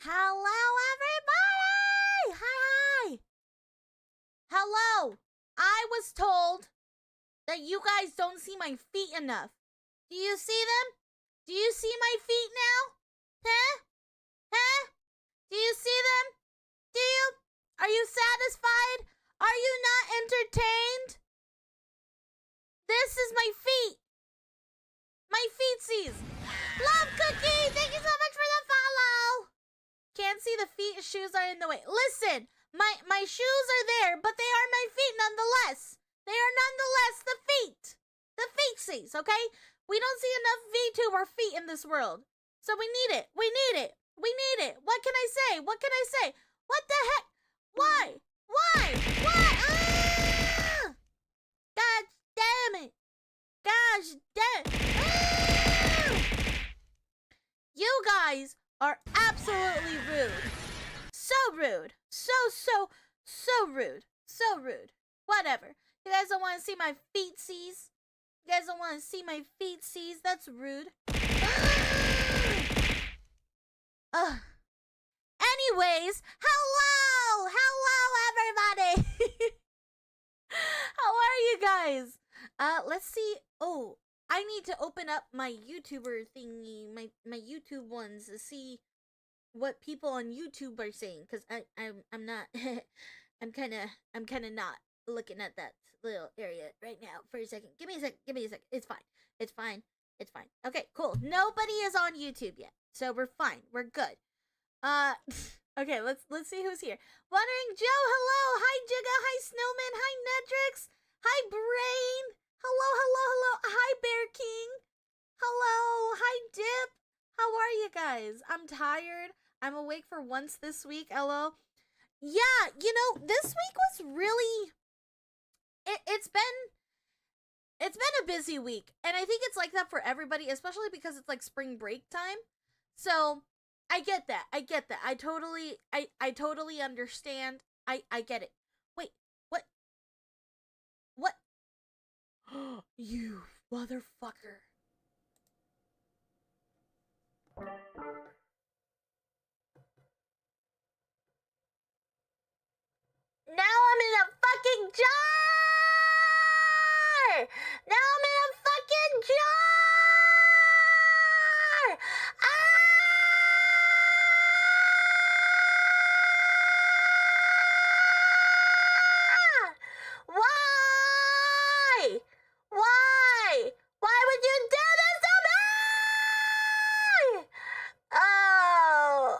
Hello, everybody! Hi! Hello! I was told that you guys don't see my feet enough. Do you see them? Do you see my feet now? Huh? Huh? Do you see them? Do you? Are you satisfied? Are you not entertained? This is my feet. My feetsies. Love Cookie! Thank you so much for the follow! Can't see the feet, shoes are in the way. Listen, my shoes are there, but they are my feet nonetheless. They are nonetheless the feet. The feetsies, okay? We don't see enough VTuber feet in this world. So we need it. We need it. We need it. What can I say? What can I say? What the heck? Why? Why? Why? Ah! God damn it. Gosh damn it. Ah! You guys are absolutely rude. So rude. So rude. So rude. Whatever. You guys don't want to see my feetsies? You guys don't want to see my feetsies? That's rude. Ugh. Anyways, hello! Hello, everybody! How are you guys? Let's see. Oh, I need to open up my YouTuber thingy, my YouTube ones to see what people on YouTube are saying, because I'm not I'm kinda not looking at that little area right now for a second. Give me a second. It's fine. Okay, cool. Nobody is on YouTube yet, so we're fine. We're good. Okay, let's see who's here. Wandering Joe, hello. Hi Jigga, hi Snowman, hi Nedrix, hi Brain. Hello. Hi Bear King. Hello. Hi Dip. How are you guys? I'm tired. I'm awake for once this week. Hello. Yeah, you know, this week was really it's been a busy week. And I think it's like that for everybody, especially because it's like spring break time. So, I get that. I totally understand. I get it. Wait, what? What? You motherfucker. Now I'm in a fucking jar! Now I'm in a fucking jar! Ah! Why? Why? Why would you do this to me? Oh.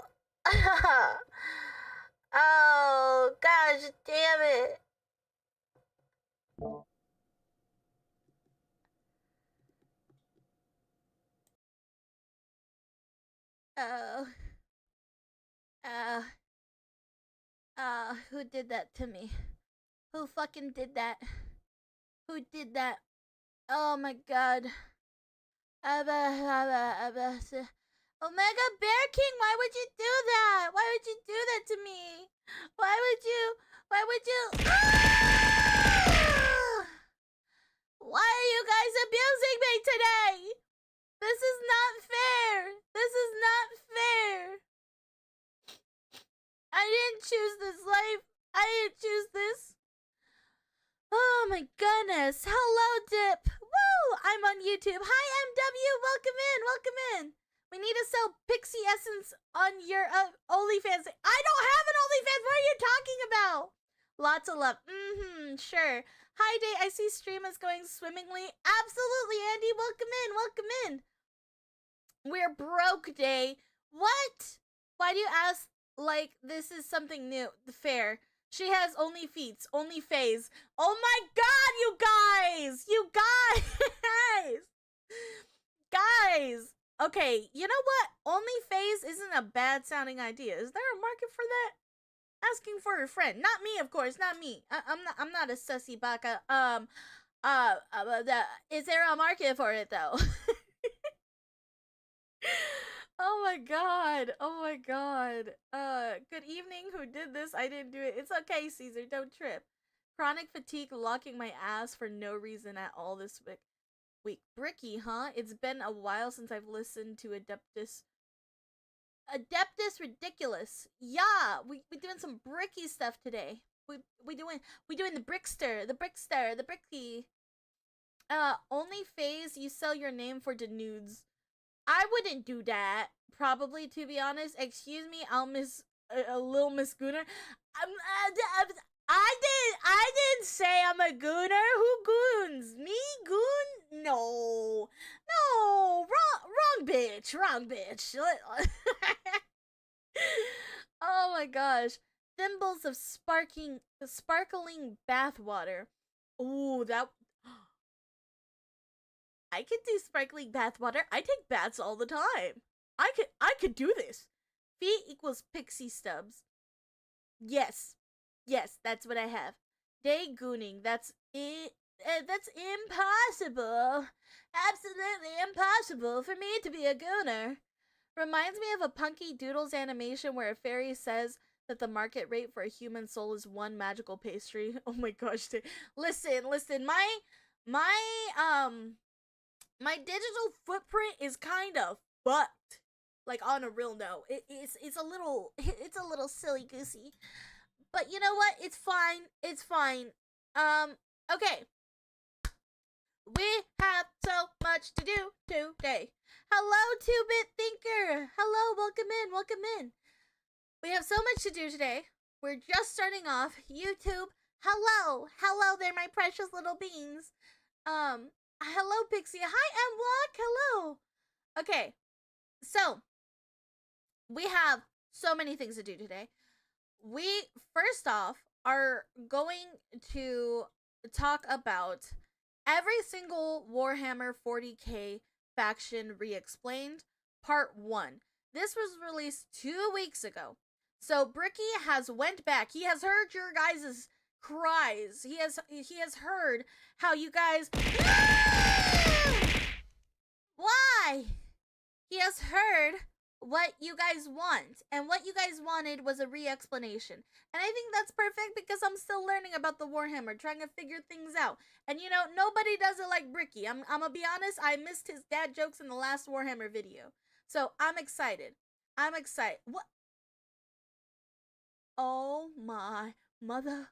Oh, gosh damn it. Oh. Who did that to me? Who fucking did that? Who did that? Oh my god. Omega Bear King, why would you do that? Why would you do that to me? Why would you? Ah! Why are you guys abusing me today? This is not fair. I didn't choose this life. I didn't choose this. Oh my goodness. Hello, Dip. Woo! I'm on YouTube. Hi, MW. Welcome in. We need to sell Pixie Essence on your OnlyFans. I don't have an OnlyFans. What are you talking about? Lots of love. Sure. Hi, Day. I see stream is going swimmingly. Absolutely, Andy. Welcome in. We're broke, Day. What? Why do you ask like this is something new? Fair. She has only feet, only phase. Oh my god, you guys! Guys! Okay, you know what? Only phase isn't a bad sounding idea. Is there a market for that? Asking for a friend. Not me, of course, not me. I'm not a sussy baka. Is there a market for it though? Oh my god. Good evening. Who did this? I didn't do it. It's okay, Caesar. Don't trip. Chronic fatigue locking my ass for no reason at all this week. Bricky, huh? It's been a while since I've listened to Adeptus Adeptus Ridiculous. Yeah, we doing some bricky stuff today. We doing the brickster, the bricky. Only phase you sell your name for the nudes. I wouldn't do that. Probably, to be honest. Excuse me, I'll miss a little Miss Gooner. I didn't say I'm a gooner. Who goons? Me goon? No, no, wrong bitch, wrong bitch. Oh my gosh, thimbles of sparkling bathwater. Ooh, that. I could do sparkling bathwater. I take baths all the time. I could do this. Feet equals pixie stubs. Yes. Yes, that's what I have. Day gooning. That's it. That's impossible. Absolutely impossible for me to be a gooner. Reminds me of a Punky Doodles animation where a fairy says that the market rate for a human soul is one magical pastry. Oh my gosh. Listen. My digital footprint is kind of fucked. Like, on a real note, it's a little silly goosey. But you know what? It's fine. It's fine. Okay. We have so much to do today. Hello, 2-Bit Thinker. Hello, welcome in. We have so much to do today. We're just starting off. YouTube, hello there, my precious little beings. Hello, Pixie. Hi, Mwalk. Hello. Okay, so we have so many things to do today. We, first off, are going to talk about every single Warhammer 40K faction re-explained, part 1. This was released 2 weeks ago. So Bricky has went back. He has heard your guys' cries. He has heard how you guys Why? He has heard what you guys want, and what you guys wanted was a re-explanation. And I think that's perfect because I'm still learning about the Warhammer, trying to figure things out. And you know, nobody does it like Bricky. I'm gonna be honest, I missed his dad jokes in the last Warhammer video. So I'm excited. What? Oh my mother.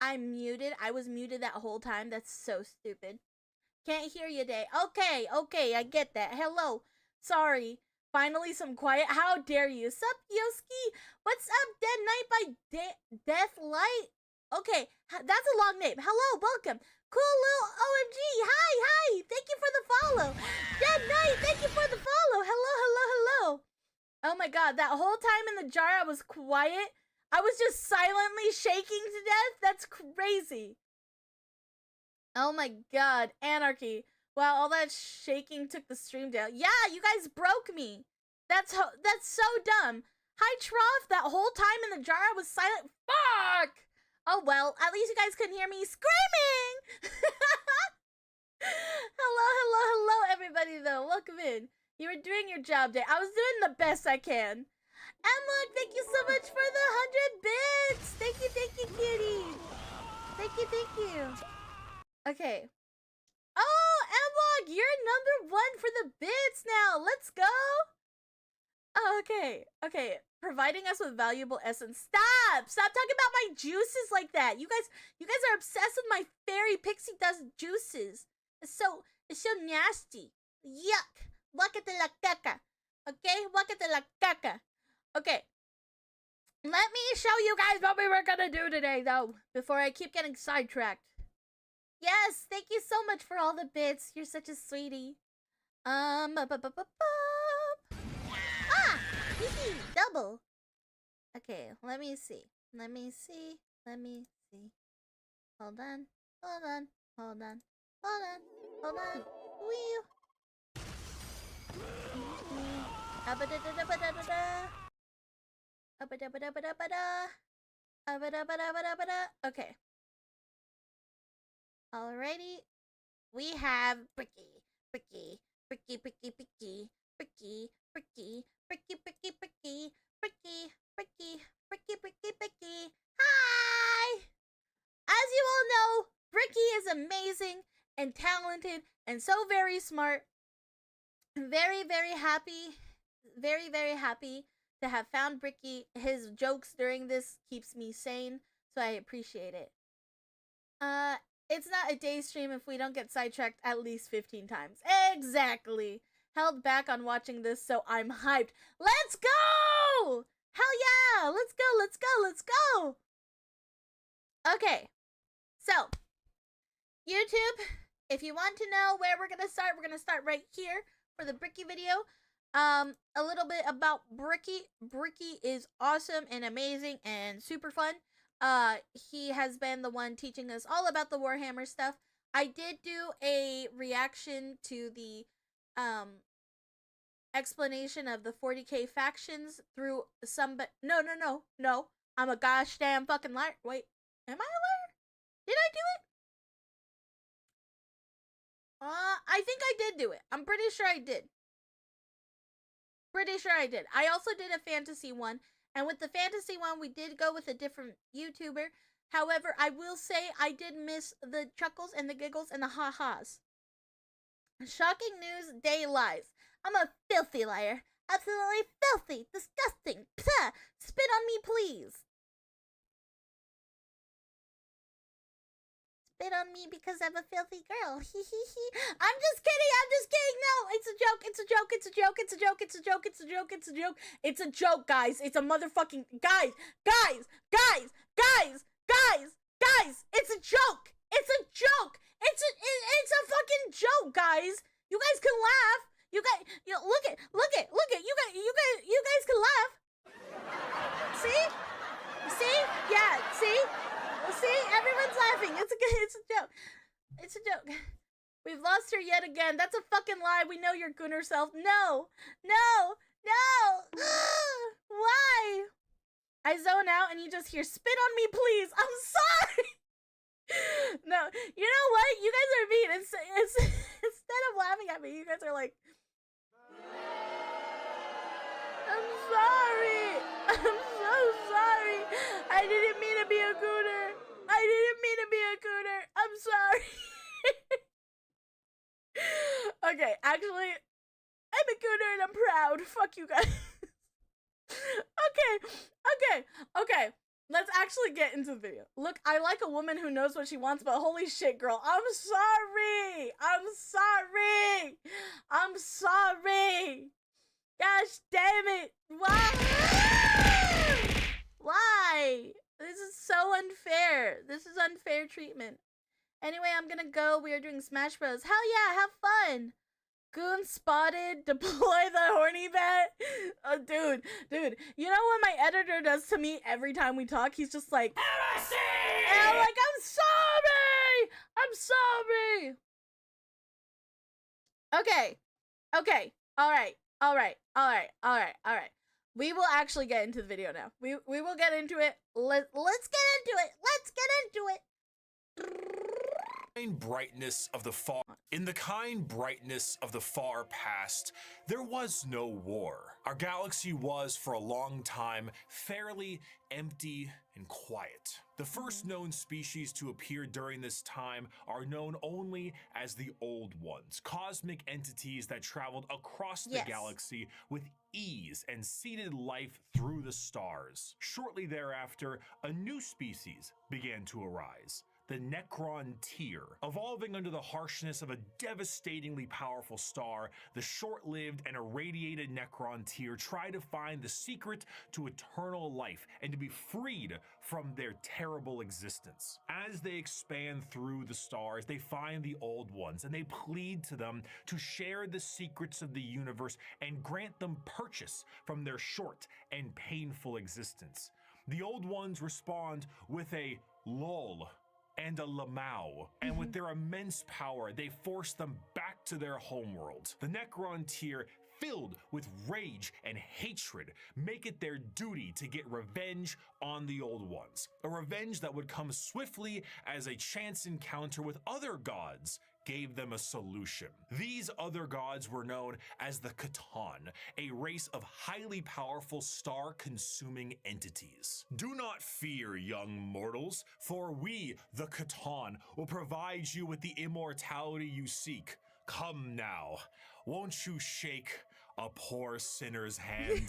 I'm muted. I was muted that whole time. That's so stupid. Can't hear you, Day. Okay, I get that. Hello. Sorry. Finally some quiet. How dare you? Sup, Yoski? What's up, Dead Knight by Deathlight? Okay, that's a long name. Hello, welcome. Cool little OMG. Hi. Thank you for the follow. Dead Knight, thank you for the follow. Hello. Oh my god, that whole time in the jar I was quiet. I was just silently shaking to death. That's crazy. Oh my god, anarchy. Wow, all that shaking took the stream down. Yeah, you guys broke me. That's so dumb. Hi, Trough. That whole time in the jar I was silent. Fuck! Oh well, at least you guys couldn't hear me screaming! Hello, everybody, though. Welcome in. You were doing your job, Day. I was doing the best I can. Emma, thank you so much for the 100 bits. Thank you, cutie. Thank you. Okay. Oh, Emma, you're #1 for the bits now. Let's go. Oh, okay. Providing us with valuable essence. Stop talking about my juices like that. You guys are obsessed with my fairy pixie dust juices. It's so nasty. Yuck. Guácate la caca. Okay, guácate la caca. Okay. Let me show you guys what we were gonna do today, though, before I keep getting sidetracked. Yes, thank you so much for all the bits. You're such a sweetie. Double. Okay, let me see. Hold on. Wee. Okay. Alrighty. We have Bricky. Hi! As you all know, Bricky is amazing and talented and so very smart. Very, very happy. Very happy to have found Bricky. His jokes during this keeps me sane, so I appreciate it. It's not a day stream if we don't get sidetracked at least 15 times. Exactly. Held back on watching this, so I'm hyped. Let's go! Hell yeah! Let's go! Okay. So, YouTube, if you want to know where we're gonna start right here for the Bricky video. A little bit about Bricky. Bricky is awesome and amazing and super fun. He has been the one teaching us all about the Warhammer stuff. I did do a reaction to the explanation of the 40K factions through No. I'm a gosh damn fucking liar. Wait, am I a liar? Did I do it? I think I did do it. I'm pretty sure I did. I also did a fantasy one. And with the fantasy one, we did go with a different YouTuber. However, I will say I did miss the chuckles and the giggles and the ha-has. Shocking news, day lies. I'm a filthy liar. Absolutely filthy. Disgusting. Pah! Spit on me, please. Spit on me because I'm a filthy girl. I'm just kidding. No, it's a joke. It's a joke, guys. It's a motherfucking guys. It's a joke. It's a fucking joke, guys. You guys can laugh. You look at. You guys can laugh. See? Yeah, see? See? Everyone's laughing. It's a joke. We've lost her yet again. That's a fucking lie. We know you're gooner self. No. Why? I zone out and you just hear, spit on me, please. I'm sorry. No, you know what? You guys are mean. It's instead of laughing at me, you guys are like, I'm sorry. I'm so sorry. I didn't mean to be a gooner. I'm sorry. Okay, actually, I'm a gooner and I'm proud. Fuck you guys. Okay. Let's actually get into the video. Look, I like a woman who knows what she wants, but holy shit, girl. I'm sorry. Gosh damn it. Why? This is so unfair. This is unfair treatment. Anyway, I'm gonna go. We are doing Smash Bros. Hell yeah, have fun. Goon spotted. Deploy the horny bat. Oh, dude. You know what my editor does to me every time we talk? He's just like, LSC! And I'm like, I'm sorry. Okay. All right. We will actually get into the video now. We will get into it. Let's get into it. brightness of the far in the kind brightness of the far past, there was no war. Our galaxy was for a long time fairly empty and quiet. The first known species to appear during this time are known only as the Old Ones, cosmic entities that traveled across the galaxy with ease and seeded life through the stars. Shortly thereafter, a new species began to arise, the Necron-Tier. Evolving under the harshness of a devastatingly powerful star, the short-lived and irradiated Necron-Tier try to find the secret to eternal life and to be freed from their terrible existence. As they expand through the stars, they find the Old Ones and they plead to them to share the secrets of the universe and grant them purchase from their short and painful existence. The Old Ones respond with a lol and a lamau, and with their immense power, they force them back to their homeworld. The Necron-Tier, filled with rage and hatred, make it their duty to get revenge on the Old Ones. A revenge that would come swiftly as a chance encounter with other gods gave them a solution. These other gods were known as the Catan, a race of highly powerful star-consuming entities. Do not fear, young mortals, for we, the Catan, will provide you with the immortality you seek. Come now, won't you shake a poor sinner's hand?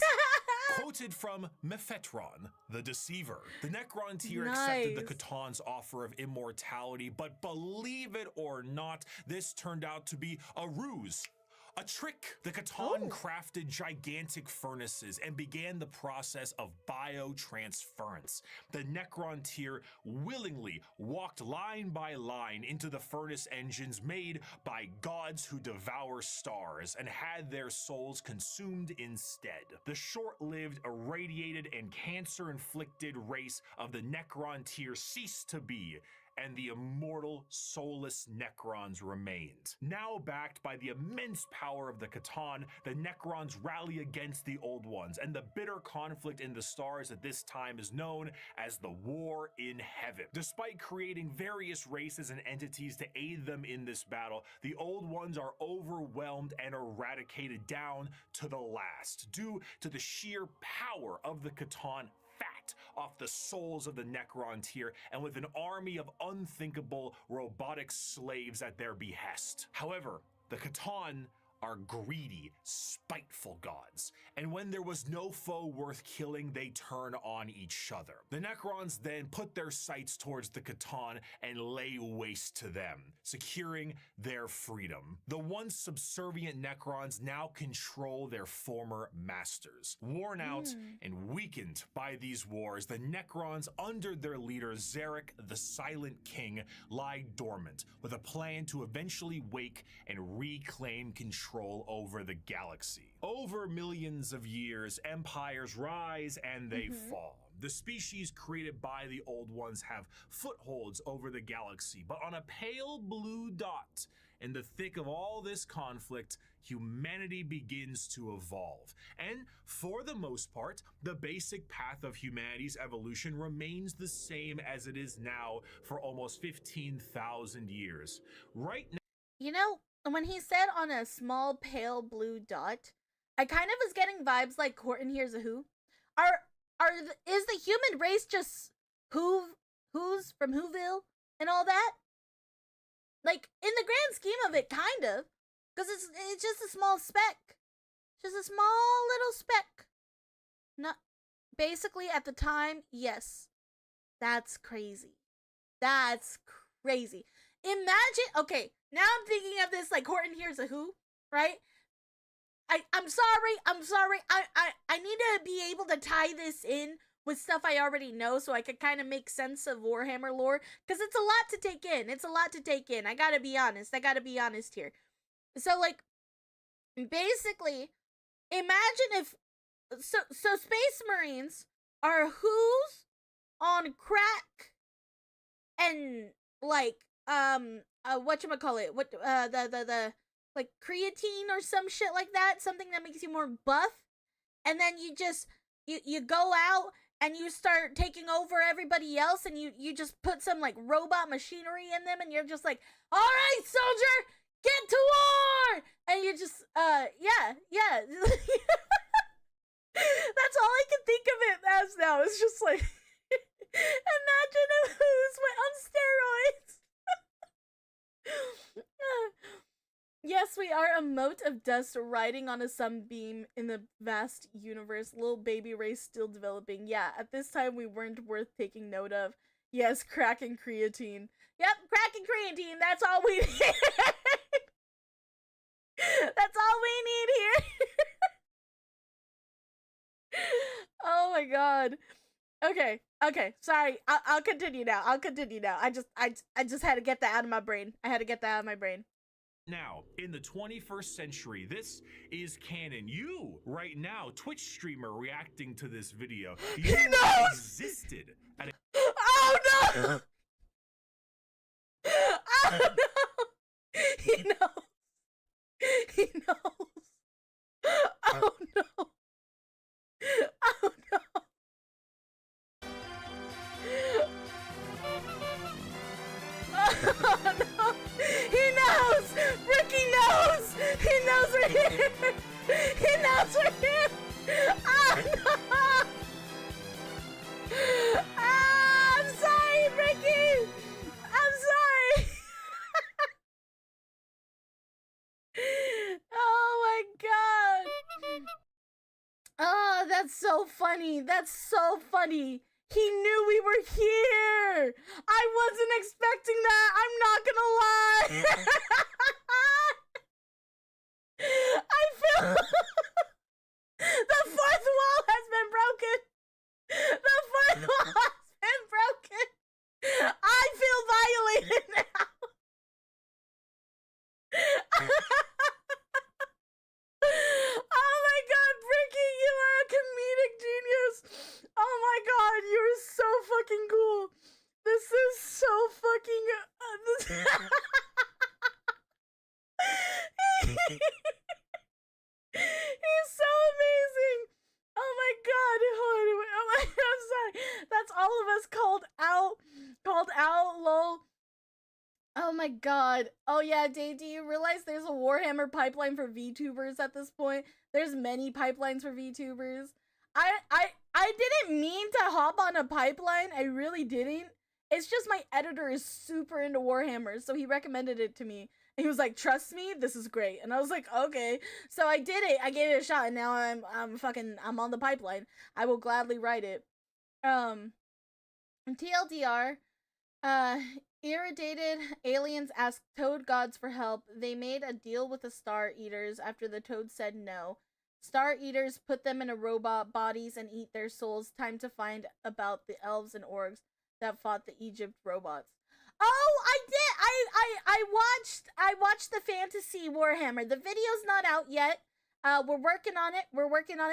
Quoted from Mephetron, the Deceiver. The Necron-Tier accepted the Catan's offer of immortality, but believe it or not, this turned out to be a ruse. A trick. The Catan crafted gigantic furnaces and began the process of biotransference. The Necron-Tier willingly walked line by line into the furnace engines made by gods who devour stars and had their souls consumed instead. The short-lived, irradiated, and cancer-inflicted race of the Necron-Tier ceased to be, and the immortal, soulless Necrons remained. Now backed by the immense power of the Catan, the Necrons rally against the Old Ones, and the bitter conflict in the stars at this time is known as the War in Heaven. Despite creating various races and entities to aid them in this battle, the Old Ones are overwhelmed and eradicated down to the last, due to the sheer power of the Catan fat off the souls of the Necron-Tier, and with an army of unthinkable robotic slaves at their behest. However, the Catan are greedy, spiteful gods, and when there was no foe worth killing, they turn on each other. The Necrons then put their sights towards the Catan and lay waste to them, securing their freedom. The once subservient Necrons now control their former masters. Worn out and weakened by these wars, the Necrons, under their leader Zarek, the Silent King, lie dormant, with a plan to eventually wake and reclaim control over the galaxy. Over millions of years, empires rise and they fall. The species created by the Old Ones have footholds over the galaxy, but on a pale blue dot in the thick of all this conflict, humanity begins to evolve. And for the most part, the basic path of humanity's evolution remains the same as it is now for almost 15,000 years. Right now, you know, when he said on a small pale blue dot, I kind of was getting vibes like Horton Hears a Who. Is the human race just who's from Whoville and all that? Like, in the grand scheme of it, kind of. Because it's just a small speck. Just a small little speck. Not, basically, at the time, yes. That's crazy. That's crazy. Imagine, okay, now I'm thinking of this like Horton Hears a Who, right? I'm sorry. I need to be able to tie this in with stuff I already know so I could kind of make sense of Warhammer lore, because it's a lot to take in. I gotta be honest here. So, like, basically, imagine if, so Space Marines are who's on crack and, like, whatchamacallit, the like creatine or some shit like that, something that makes you more buff, and then you go out and you start taking over everybody else, and you just put some like robot machinery in them, and you're just like, all right, soldier, get to war, and you just yeah. That's all I can think of it as now. It's just like, imagine if Who's went on steroids. Yes, we are a mote of dust riding on a sunbeam in the vast universe. Little baby race still developing. Yeah, at this time we weren't worth taking note of. Yes, crack and creatine. Yep, crack and creatine. That's all we need. That's all we need here. Oh my god. Okay. Sorry. I'll continue now. I just had to get that out of my brain. Now, in the 21st century, this is canon. You, right now, Twitch streamer reacting to this video, you existed at a— Oh no! Oh no! He knows. Oh no! Oh no! Oh no! He knows! Ricky knows! He knows we're here! He knows we're here! Oh no! I'm sorry, Ricky! I'm sorry! Oh my god! Oh, that's so funny! That's so funny! He knew we were here! I wasn't expecting that! I'm not gonna lie! I feel... The fourth wall has been broken! The fourth wall has been broken! I feel violated now! Oh my god, Bricky, you are a comedic genius! Oh my god, you're so fucking cool! This is so fucking... He's so amazing! Oh my god! I'm sorry. That's all of us called out, lol. Oh my god. Oh yeah, Dave, do you realize there's a Warhammer pipeline for VTubers at this point? There's many pipelines for VTubers. I didn't mean to hop on a pipeline. I really didn't. It's just my editor is super into Warhammer, so he recommended it to me. And he was like, trust me, this is great. And I was like, okay. So I did it. I gave it a shot, and now I'm on the pipeline. I will gladly write it. TLDR, irritated aliens asked toad gods for help. They made a deal with the Star Eaters after the toads said no. Star Eaters put them in a robot bodies and eat their souls. Time to find about the elves and orcs that fought the Egypt robots. Oh, I did. I watched the fantasy Warhammer. The video's not out yet. We're working on it.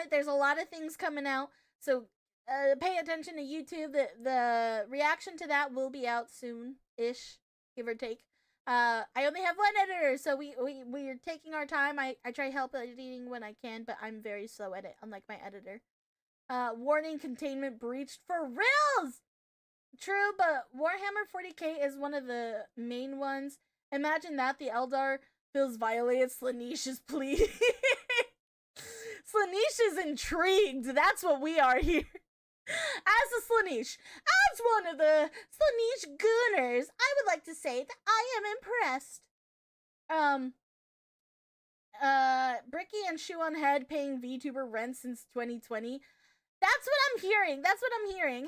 There's a lot of things coming out. So pay attention to YouTube. The reaction to that will be out soon-ish, give or take. I only have one editor, so we're taking our time. I try help editing when I can, but I'm very slow at it, unlike my editor. Warning, containment breached for reals! True, but Warhammer 40K is one of the main ones. Imagine that the Eldar feels violated. Slaanesh is pleading. Slaanesh is intrigued. That's what we are here. As a Slaanesh, as one of the Slaanesh gooners, I would like to say that I am impressed. Bricky and Shoe on Head paying VTuber rent since 2020. That's what I'm hearing.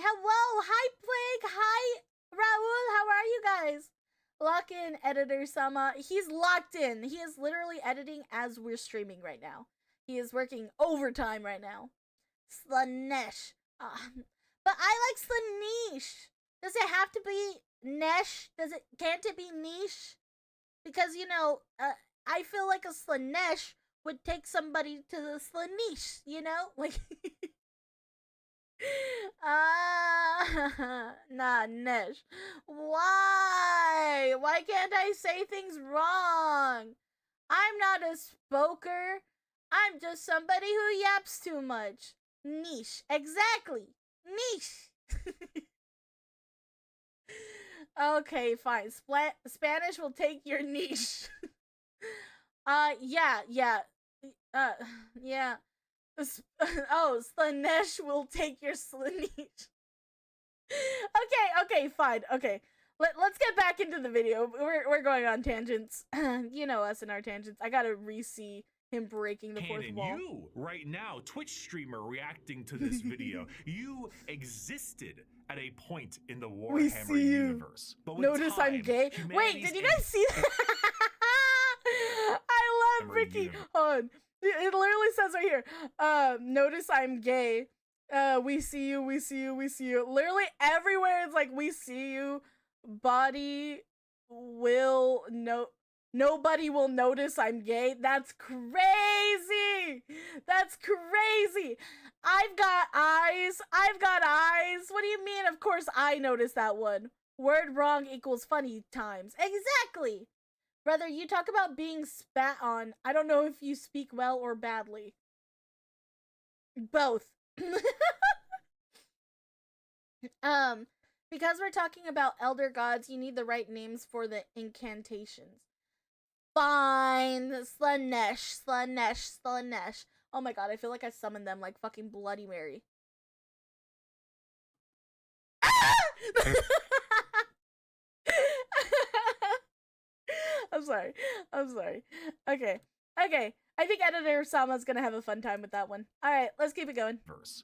Hello, hi Plague, hi Raul, how are you guys? Lock in, editor Sama. He's locked in. He is literally editing as we're streaming right now. He is working overtime right now. Slaanesh. But I like Slaanesh. Does it have to be Nesh? Can't it be niche? Because, you know, I feel like a Slaanesh would take somebody to the Slaanesh, you know? Like... Nah, Nesh. Why? Why can't I say things wrong? I'm not a spoker. I'm just somebody who yaps too much. Niche. Exactly. Niche. Okay, fine. Spanish will take your niche. Yeah. Yeah. Oh, Slanesh will take your Slanesh. Okay, fine. Okay. Let's get back into the video. We're going on tangents. You know us and our tangents. I gotta re-see him breaking the fourth wall. You, right now, Twitch streamer reacting to this video, you existed at a point in the Warhammer universe. But notice time, I'm gay. Wait, did you guys see that? I love Ricky. Hold on. It literally says right here, notice I'm gay. We see you, we see you, we see you. Literally everywhere it's like, we see you. Body will nobody will notice I'm gay. That's crazy. That's crazy. I've got eyes. What do you mean? Of course I noticed that one. Word wrong equals funny times. Exactly. Brother, you talk about being spat on. I don't know if you speak well or badly. Both. Because we're talking about elder gods, you need the right names for the incantations. Fine. Slanesh. Oh my god, I feel like I summoned them like fucking Bloody Mary. I'm sorry. Okay. I think editor Sama's gonna have a fun time with that one. Alright, let's keep it going.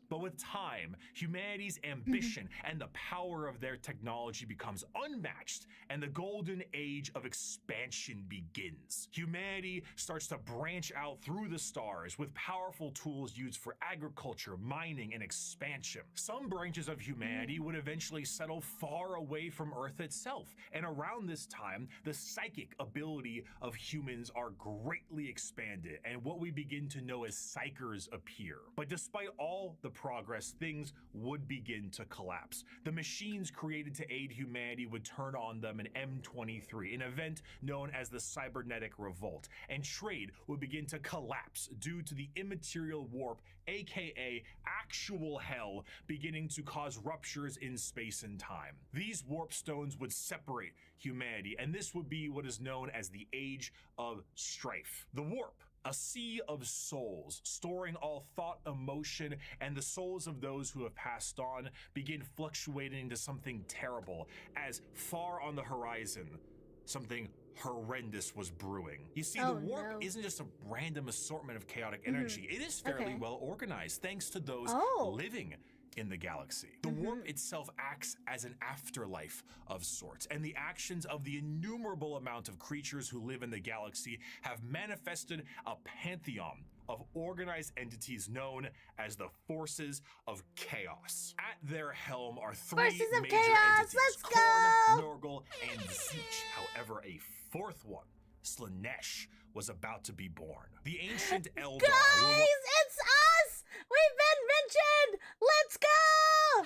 But with time, humanity's ambition and the power of their technology becomes unmatched, and the golden age of expansion begins. Humanity starts to branch out through the stars with powerful tools used for agriculture, mining, and expansion. Some branches of humanity would eventually settle far away from Earth itself, and around this time, the psychic ability of humans are greatly expanded, and what we begin to know as psychers appear. But despite all the progress, things would begin to collapse. The machines created to aid humanity would turn on them in M23, an event known as the Cybernetic Revolt, and trade would begin to collapse due to the immaterial warp, aka actual hell, beginning to cause ruptures in space and time. These warp stones would separate humanity, and this would be what is known as the Age of Strife. The warp, a sea of souls, storing all thought, emotion, and the souls of those who have passed on, begin fluctuating into something terrible, as far on the horizon, something horrendous was brewing. You see, the warp isn't just a random assortment of chaotic energy. It is fairly well organized, thanks to those living in the galaxy. The warp itself acts as an afterlife of sorts, and the actions of the innumerable amount of creatures who live in the galaxy have manifested a pantheon of organized entities known as the Forces of Chaos. At their helm are three major entities, let's go! Khorne, Nurgle, and Tzeentch. However, a fourth one, Slanesh, was about to be born. The ancient Eldar Guys, it's us! We've been mentioned! Let's go!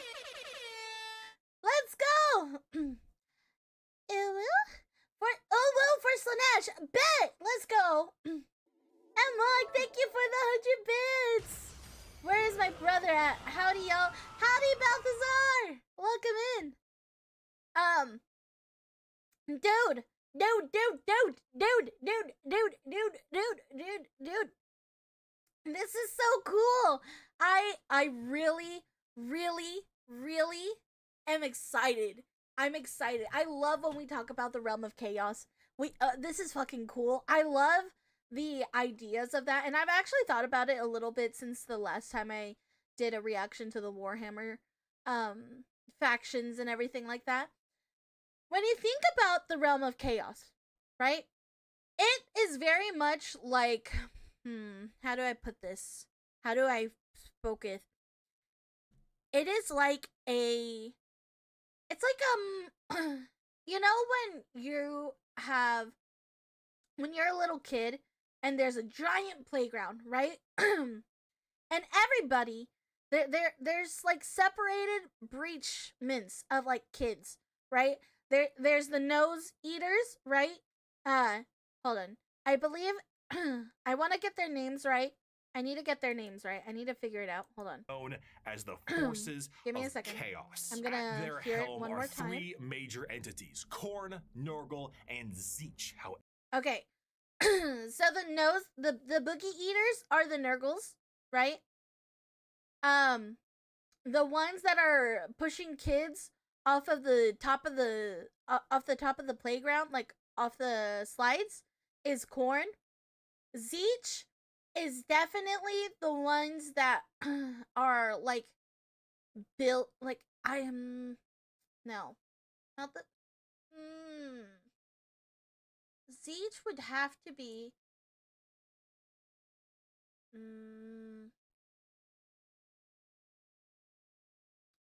Let's go! For Slanesh! Bet! Let's go! Emma, thank you for the 100 bits! Where is my brother at? Howdy, y'all. Howdy, Balthazar! Welcome in. Dude! This is so cool. I really am excited. I'm excited. I love when we talk about the realm of chaos. This is fucking cool. I love the ideas of that, and I've actually thought about it a little bit since the last time I did a reaction to the Warhammer factions and everything like that. When you think about the realm of chaos, right? It is very much like, how do I put this? How do I focus? It is like it's like, you know when you're a little kid and there's a giant playground, right? And everybody, there's like separated breachments of like kids, right? There's the nose eaters, right? Hold on. I believe I want to get their names right. I need to get their names right. I need to figure it out. Hold on. Known as the forces Give me a of second. chaos. I'm gonna At their hear it helm one are more time. three major entities: Khorne, Nurgle, and Tzeentch. However, Okay. So the boogie eaters are the Nurgles, right? The ones that are pushing kids off of the top of the playground, like off the slides, is Khorne. Tzeentch is definitely the ones that are like built like I am no, not the Tzeentch would have to be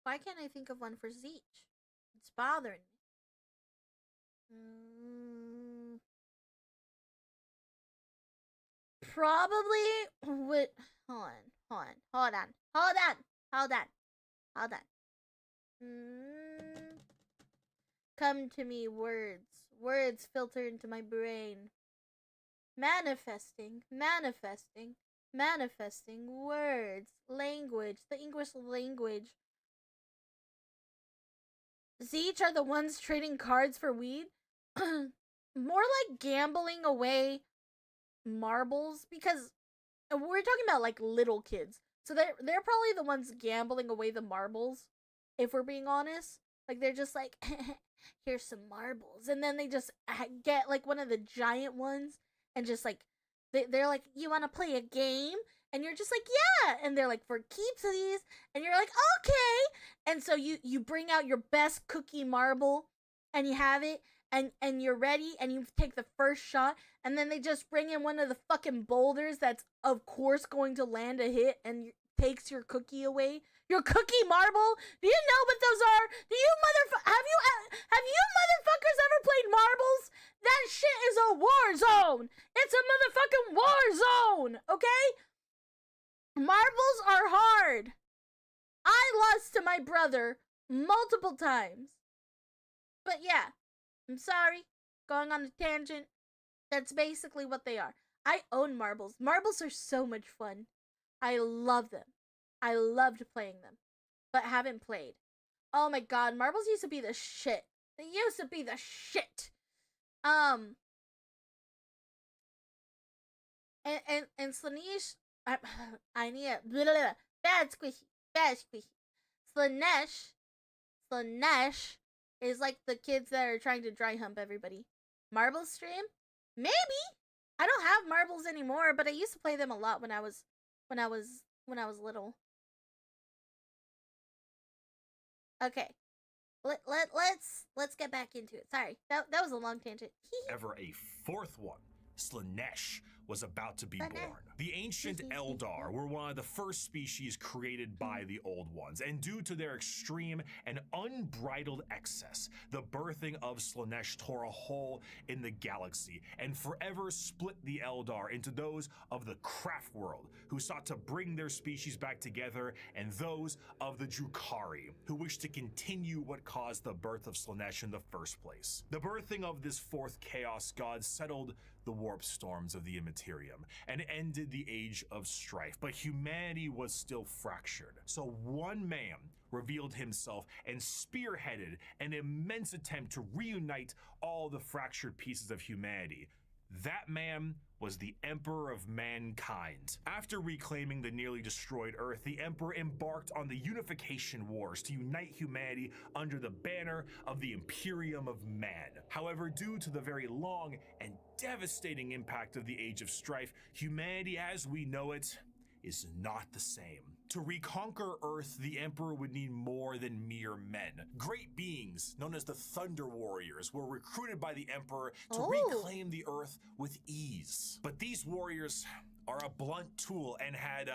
why can't I think of one for Tzeentch? It's bothering me. Probably would hold on. Come to me, words filter into my brain. Manifesting words, language, the English language. Tzeentch are the ones trading cards for weed. More like gambling away marbles, because we're talking about like little kids, so they're probably the ones gambling away the marbles, if we're being honest. Like they're just like here's some marbles, and then they just get like one of the giant ones and just like they're like, you want to play a game? And you're just like, yeah. And they're like, for keeps these, and you're like, okay. And so you bring out your best cookie marble and you have it, and you're ready, and you take the first shot, and then they just bring in one of the fucking boulders that's of course going to land a hit and takes your cookie away. Your cookie marble? Do you know what those are? Have you motherfuckers ever played marbles? That shit is a war zone. It's a motherfucking war zone, okay? Marbles are hard. I lost to my brother multiple times. But yeah, I'm sorry, going on a tangent. That's basically what they are. I own marbles. Marbles are so much fun. I love them. I loved playing them, but haven't played. Oh my god, marbles used to be the shit. They used to be the shit. And Slaanesh, I need a bad squishy. Slaanesh is like the kids that are trying to dry hump everybody. Marble stream? Maybe. I don't have marbles anymore, but I used to play them a lot when I was little. Okay. Let's get back into it. Sorry. That was a long tangent. ever a fourth one, Slaanesh, was about to be born. The ancient Eldar were one of the first species created by the Old Ones, and due to their extreme and unbridled excess, the birthing of Slaanesh tore a hole in the galaxy and forever split the Eldar into those of the craft world, who sought to bring their species back together, and those of the Drukhari, who wished to continue what caused the birth of Slaanesh in the first place. The birthing of this fourth chaos god settled the warp storms of the Immaterium and ended the age of strife, but humanity was still fractured. So one man revealed himself and spearheaded an immense attempt to reunite all the fractured pieces of humanity. That man was the Emperor of Mankind. After reclaiming the nearly destroyed Earth, the Emperor embarked on the unification wars to unite humanity under the banner of the Imperium of Man. However, due to the very long and devastating impact of the Age of Strife, humanity as we know it is not the same. To reconquer Earth, the Emperor would need more than mere men. Great beings, known as the Thunder Warriors, were recruited by the Emperor to reclaim the Earth with ease. But these warriors are a blunt tool and had,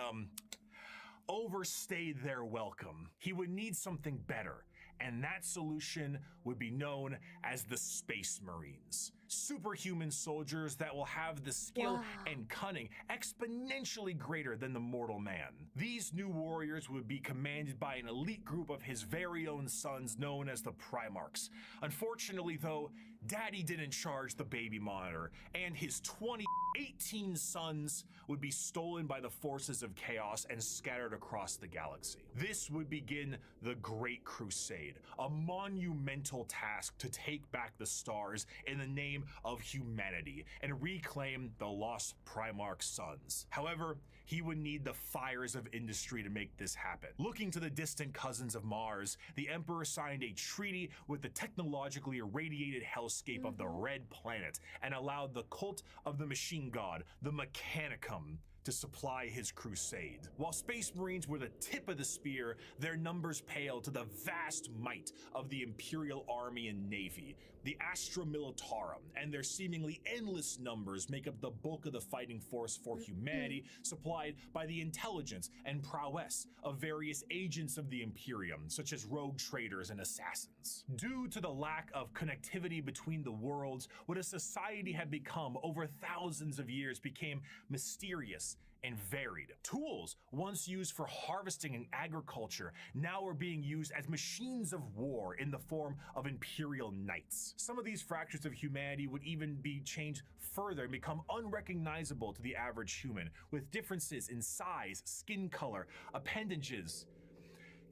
overstayed their welcome. He would need something better, and that solution would be known as the Space Marines. superhuman soldiers that will have the skill and cunning exponentially greater than the mortal man. These new warriors would be commanded by an elite group of his very own sons known as the Primarchs. Unfortunately, though, Daddy didn't charge the baby monitor, and his 2018 sons would be stolen by the forces of chaos and scattered across the galaxy. This would begin the Great Crusade, a monumental task to take back the stars in the name of humanity and reclaim the lost Primarch sons. However, he would need the fires of industry to make this happen. Looking to the distant cousins of Mars, the Emperor signed a treaty with the technologically irradiated hellscape of the Red Planet and allowed the cult of the machine god, the Mechanicum, to supply his crusade. While Space Marines were the tip of the spear, their numbers paled to the vast might of the Imperial Army and Navy. The Astra Militarum and their seemingly endless numbers make up the bulk of the fighting force for humanity, supplied by the intelligence and prowess of various agents of the Imperium, such as rogue traders and assassins. Due to the lack of connectivity between the worlds, what a society had become over thousands of years became mysterious and varied. Tools once used for harvesting and agriculture now are being used as machines of war in the form of Imperial Knights. Some of these fractures of humanity would even be changed further and become unrecognizable to the average human, with differences in size, skin color, appendages,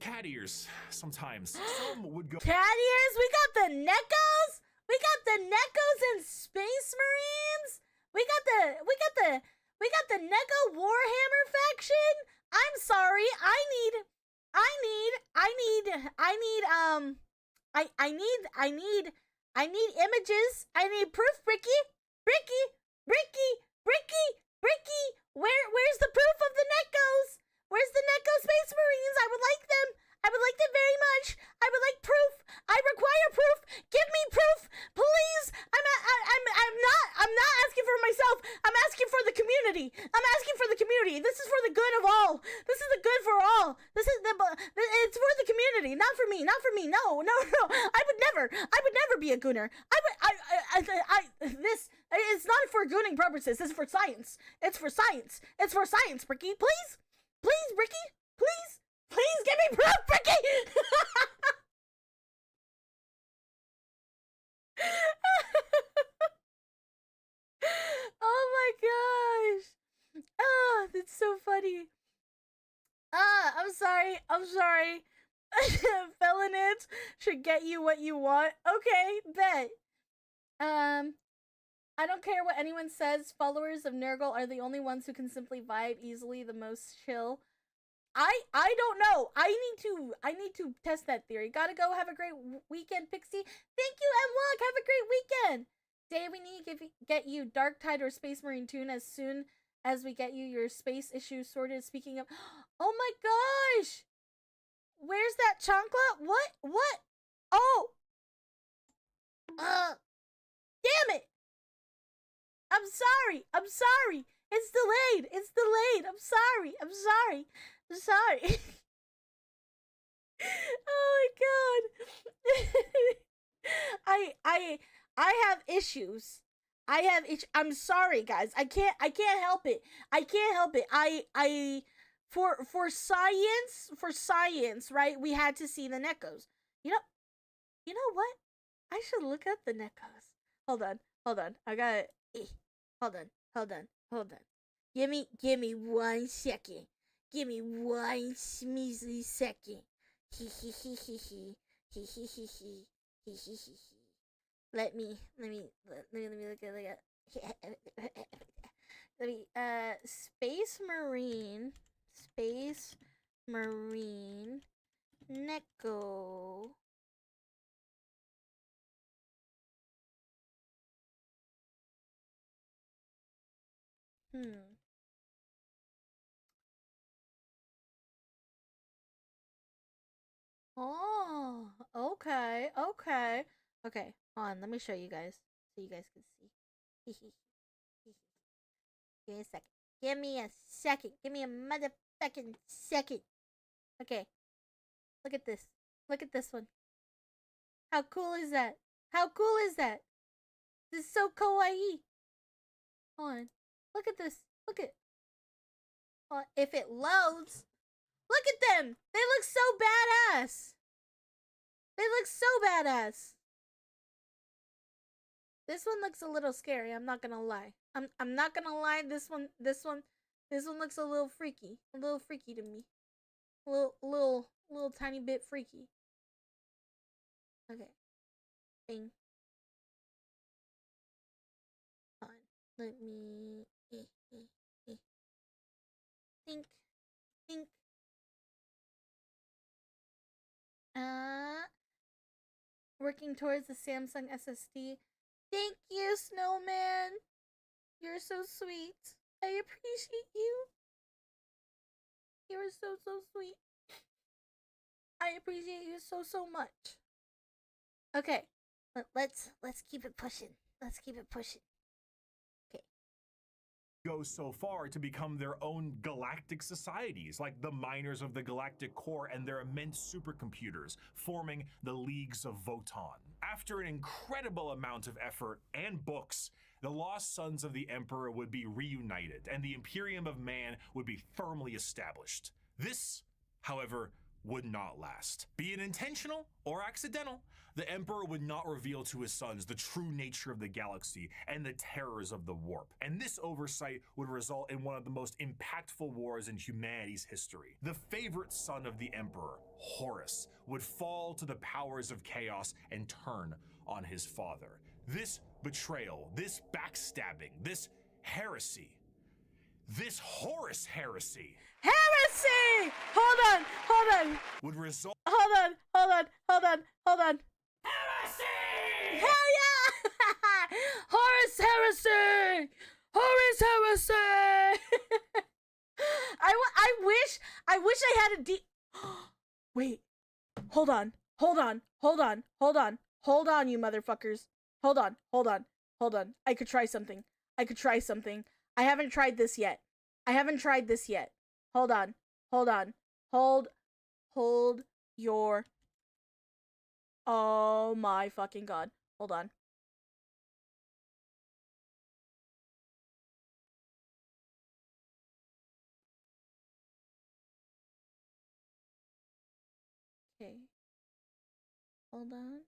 cat ears sometimes. Some would go— Cat ears? We got the Neckos? We got the Neckos and Space Marines? We got the Neko Warhammer faction? I'm sorry. I need images. I need proof, Bricky. Where's the proof of the Nekos? Where's the Neko Space Marines? I would like them. I would like them very much. I would like proof. I require proof. Give me proof, please. I'm not asking for myself. I'm asking for the community. I'm asking for the community. This is for the good of all. This is the good for all. It's for the community, not for me. Not for me. No. I would never be a gooner. This it's not for gooning purposes. It's for science. It's for science, Bricky. Please, Bricky. Please give me proof, Bricky. Oh my gosh. Ah, that's so funny. I'm sorry. Felonids should get you what you want. Okay, bet. I don't care what anyone says. Followers of Nurgle are the only ones who can simply vibe easily, the most chill. I don't know. I need to test that theory. Gotta go. Have a great weekend, Pixie. Thank you, Mwok. Have a great weekend. Dave, we need to get you Dark Tide or Space Marine Tune as soon as we get you your space issue sorted. Speaking of, oh my gosh, where's that chancla? What? Oh, damn it. I'm sorry. It's delayed. I'm sorry. Oh my god. I have issues. I'm sorry, guys. I can't help it. For science, right? We had to see the Nekos. You know what? I should look up the Nekos. Hold on. I got it. Hold on. Give me 1 second. Give me 1 measly second. Let me look at Space Marine Neko. Oh, okay. Okay, hold on, let me show you guys so you guys can see. Give me a second. Give me a motherfucking second. Okay. Look at this. Look at this one. How cool is that? This is so kawaii. Hold on. Look at this. Look at. If it loads. Look at them. They look so badass. They look so badass. This one looks a little scary. I'm not gonna lie. I'm not gonna lie. This one looks a little freaky. A little freaky to me. A little tiny bit freaky. Okay. Bing. Hold on. Let me think. Working towards the Samsung SSD. Thank you, Snowman. You're so sweet. I appreciate you. You're so sweet. I appreciate you so much. Okay. Let's keep it pushing. Let's keep it pushing. Go so far to become their own galactic societies, like the miners of the galactic core and their immense supercomputers, forming the Leagues of Votan. After an incredible amount of effort and books, the lost sons of the Emperor would be reunited, and the Imperium of Man would be firmly established. This, however, would not last. Be it intentional or accidental, the Emperor would not reveal to his sons the true nature of the galaxy and the terrors of the warp. And this oversight would result in one of the most impactful wars in humanity's history. The favorite son of the Emperor, Horus, would fall to the powers of chaos and turn on his father. This betrayal, this backstabbing, this heresy, this Horus heresy. Heresy! Hold on. Would result. Hold on. Heresy! Hell yeah! Horus heresy! Horus heresy! I wish I had a Wait. Hold on, you motherfuckers. Hold on. I could try something. I haven't tried this yet. Hold on. Hold your. Oh my fucking god. Hold on. Okay. Hold on.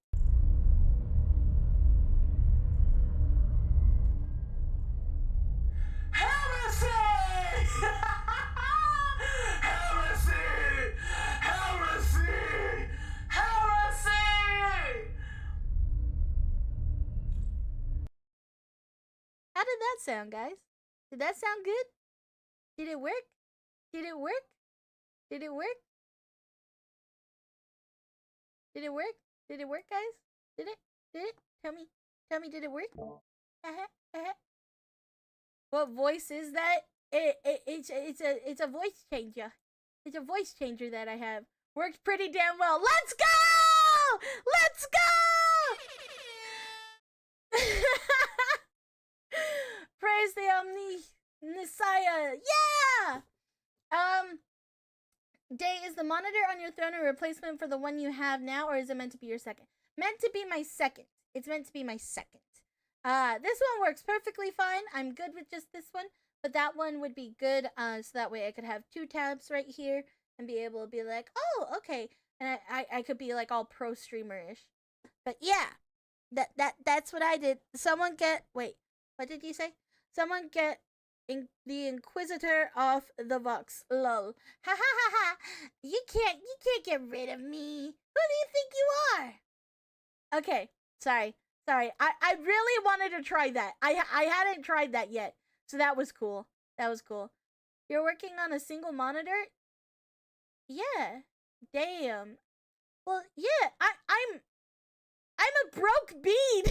Heresy! How did that sound, guys? Did that sound good? Did it work? Did it work, guys? Did it? Tell me, did it work? What voice is that? It's a voice changer. It's a voice changer that I have. Worked pretty damn well. Let's go! Praise the Messiah. Yeah! Day, is the monitor on your throne a replacement for the one you have now, or is it meant to be your second? Meant to be my second. It's meant to be my second. This one works perfectly fine. I'm good with just this one, but that one would be good, so that way I could have two tabs right here and be able to be like, oh, okay, and I could be like all pro streamer-ish. But yeah, that's what I did. Someone get, wait, what did you say? Someone get the Inquisitor off the Vox. Lol. Ha ha ha ha. You can't get rid of me. Who do you think you are? Okay, sorry. I really wanted to try that. I hadn't tried that yet. So that was cool. You're working on a single monitor? Yeah. Damn. Well, yeah, I'm a broke bean.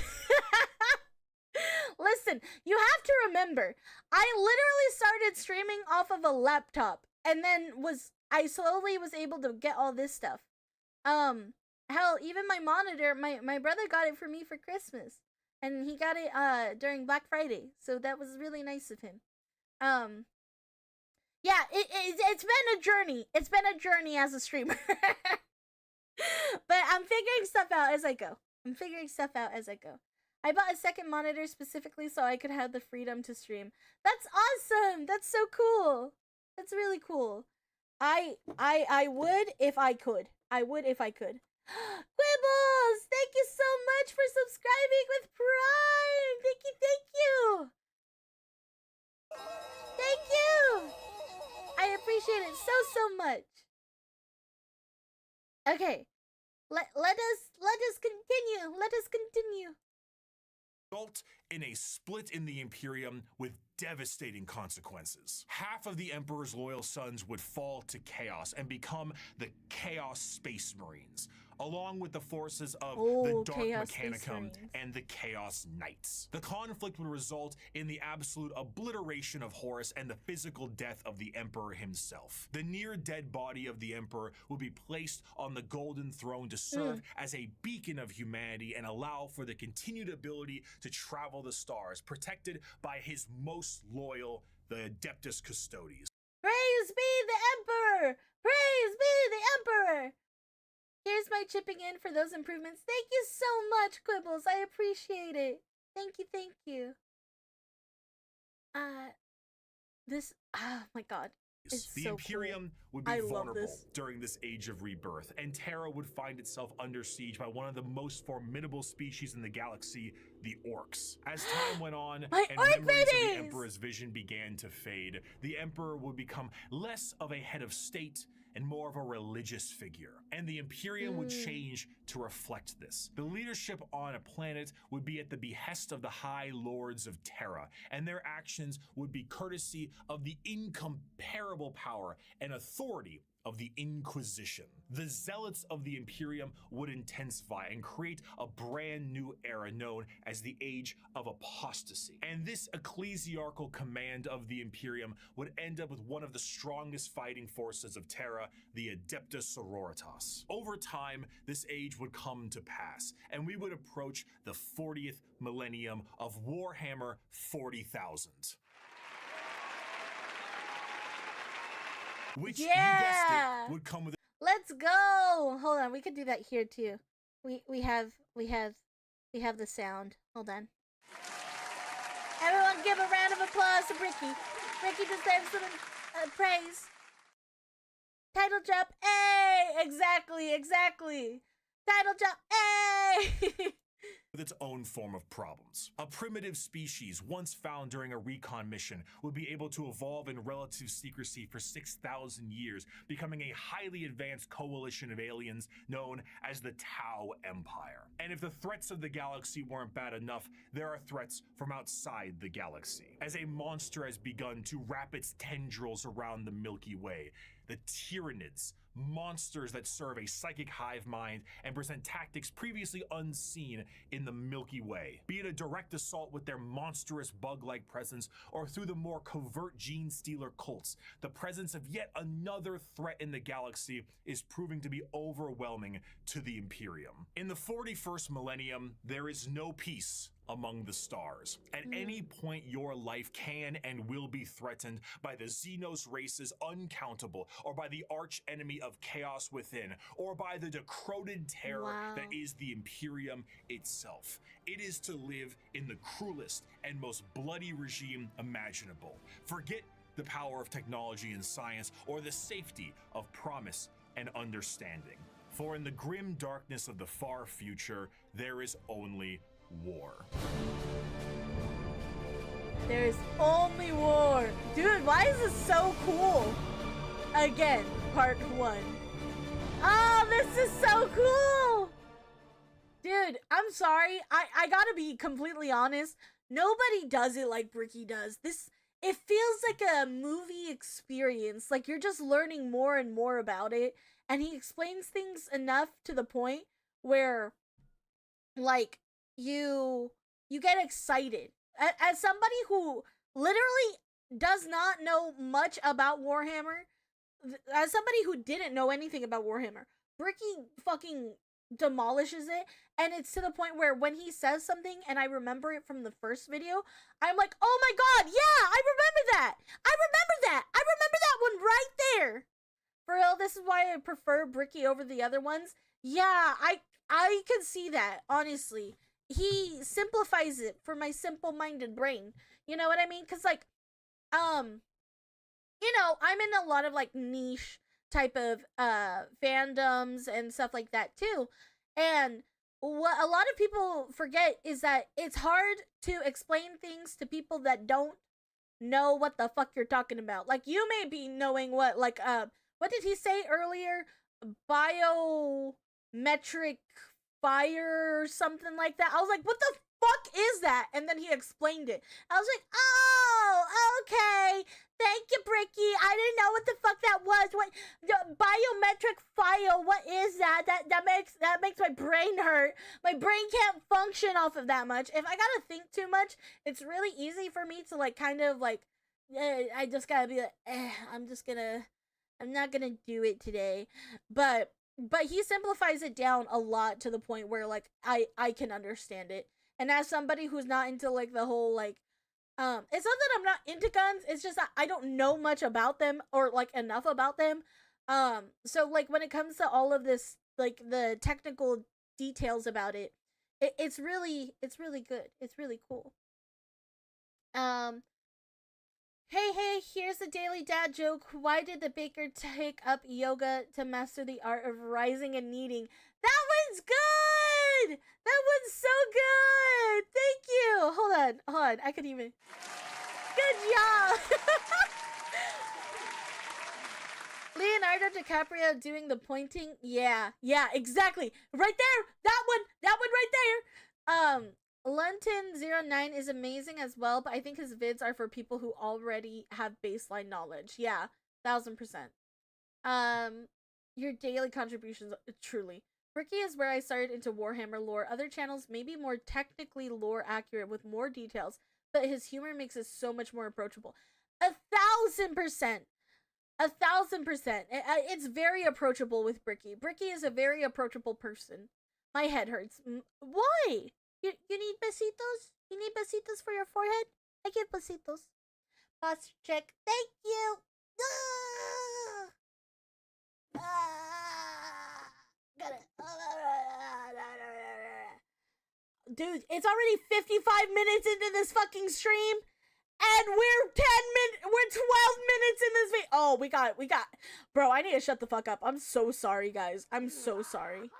Listen, you have to remember, I literally started streaming off of a laptop, and then I slowly was able to get all this stuff. Hell, even my monitor, my brother got it for me for Christmas, and he got it during Black Friday, so that was really nice of him. Yeah, it's been a journey. It's been a journey as a streamer. But I'm figuring stuff out as I go. I bought a second monitor specifically so I could have the freedom to stream. That's awesome. That's so cool. That's really cool. I would if I could. I would if I could. Quibbles, thank you so much for subscribing with Prime. Thank you, thank you. Thank you. I appreciate it so much. Okay. Let us continue. Let us continue. Result in a split in the Imperium with devastating consequences. Half of the Emperor's loyal sons would fall to chaos and become the Chaos Space Marines, along with the forces of the Dark Chaos Mechanicum and the Chaos Knights. The conflict would result in the absolute obliteration of Horus and the physical death of the Emperor himself. The near-dead body of the Emperor would be placed on the Golden Throne to serve as a beacon of humanity and allow for the continued ability to travel the stars, protected by his most loyal, the Adeptus Custodes. Praise be the Emperor! Praise be the Emperor! Here's my chipping in for those improvements. Thank you so much, Quibbles. I appreciate it. Thank you, thank you. Oh my god. It's the so Imperium cool. would be I love vulnerable this. during this age of rebirth, and Terra would find itself under siege by one of the most formidable species in the galaxy, the Orcs. As time went on and memories of the Emperor's vision began to fade, the Emperor would become less of a head of state and more of a religious figure, and the Imperium would change to reflect this. The leadership on a planet would be at the behest of the High Lords of Terra, and their actions would be courtesy of the incomparable power and authority of the Inquisition. The zealots of the Imperium would intensify and create a brand new era known as the Age of Apostasy. And this ecclesiarchal command of the Imperium would end up with one of the strongest fighting forces of Terra, the Adeptus Sororitas. Over time, this age would come to pass, and we would approach the 40th millennium of Warhammer 40,000. Which, you guessed it, would come with. Let's go. Hold on, we could do that here too. We have the sound. Hold on. Everyone, give a round of applause to Bricky. Bricky deserves some praise. Title drop, hey! Exactly. Title drop, hey! With its own form of problems. A primitive species once found during a recon mission would be able to evolve in relative secrecy for 6,000 years, becoming a highly advanced coalition of aliens known as the Tau Empire. And if the threats of the galaxy weren't bad enough, there are threats from outside the galaxy. As a monster has begun to wrap its tendrils around the Milky Way, the Tyranids, monsters that serve a psychic hive mind and present tactics previously unseen in the Milky Way. Be it a direct assault with their monstrous bug-like presence or through the more covert gene stealer cults, the presence of yet another threat in the galaxy is proving to be overwhelming to the Imperium. In the 41st millennium, there is no peace among the stars. At any point, your life can and will be threatened by the Xenos races uncountable, or by the arch enemy of chaos within, or by the decroded terror that is the Imperium itself. It is to live in the cruelest and most bloody regime imaginable. Forget the power of technology and science, or the safety of promise and understanding. For in the grim darkness of the far future, there is only war. There's only war. Dude, why is this so cool? Again, part 1. Oh, this is so cool. Dude, I'm sorry. I gotta be completely honest. Nobody does it like Bricky does. It feels like a movie experience. Like you're just learning more and more about it. And he explains things enough to the point where, like, you get excited. As somebody who literally does not know much about Warhammer, as somebody who didn't know anything about Warhammer, Bricky fucking demolishes it, and it's to the point where when he says something and I remember it from the first video, I'm like, oh my god, yeah, I remember that! I remember that one right there! For real, this is why I prefer Bricky over the other ones. Yeah, I can see that, honestly. he simplifies it for my simple-minded brain. You know what I mean? Because, like, you know, I'm in a lot of, like, niche type of fandoms and stuff like that, too. And what a lot of people forget is that it's hard to explain things to people that don't know what the fuck you're talking about. Like, you may be knowing what, like, what did he say earlier? Biometric fire or something like that. I was like, what the fuck is that? And then he explained it. I was like, oh, okay. Thank you, Bricky. I didn't know what the fuck that was. What biometric file? What is that? That makes my brain hurt. My brain can't function off of that much. If I gotta think too much, it's really easy for me to like kind of like. I just gotta be like, I'm not gonna do it today. But he simplifies it down a lot to the point where like I can understand it. And as somebody who's not into like the whole like. It's not that I'm not into guns, it's just that I don't know much about them or like enough about them. So like when it comes to all of this, like the technical details about it, it's really good. It's really cool. Hey, here's the daily dad joke. Why did the baker take up yoga to master the art of rising and kneading? That one's good! That one's so good! Thank you! Hold on. I could even... Good job! Leonardo DiCaprio doing the pointing? Yeah, exactly. Right there! That one right there! Lunton09 is amazing as well, but I think his vids are for people who already have baseline knowledge. Yeah, 1000%. Your daily contributions, truly. Ricky is where I started into Warhammer lore. Other channels may be more technically lore accurate with more details, but his humor makes it so much more approachable. 1000%. 1000%. It's very approachable with Bricky. Bricky is a very approachable person. My head hurts. Why? You need besitos? You need besitos for your forehead? I give besitos. Posture check. Thank you. Got it. Dude, it's already 55 minutes into this fucking stream, and we're 12 minutes in this video. Oh, we got, bro, I need to shut the fuck up. I'm so sorry, guys. I'm so sorry.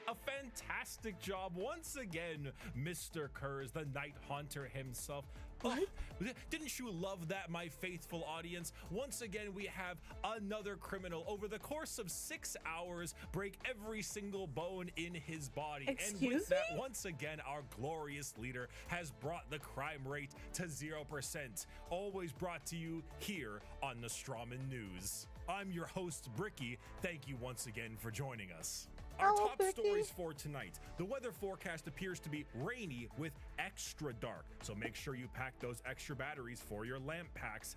A fantastic job once again, Mr. Kurz, the Night Haunter himself. What? Oh, didn't you love that, my faithful audience? Once again, we have another criminal over the course of 6 hours break every single bone in his body. Excuse and with me? that, once again, our glorious leader has brought the crime rate to 0%. Always brought to you here on Nostroman News. I'm your host, Bricky. Thank you once again for joining us. Our Hello, top Bricky. stories for tonight. The weather forecast appears to be rainy with extra dark, so make sure you pack those extra batteries for your lamp packs.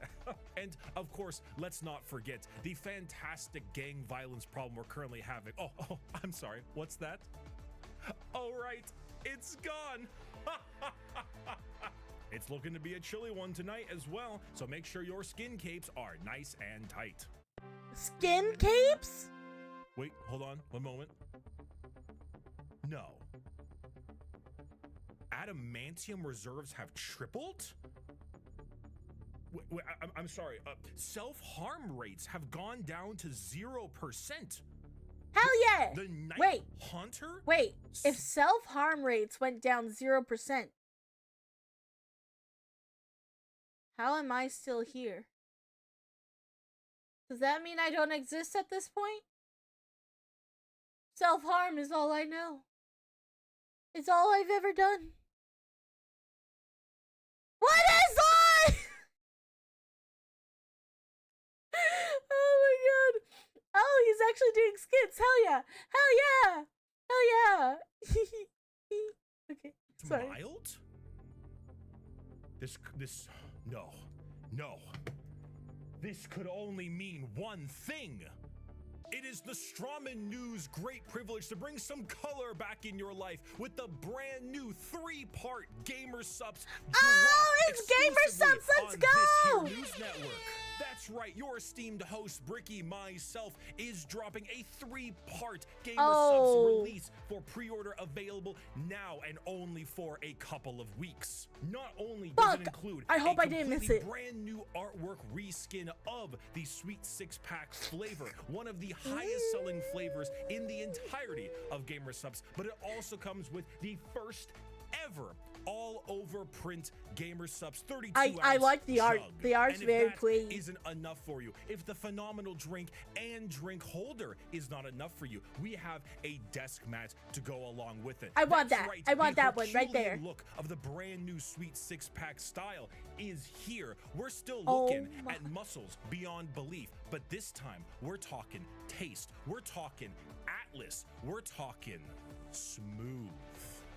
And of course, let's not forget the fantastic gang violence problem we're currently having. Oh, I'm sorry, what's that? Oh right, it's gone. It's looking to be a chilly one tonight as well, so make sure your skin capes are nice and tight. Skin capes? Wait, hold on, one moment. No. Adamantium reserves have tripled? Wait, I'm sorry. Self-harm rates have gone down to 0%. Hell yeah! The Night Wait. Haunter? Wait, if self-harm rates went down 0%, how am I still here? Does that mean I don't exist at this point? Self-harm is all I know. It's all I've ever done. What is life? Oh my god. Oh, he's actually doing skits. Hell yeah. Hell yeah. Hell yeah. Okay. Sorry. Mild? No. This could only mean one thing. It is the Strawman News' great privilege to bring some color back in your life with the brand new 3-part Gamer Subs. Oh, it's Gamer Subs. Let's go. This here news network. That's That's right, your esteemed host, Bricky, myself, is dropping a 3-part Gamer Oh. Subs release for pre-order, available now and only for a couple of weeks. Not only does it include I hope a I didn't miss completely it. brand new artwork reskin of the Sweet 6-pack flavor, one of the highest selling flavors in the entirety of Gamer Subs, but it also comes with the first ever all over print Gamer Subs 32 I like the art. jug. The art's And if very that pretty. isn't enough for you, if the phenomenal drink and drink holder is not enough for you, we have a desk mat to go along with it. I want That's that. right, I want the that one right there. Herculean look of the brand new Sweet 6-pack style is here. We're still Oh looking my- at muscles beyond belief, but this time we're talking taste, we're talking Atlas, we're talking smooth.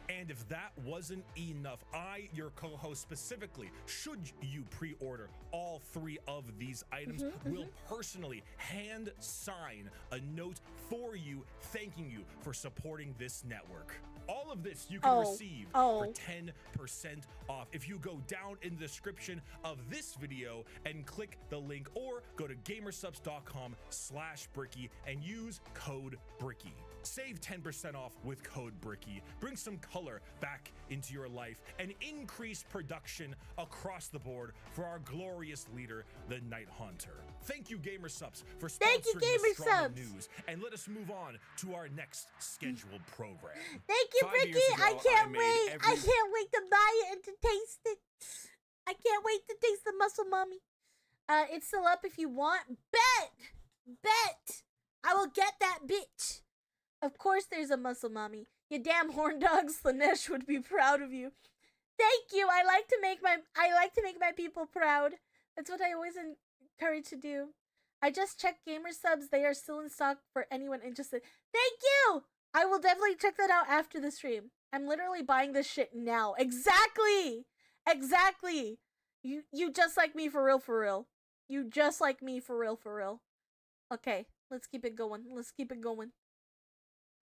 And if that wasn't enough, I, your co-host specifically, should you pre-order all 3 of these items, will personally hand sign a note for you, thanking you for supporting this network. All of this you can receive for 10% off if you go down in the description of this video and click the link, or go to gamersubs.com/Bricky and use code Bricky. Save 10% off with code Bricky. Bring some color back into your life and increase production across the board for our glorious leader, the Night Haunter. Thank you, Gamer Subs, for sponsoring this strong news. And let us move on to our next scheduled program. Thank you, 5 Bricky. years ago, I can't made wait. I can't wait to buy it and to taste it. I can't wait to taste the muscle mommy. It's still up if you want. Bet. I will get that bitch. Of course there's a muscle mommy. You damn horn dog. Slanesh would be proud of you. Thank you. I like to make my people proud. That's what I always encourage to do. I just checked Gamer Subs. They are still in stock for anyone interested. Thank you. I will definitely check that out after the stream. I'm literally buying this shit now. Exactly. You just like me for real. You just like me for real. Okay, let's keep it going.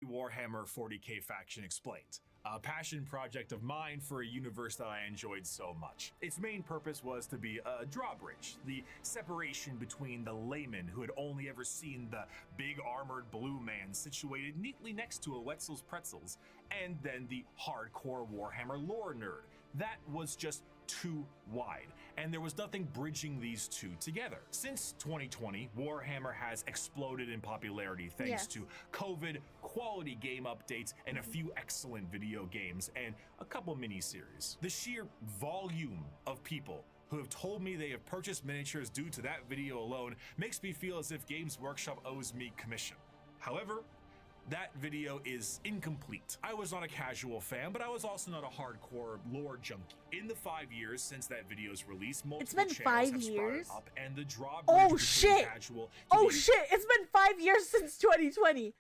Warhammer 40K faction explained. A passion project of mine for a universe that I enjoyed so much. Its main purpose was to be a drawbridge, the separation between the layman who had only ever seen the big armored blue man situated neatly next to a Wetzel's Pretzels, and then the hardcore Warhammer lore nerd. That was just too wide, and there was nothing bridging these two together. Since 2020, Warhammer has exploded in popularity thanks to COVID, quality game updates, and a few excellent video games, and a couple mini-series. The sheer volume of people who have told me they have purchased miniatures due to that video alone makes me feel as if Games Workshop owes me commission. However, that video is incomplete. I was not a casual fan, but I was also not a hardcore lore junkie. In the 5 years since that video's release, multiple channels have sprouted up, and the drawbridge between casual to It's been 5 years since 2020.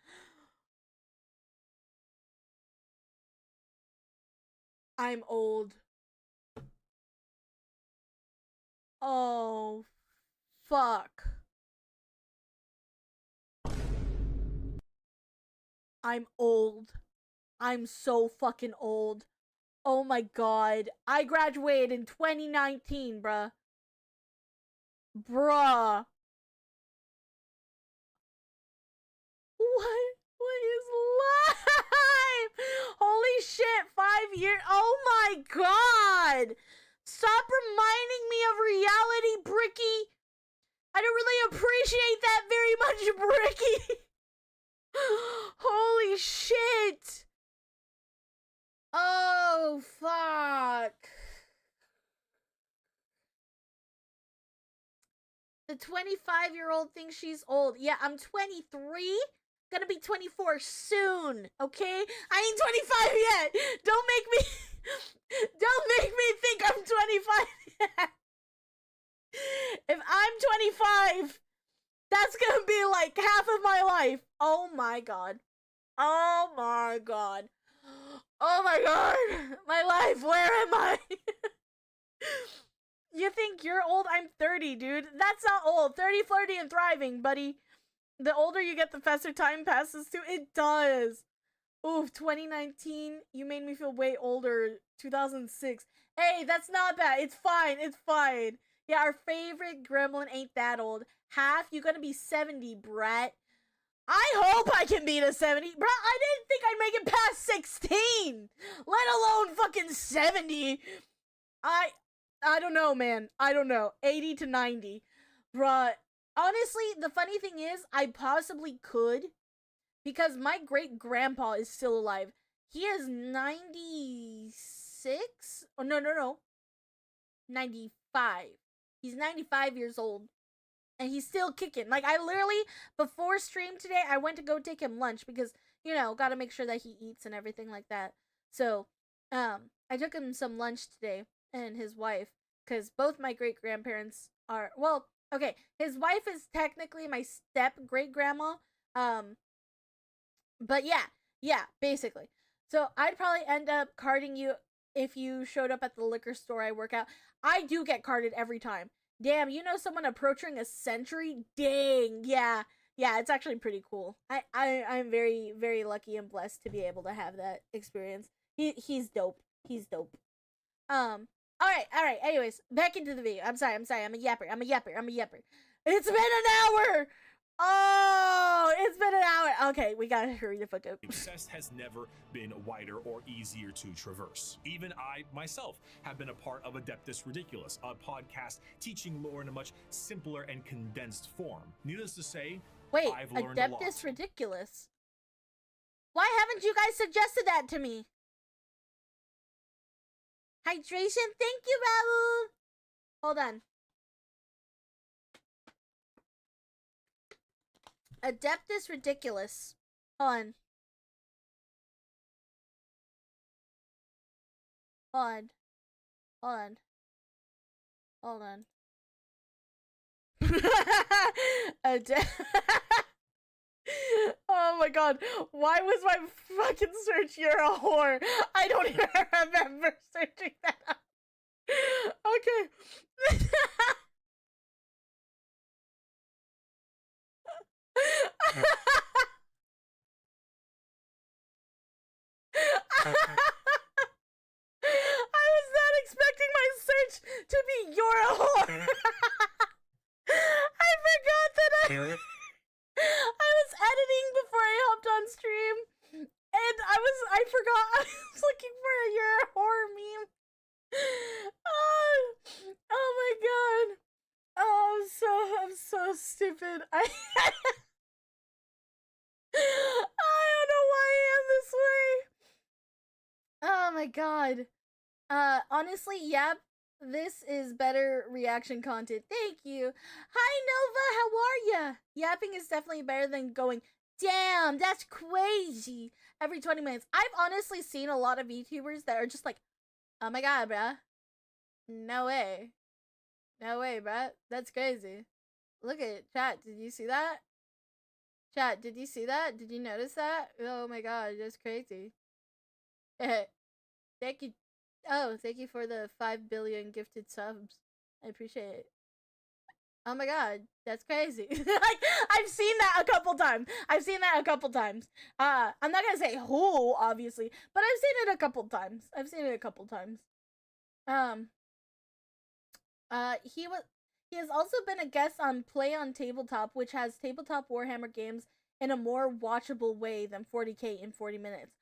I'm old. Oh, fuck. I'm old. I'm so fucking old. Oh my god. I graduated in 2019, bruh. What is life? Holy shit, 5 years. Oh my god. Stop reminding me of reality, Bricky. I don't really appreciate that very much, Bricky. Holy shit! Oh, fuck. The 25-year-old thinks she's old. Yeah, I'm 23. Gonna be 24 soon, okay? I ain't 25 yet. Don't make me think I'm 25 yet. If I'm 25, that's gonna be like half of my life. Oh my god. Oh my god. Oh my god. My life, where am I? You think you're old? I'm 30, dude. That's not old. 30, flirty, and thriving, buddy. The older you get, the faster time passes too. It does. Oof, 2019. You made me feel way older. 2006. Hey, that's not bad. It's fine. Yeah, our favorite gremlin ain't that old. Half, you gonna be 70, Brett. I hope I can beat a 70. Bro, I didn't think I'd make it past 16. Let alone fucking 70. I don't know, man. I don't know. 80 to 90. Bruh. Honestly, the funny thing is, I possibly could. Because my great-grandpa is still alive. He is 96? Oh, no. 95. He's 95 years old. And he's still kicking. Like, I literally, before stream today, I went to go take him lunch because, you know, gotta make sure that he eats and everything like that. So, I took him some lunch today, and his wife, because both my great-grandparents are, well, okay, his wife is technically my step-great-grandma, but yeah, basically. So, I'd probably end up carding you if you showed up at the liquor store I work at. I do get carded every time. Damn, you know someone approaching a century? Dang, yeah, it's actually pretty cool. I'm very, very lucky and blessed to be able to have that experience. He's dope. He's dope. All right. Anyways, back into the video. I'm sorry. I'm a yapper. It's been an hour. Oh, it's been an hour. Okay, we gotta hurry the fuck up. Obsessed has never been wider or easier to traverse. Even I, myself, have been a part of Adeptus Ridiculous, a podcast teaching lore in a much simpler and condensed form. Needless to say, wait, I've learned a lot. Adeptus Ridiculous? Why haven't you guys suggested that to me? Hydration, thank you, Raul. Hold on. Adeptus Ridiculous. Hold on. Oh my god. Why was my fucking search "you're a whore"? I don't even remember searching that up. Okay. I was not expecting my search to be "you're a whore." I forgot that I was editing before I hopped on stream, and I forgot I was looking for a "you're a whore" meme. Oh my god. Oh, I'm so stupid. I don't know why I am this way. Oh my god. Honestly, yep. This is better reaction content. Thank you. Hi, Nova. How are ya? Yapping is definitely better than going, damn, that's crazy, every 20 minutes. I've honestly seen a lot of YouTubers that are just like, oh my god, bruh. No way. No way, bruh. That's crazy. Look at it. Chat, did you see that? Chat, did you see that? Did you notice that? Oh my god, that's crazy. Thank you. Oh, thank you for the 5 billion gifted subs. I appreciate it. Oh my god, that's crazy. Like, I've seen that a couple times. I'm not gonna say who, obviously, but I've seen it a couple times. He has also been a guest on Play on Tabletop, which has tabletop Warhammer games in a more watchable way than 40K in 40 minutes.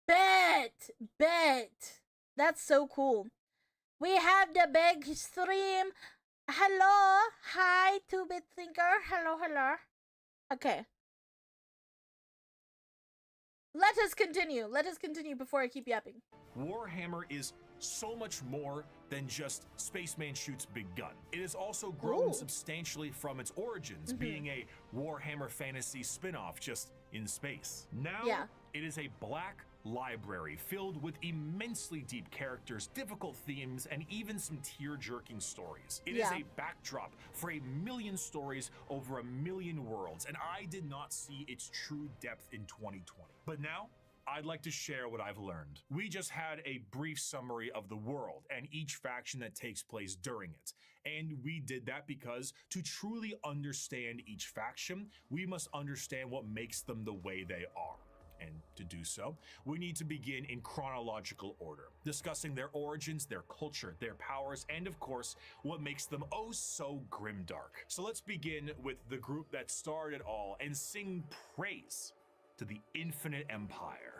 Bet! That's so cool. We have the big stream. Hello. Hi, 2-bit thinker. Hello. Okay. Let us continue before I keep yapping. Warhammer is so much more than just Spaceman shoots big gun. It has also grown substantially from its origins, being a Warhammer fantasy spin-off just in space. Now, it is a black library filled with immensely deep characters, difficult themes, and even some tear-jerking stories. It is a backdrop for 1 million stories over 1 million worlds, and I did not see its true depth in 2020. But now, I'd like to share what I've learned. We just had a brief summary of the world and each faction that takes place during it. And we did that because to truly understand each faction, we must understand what makes them the way they are. And to do so, we need to begin in chronological order, discussing their origins, their culture, their powers, and of course, what makes them oh so grimdark. So let's begin with the group that started it all and sing praise to the infinite empire.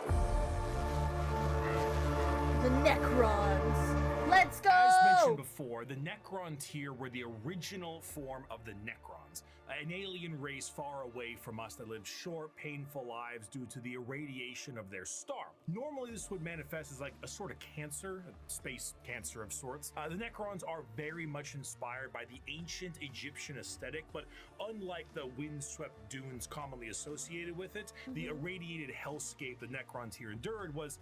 The Necrons. Let's go! As mentioned before, the Necron tier were the original form of the Necrons, an alien race far away from us that lived short, painful lives due to the irradiation of their star. Normally, this would manifest as like a sort of cancer, a space cancer of sorts. The Necrons are very much inspired by the ancient Egyptian aesthetic, but unlike the windswept dunes commonly associated with it, the irradiated hellscape the Necron tier endured was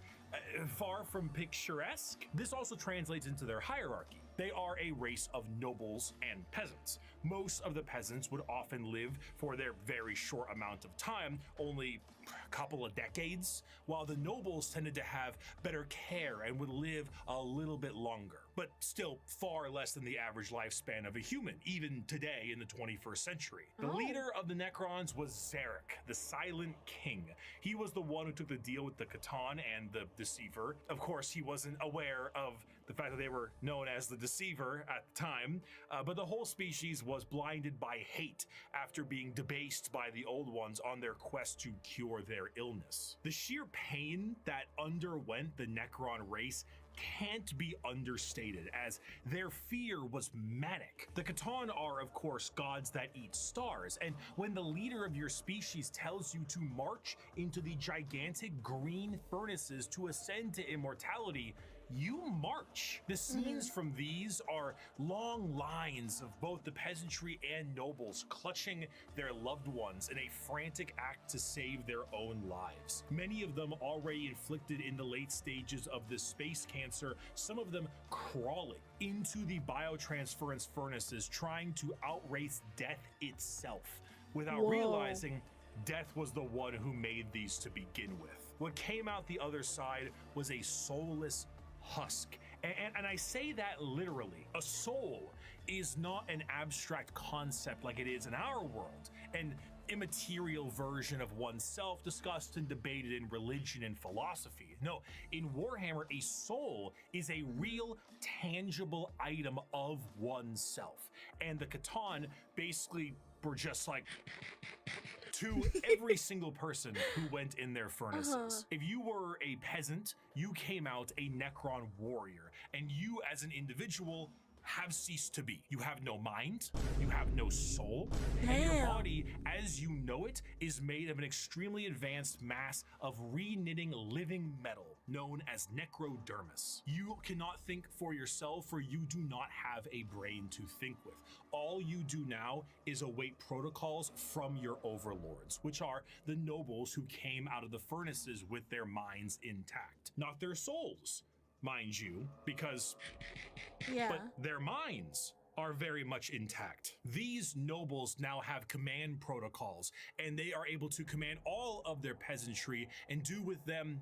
far from picturesque. This also translates into their hierarchy. They are a race of nobles and peasants. Most of the peasants would often live for their very short amount of time, only a couple of decades, while the nobles tended to have better care and would live a little bit longer, but still far less than the average lifespan of a human, even today in the 21st century. The leader of the Necrons was Zarek, the Silent King. He was the one who took the deal with the Catan and the Deceiver. Of course, he wasn't aware of the fact that they were known as the Deceiver at the time, but the whole species was blinded by hate after being debased by the Old Ones on their quest to cure their illness. The sheer pain that underwent the Necron race can't be understated, as their fear was manic. The Catan are, of course, gods that eat stars, and when the leader of your species tells you to march into the gigantic green furnaces to ascend to immortality, you march. The scenes from these are long lines of both the peasantry and nobles clutching their loved ones in a frantic act to save their own lives. Many of them already inflicted in the late stages of this space cancer, some of them crawling into the biotransference furnaces, trying to outrace death itself without realizing death was the one who made these to begin with. What came out the other side was a soulless husk. And I say that literally. A soul is not an abstract concept like it is in our world, an immaterial version of oneself discussed and debated in religion and philosophy. No, in Warhammer, a soul is a real, tangible item of oneself. And the Catan basically were just like to every single person who went in their furnaces. If you were a peasant, you came out a Necron warrior, and you as an individual have ceased to be. You have no mind, you have no soul, and your body, as you know it, is made of an extremely advanced mass of re-knitting living metal known as necrodermis. You cannot think for yourself, for you do not have a brain to think with. All you do now is await protocols from your overlords, which are the nobles who came out of the furnaces with their minds intact. Not their souls, mind you, because but their minds are very much intact. These nobles now have command protocols, and they are able to command all of their peasantry and do with them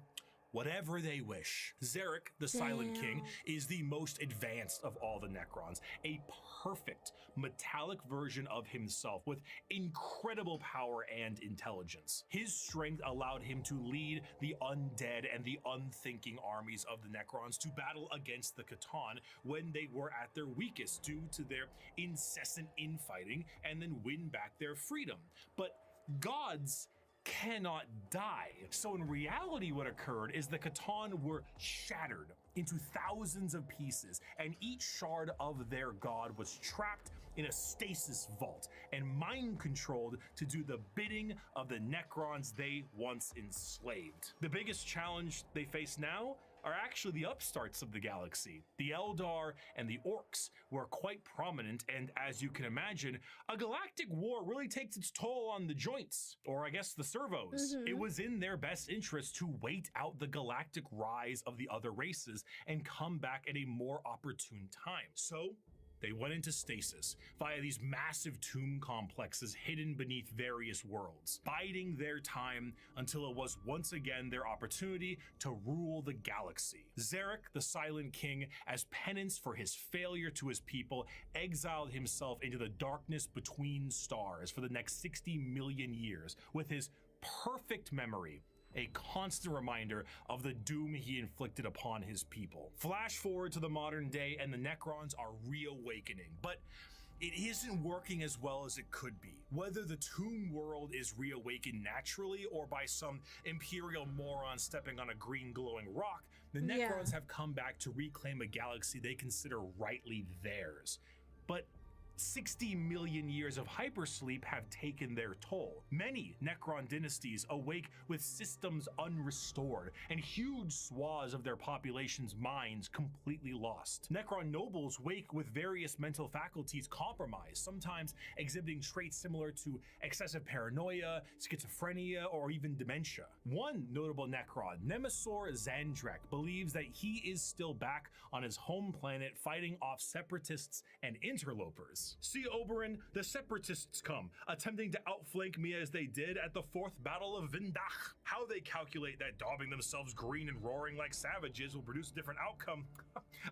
whatever they wish. Zarek, the Silent King, is the most advanced of all the Necrons, a perfect metallic version of himself with incredible power and intelligence. His strength allowed him to lead the undead and the unthinking armies of the Necrons to battle against the Catan when they were at their weakest due to their incessant infighting, and then win back their freedom. But gods cannot die. So in reality, what occurred is the Catan were shattered into thousands of pieces, and each shard of their god was trapped in a stasis vault and mind controlled to do the bidding of the Necrons they once enslaved. The biggest challenge they face now are actually the upstarts of the galaxy. The Eldar and the Orcs were quite prominent, and as you can imagine, a galactic war really takes its toll on the joints, or I guess the servos. It was in their best interest to wait out the galactic rise of the other races and come back at a more opportune time. So they went into stasis via these massive tomb complexes hidden beneath various worlds, biding their time until it was once again their opportunity to rule the galaxy. Zarek, the Silent King, as penance for his failure to his people, exiled himself into the darkness between stars for the next 60 million years with his perfect memory a constant reminder of the doom he inflicted upon his people. Flash forward to the modern day and the Necrons are reawakening, but it isn't working as well as it could be. Whether the tomb world is reawakened naturally or by some imperial moron stepping on a green glowing rock, the Necrons have come back to reclaim a galaxy they consider rightly theirs. But 60 million years of hypersleep have taken their toll. Many Necron dynasties awake with systems unrestored and huge swaths of their population's minds completely lost. Necron nobles wake with various mental faculties compromised, sometimes exhibiting traits similar to excessive paranoia, schizophrenia, or even dementia. One notable Necron, Nemesis Zandrek, believes that he is still back on his home planet fighting off separatists and interlopers. See, Oberyn, the separatists come, attempting to outflank me as they did at the 4th Battle of Vindach. How they calculate that daubing themselves green and roaring like savages will produce a different outcome,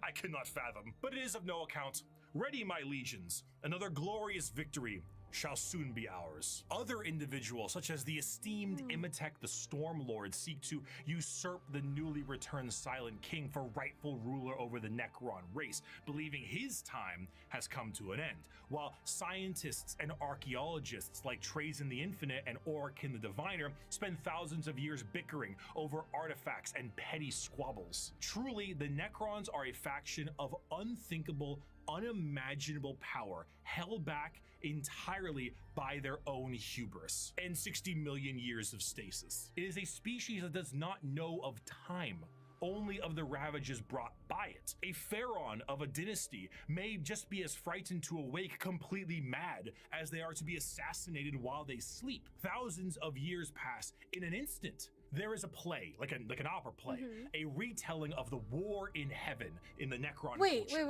I cannot fathom. But it is of no account. Ready, my legions. Another glorious victory shall soon be ours. Other individuals, such as the esteemed Imhotep the Stormlord, seek to usurp the newly returned Silent King for rightful ruler over the Necron race, believing his time has come to an end, while scientists and archaeologists like Trazen the Infinite and Orikin the Diviner spend thousands of years bickering over artifacts and petty squabbles. Truly, the Necrons are a faction of unthinkable, unimaginable power, held back entirely by their own hubris and 60 million years of stasis. It is a species that does not know of time, only of the ravages brought by it. A pharaoh of a dynasty may just be as frightened to awake completely mad as they are to be assassinated while they sleep. Thousands of years pass in an instant. There is a play, like an opera play, a retelling of the War in Heaven in the Necron culture.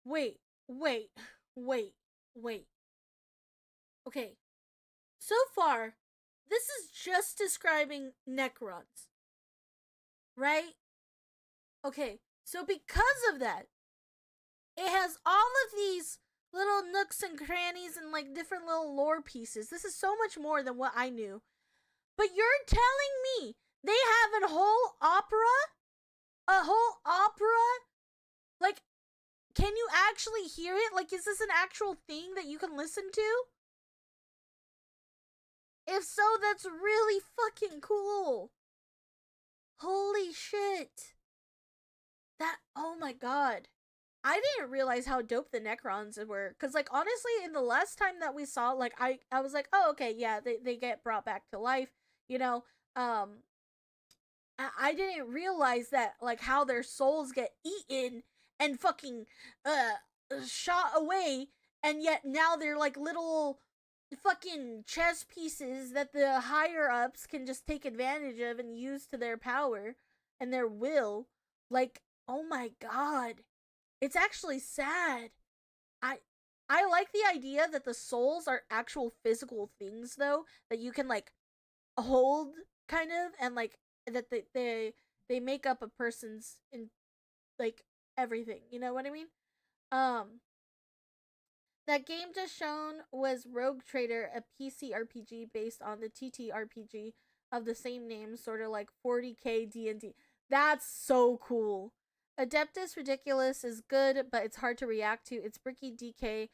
Wait. Okay. So far, this is just describing Necrons. Right? Okay. So because of that, it has all of these little nooks and crannies and like different little lore pieces. This is so much more than what I knew. But you're telling me they have a whole opera? A whole opera? Like, can you actually hear it? Like, is this an actual thing that you can listen to? If so, that's really fucking cool. Holy shit. Oh my god. I didn't realize how dope the Necrons were. Because, like, honestly, in the last time that we saw, like, I was like, oh, okay, yeah, they get brought back to life. You know, I didn't realize that, like, how their souls get eaten and fucking shot away, and yet now they're like little fucking chess pieces that the higher ups can just take advantage of and use to their power and their will. Like, oh my god, it's actually sad. I like the idea that the souls are actual physical things, though, that you can like hold, kind of, and like that they make up a person's in like everything, you know what I mean? That game just shown was Rogue Trader, a PC RPG based on the TTRPG of the same name, sort of like 40K D&D. That's so cool. Adeptus Ridiculous is good, but it's hard to react to. It's Bricky, DK,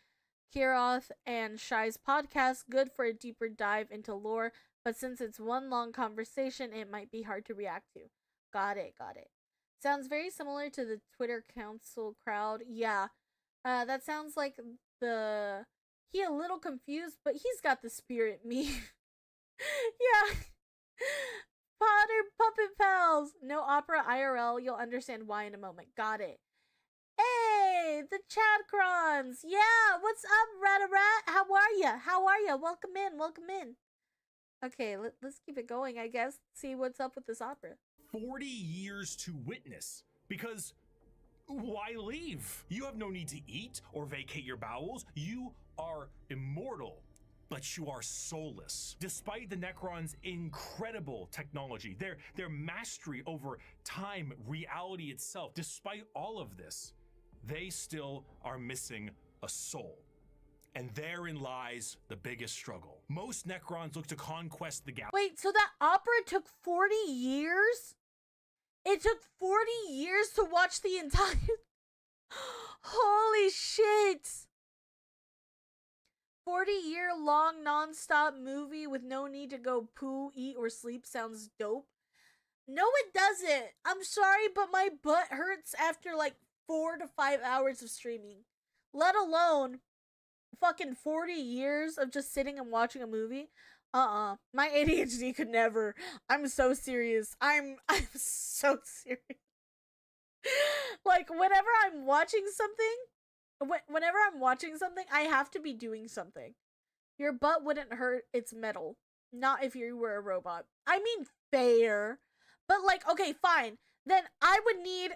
Kiroth, and Shy's podcast, good for a deeper dive into lore, but since it's one long conversation, it might be hard to react to. Got it. Sounds very similar to the Twitter council crowd. Yeah, that sounds like he a little confused, but he's got the spirit meme. Yeah. Potter Puppet Pals. No opera IRL. You'll understand why in a moment. Got it. Hey, the Chadcrons. Yeah, what's up, Rat? How are ya? Welcome in. Okay, let's keep it going, I guess. See what's up with this opera. 40 years to witness, because why leave? You have no need to eat or vacate your bowels. You are immortal, but you are soulless. Despite the Necrons' incredible technology, their mastery over time, reality itself, despite all of this, they still are missing a soul. And therein lies the biggest struggle. Most Necrons look to conquest the galaxy. Wait, so that opera took 40 years? It took 40 years to watch the entire... Holy shit! 40-year-long non-stop movie with no need to go poo, eat, or sleep sounds dope. No, it doesn't. I'm sorry, but my butt hurts after like 4 to 5 hours of streaming. Let alone fucking 40 years of just sitting and watching a movie. My ADHD could never. I'm so serious. I'm so serious. Like, whenever I'm watching something, I have to be doing something. Your butt wouldn't hurt, it's metal. Not if you were a robot. I mean, fair. But like, okay, fine. Then I would need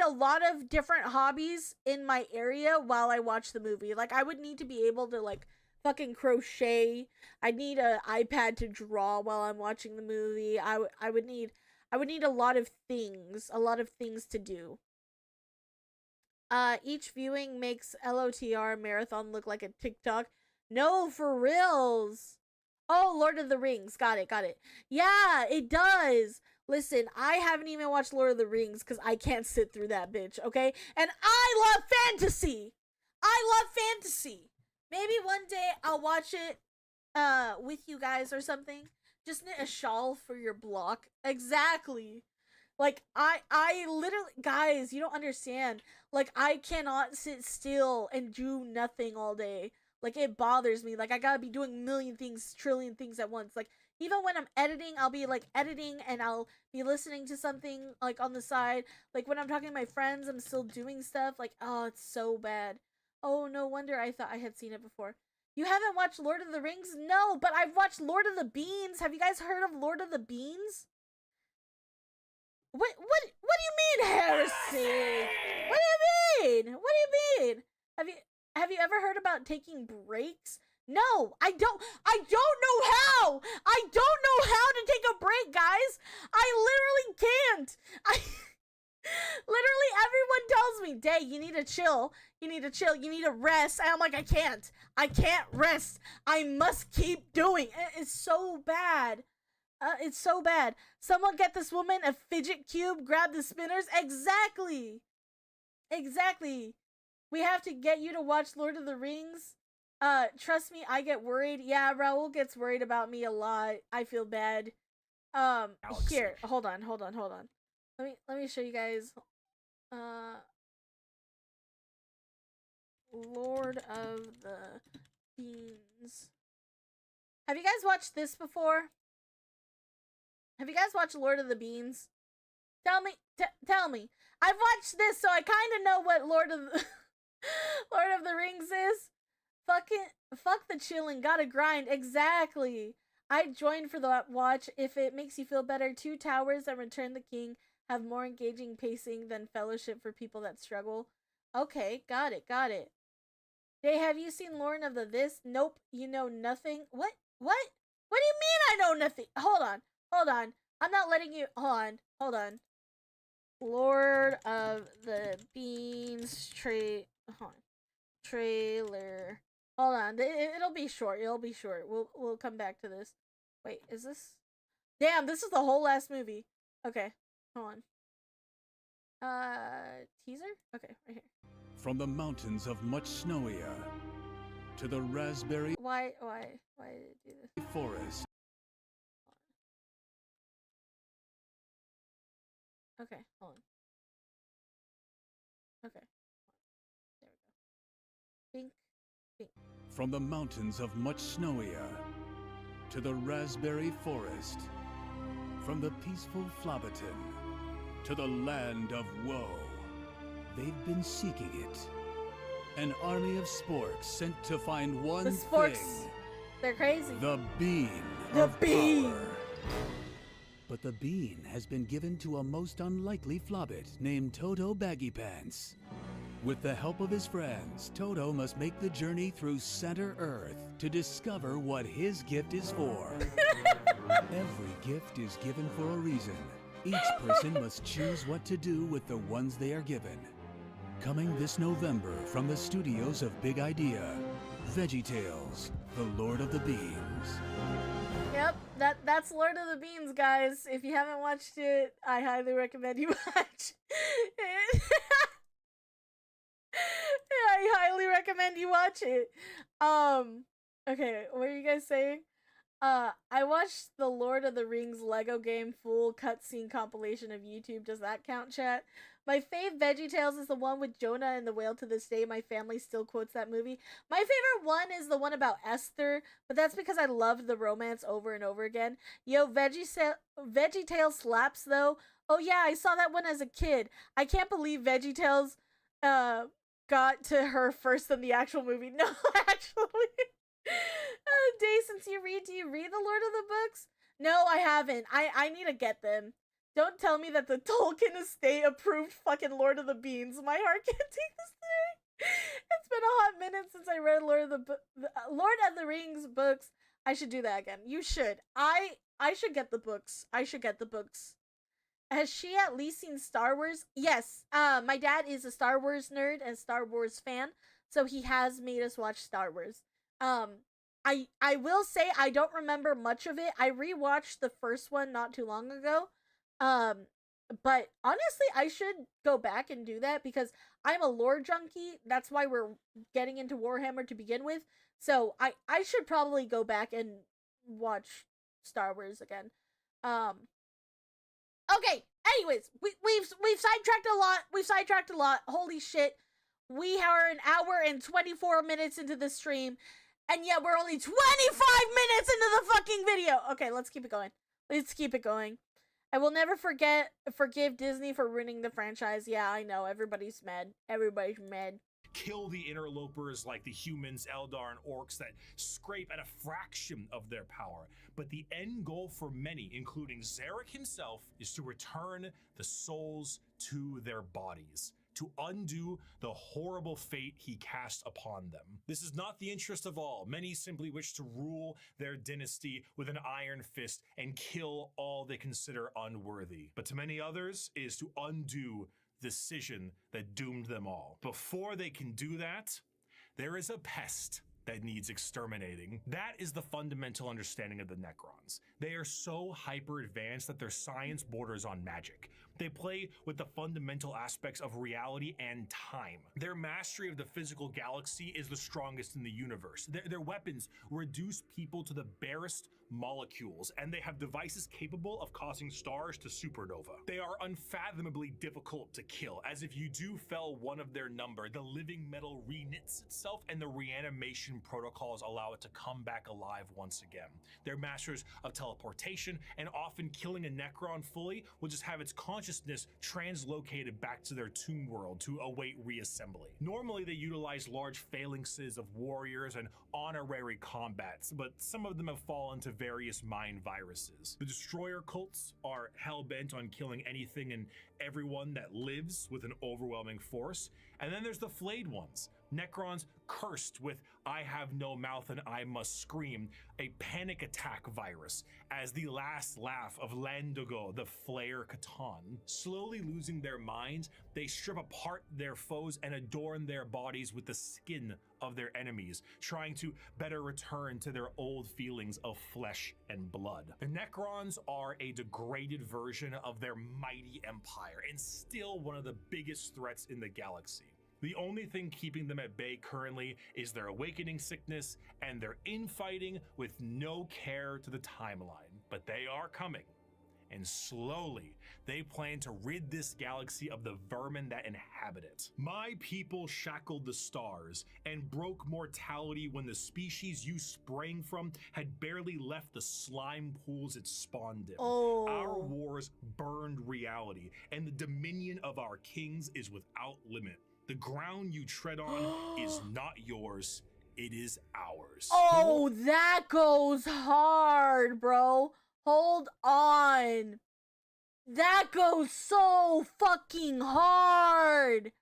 a lot of different hobbies in my area while I watch the movie. Like, I would need to be able to like fucking crochet. I'd need an iPad to draw while I'm watching the movie. I would need a lot of things to do. Each viewing makes LOTR marathon look like a TikTok. No, for reals. Oh, Lord of the Rings. Got it. Yeah, it does. Listen, I haven't even watched Lord of the Rings because I can't sit through that bitch, okay? And I love fantasy. Maybe one day I'll watch it with you guys or something. Just knit a shawl for your block. Exactly. Like, I literally, guys, you don't understand. Like, I cannot sit still and do nothing all day. Like, it bothers me. Like, I gotta be doing a million things, trillion things at once. Like, even when I'm editing, I'll be, like, editing and I'll be listening to something, like, on the side. Like, when I'm talking to my friends, I'm still doing stuff. Like, oh, it's so bad. Oh, no wonder I thought I had seen it before. You haven't watched Lord of the Rings? No, but I've watched Lord of the Beans. Have you guys heard of Lord of the Beans? What do you mean, heresy? What do you mean? Have you ever heard about taking breaks? No, I don't know how. I don't know how to take a break, guys. I literally can't. Literally everyone tells me, "Day, you need to chill. You need to rest." And I'm like, I can't rest. I must keep doing. It's so bad. It's so bad. Someone get this woman a fidget cube, grab the spinners. Exactly. We have to get you to watch Lord of the Rings. Trust me, I get worried. Yeah, Raul gets worried about me a lot. I feel bad. Here, hold on. Let me show you guys. Lord of the Beans. Have you guys watched this before? Have you guys watched Lord of the Beans? Tell me. I've watched this, so I kind of know what Lord of the Rings is. Fuck the chilling, gotta grind. Exactly. I'd join for the watch if it makes you feel better. Two Towers and Return the King have more engaging pacing than Fellowship for people that struggle. Okay, got it. Hey, have you seen Lord of the This? Nope, you know nothing. What do you mean I know nothing? Hold on. I'm not letting you. Hold on. Lord of the Beans trailer. Hold on. It'll be short. We'll come back to this. Wait, is this? Damn, this is the whole last movie. Okay, hold on. Teaser? Okay, right here. From the mountains of much snowier to the raspberry. Why did it do this? Forest. Okay, hold on. Okay. There we go. Pink. From the mountains of much snowier to the raspberry forest. From the peaceful Flabberton to the land of woe. They've been seeking it. An army of sporks sent to find one thing. They're crazy. The bean. Power. But the bean has been given to a most unlikely flobbit named Toto Baggy Pants. With the help of his friends, Toto must make the journey through Center Earth to discover what his gift is for. Every gift is given for a reason. Each person must choose what to do with the ones they are given. Coming this November from the studios of Big Idea, VeggieTales, the Lord of the Beans. Yep, that's Lord of the Beans, guys. If you haven't watched it, I highly recommend you watch it. I highly recommend you watch it. Okay, what are you guys saying? I watched the Lord of the Rings Lego game full cutscene compilation of YouTube. Does that count, chat? My fave VeggieTales is the one with Jonah and the whale. To this day, my family still quotes that movie. My favorite one is the one about Esther, but that's because I loved the romance over and over again. Yo, VeggieTales slaps, though. Oh yeah, I saw that one as a kid. I can't believe VeggieTales, got to her first than the actual movie. No, actually. Day, since you read, do you read the Lord of the Books? No, I haven't. I need to get them. Don't tell me that the Tolkien estate approved fucking Lord of the Beans. My heart can't take this thing. It's been a hot minute since I read Lord of the Rings books. I should do that again. You should. I should get the books. I should get the books. Has she at least seen Star Wars? Yes. My dad is a Star Wars nerd and Star Wars fan, so he has made us watch Star Wars. I will say I don't remember much of it. I rewatched the first one not too long ago. But honestly, I should go back and do that because I'm a lore junkie. That's why we're getting into Warhammer to begin with. So I should probably go back and watch Star Wars again. Okay, anyways, we've sidetracked a lot. We've sidetracked a lot. Holy shit. We are an hour and 24 minutes into the stream, and yet we're only 25 minutes into the fucking video. Okay, let's keep it going. Let's keep it going. I will never forgive Disney for ruining the franchise. Yeah, I know. Everybody's mad. Everybody's mad. Kill the interlopers like the humans, Eldar, and orcs that scrape at a fraction of their power. But the end goal for many, including Zarek himself, is to return the souls to their bodies, to undo the horrible fate he cast upon them. This is not the interest of all. Many simply wish to rule their dynasty with an iron fist and kill all they consider unworthy. But to many others, it is to undo the decision that doomed them all. Before they can do that, there is a pest that needs exterminating. That is the fundamental understanding of the Necrons. They are so hyper advanced that their science borders on magic. They play with the fundamental aspects of reality and time. Their mastery of the physical galaxy is the strongest in the universe. Their weapons reduce people to the barest molecules, and they have devices capable of causing stars to supernova. They are unfathomably difficult to kill, as if you do fell one of their number, the living metal reknits itself and the reanimation protocols allow it to come back alive once again. They're masters of teleportation, and often killing a Necron fully will just have its consciousness translocated back to their tomb world to await reassembly. Normally they utilize large phalanxes of warriors and honorary combats, but some of them have fallen to various mind viruses. The destroyer cults are hell-bent on killing anything and everyone that lives with an overwhelming force. And then there's the flayed ones, Necrons cursed with I have no mouth and I must scream, a panic attack virus, as the last laugh of Landogo, the Flayer Catan. Slowly losing their minds, they strip apart their foes and adorn their bodies with the skin of their enemies, trying to better return to their old feelings of flesh and blood. The Necrons are a degraded version of their mighty empire, and still one of the biggest threats in the galaxy. The only thing keeping them at bay currently is their awakening sickness and their infighting with no care to the timeline. But they are coming, and slowly they plan to rid this galaxy of the vermin that inhabit it. My people shackled the stars and broke mortality when the species you sprang from had barely left the slime pools it spawned in. Oh. Our wars burned reality, and the dominion of our kings is without limit. The ground you tread on is not yours, it is ours. Oh, that goes hard, bro. Hold on. That goes so fucking hard.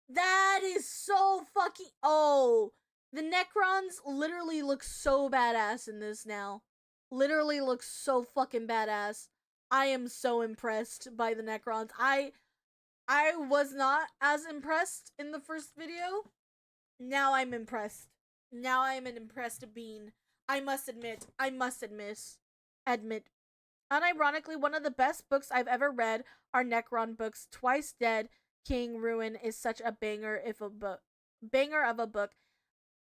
That is so fucking... Oh, the Necrons literally look so badass in this now. Literally looks so fucking badass. I am so impressed by the Necrons. I was not as impressed in the first video. Now I'm impressed. Now I am an impressed being. I must admit. Admit. Unironically, one of the best books I've ever read are Necron books. Twice Dead, King Ruin is such a banger of a book.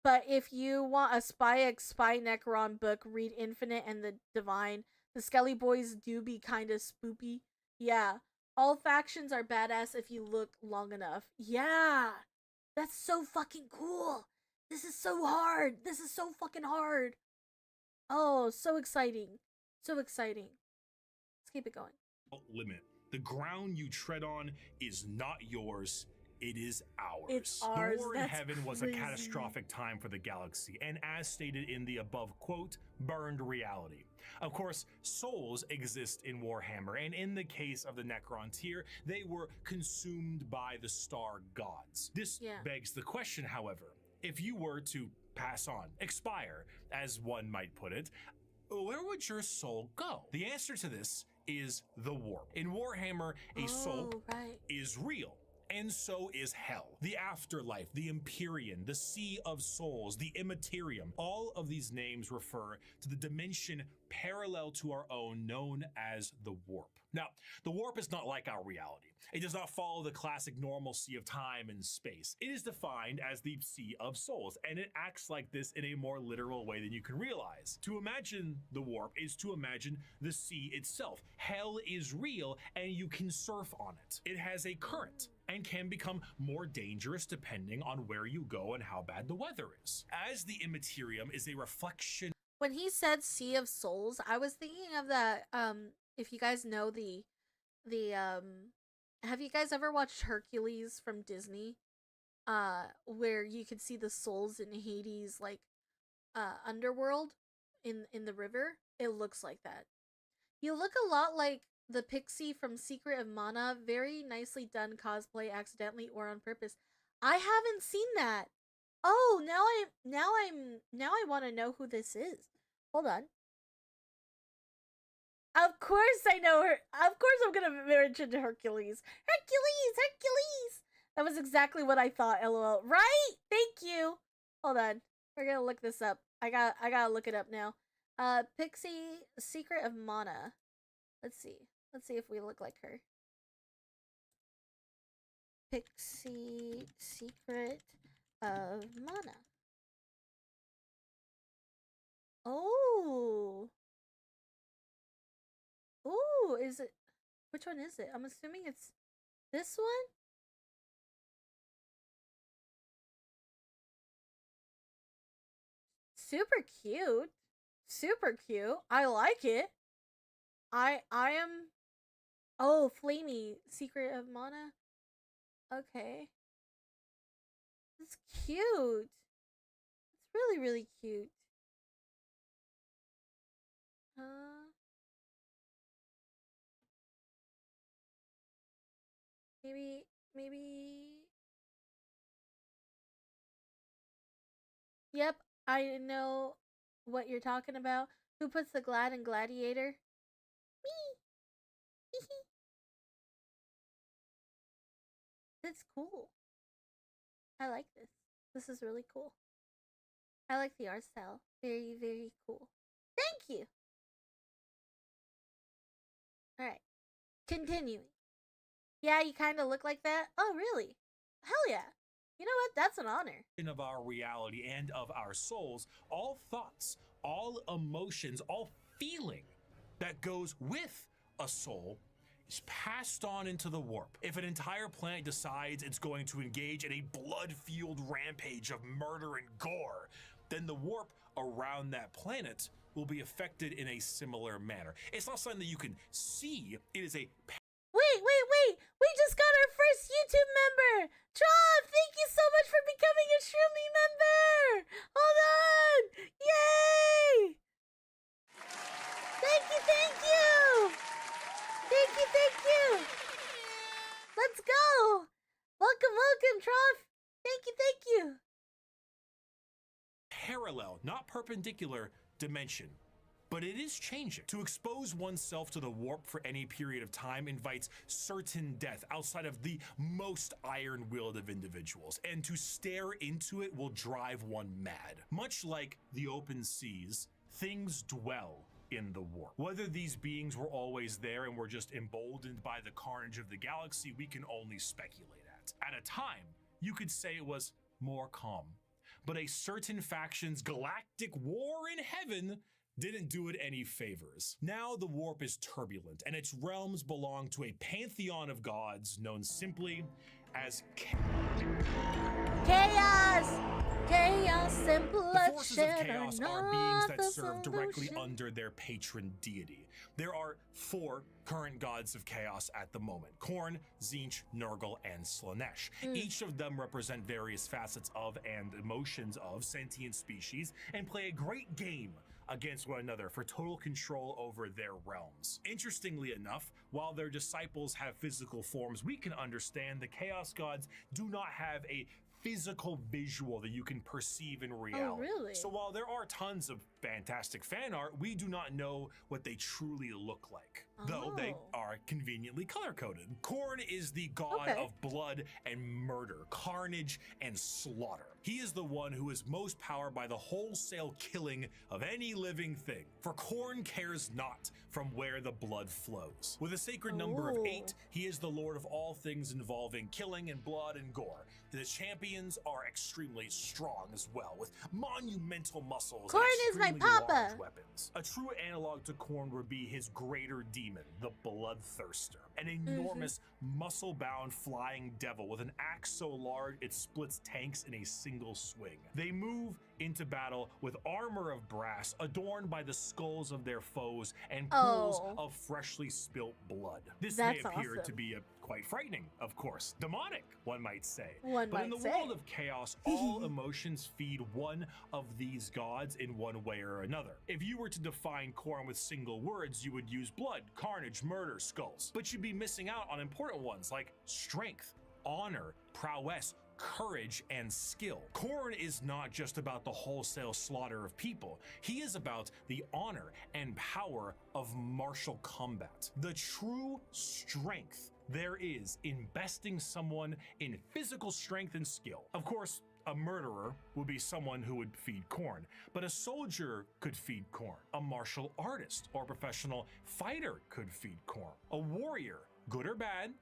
But if you want a spy Necron book, read Infinite and the Divine. The Skelly Boys do be kinda spoopy. Yeah. All factions are badass if you look long enough. Yeah. That's so fucking cool. This is so hard. This is so fucking hard. Oh, so exciting. So exciting. Let's keep it going. Limit. The ground you tread on is not yours. It is ours. It's ours. The war in That's heaven was crazy. a catastrophic time for the galaxy, and as stated in the above quote, burned reality. Of course, souls exist in Warhammer, and in the case of the Necron tier, they were consumed by the star gods. This begs the question, however, if you were to pass on, expire, as one might put it, where would your soul go? The answer to this is the warp. In Warhammer, a soul is real. And so is hell. The afterlife, the Empyrean, the Sea of Souls, the Immaterium. All of these names refer to the dimension parallel to our own known as the warp. Now, the warp is not like our reality. It does not follow the classic normalcy of time and space. It is defined as the Sea of Souls, and it acts like this in a more literal way than you can realize. To imagine the warp is to imagine the sea itself. Hell is real, and you can surf on it. It has a current and can become more dangerous depending on where you go and how bad the weather is. As the Immaterium is a reflection. When he said Sea of Souls, I was thinking of that, if you guys know the have you guys ever watched Hercules from Disney? Where you could see the souls in Hades, like, underworld in the river? It looks like that. You look a lot like the pixie from Secret of Mana. Very nicely done cosplay, accidentally or on purpose. I haven't seen that. Oh, now I want to know who this is. Hold on. Of course I know her. Of course I'm gonna mention Hercules. Hercules! That was exactly what I thought, lol. Right? Thank you. Hold on. We're gonna look this up. I gotta look it up now. Pixie Secret of Mana. Let's see. Let's see if we look like her. Pixie Secret of Mana. Oh. Ooh, is it? Which one is it? I'm assuming it's this one? Super cute. Super cute. I like it. I am... Oh, Flamey. Secret of Mana? Okay. It's cute. It's really, really cute. Maybe... Yep, I know what you're talking about. Who puts the glad in Gladiator? Me! It's cool. I like this. This is really cool. I like the art style. Very, very cool. Thank you! Alright. Continuing. Yeah, you kind of look like that? Oh, really? Hell yeah. You know what? That's an honor. Of our reality and of our souls, all thoughts, all emotions, all feeling that goes with a soul is passed on into the warp. If an entire planet decides it's going to engage in a blood-fueled rampage of murder and gore, then the warp around that planet will be affected in a similar manner. It's not something that you can see. It is a... Wait! We just got our first YouTube member! Trop, thank you so much for becoming a Shroomy member! Hold on! Yay! Thank you! Thank you! Let's go! Welcome, Trop! Thank you! Parallel, not perpendicular, dimension. but it is changing. To expose oneself to the warp for any period of time invites certain death outside of the most iron-willed of individuals, and to stare into it will drive one mad. Much like the open seas, things dwell in the warp. Whether these beings were always there and were just emboldened by the carnage of the galaxy, we can only speculate at. At a time, you could say it was more calm, but a certain faction's galactic war in heaven didn't do it any favors. Now the warp is turbulent, and its realms belong to a pantheon of gods known simply as Chaos! Chaos and The forces of bloodshed chaos are are beings not that the serve directly solution. under their patron deity. There are 4 current gods of chaos at the moment: Khorne, Tzeentch, Nurgle, and Slaanesh. Each of them represent various facets of and emotions of sentient species and play a great game against one another for total control over their realms. Interestingly enough, while their disciples have physical forms we can understand, the chaos gods do not have a physical visual that you can perceive in reality. Oh, really? So while there are tons of fantastic fan art, we do not know what they truly look like, though they Oh. are conveniently color-coded. Khorne is the god Okay. of blood and murder, carnage and slaughter. He is the one who is most powered by the wholesale killing of any living thing, for Khorne cares not from where the blood flows. With a sacred number of Oh. 8, he is the lord of all things involving killing and blood and gore. The champions are extremely strong as well, with monumental muscles Khorne and is my extremely papa. large weapons. A true analog to Khorne would be his greater demon, the Bloodthirster, an enormous muscle-bound flying devil with an axe so large it splits tanks in a single swing. They move into battle with armor of brass adorned by the skulls of their foes and pools Oh. of freshly spilt blood. This That's may appear awesome. to be quite frightening, of course. Demonic, one might say. One But in might the say. world of chaos, all emotions feed one of these gods in one way or another. If you were to define Khorne with single words, you would use blood, carnage, murder, skulls. But you'd be missing out on important ones like strength, honor, prowess, courage, and skill. Khorne is not just about the wholesale slaughter of people. He is about the honor and power of martial combat. The true strength there is in besting someone in physical strength and skill. Of course, a murderer would be someone who would feed Khorne, but a soldier could feed Khorne. A martial artist or professional fighter could feed Khorne. A warrior, good or bad,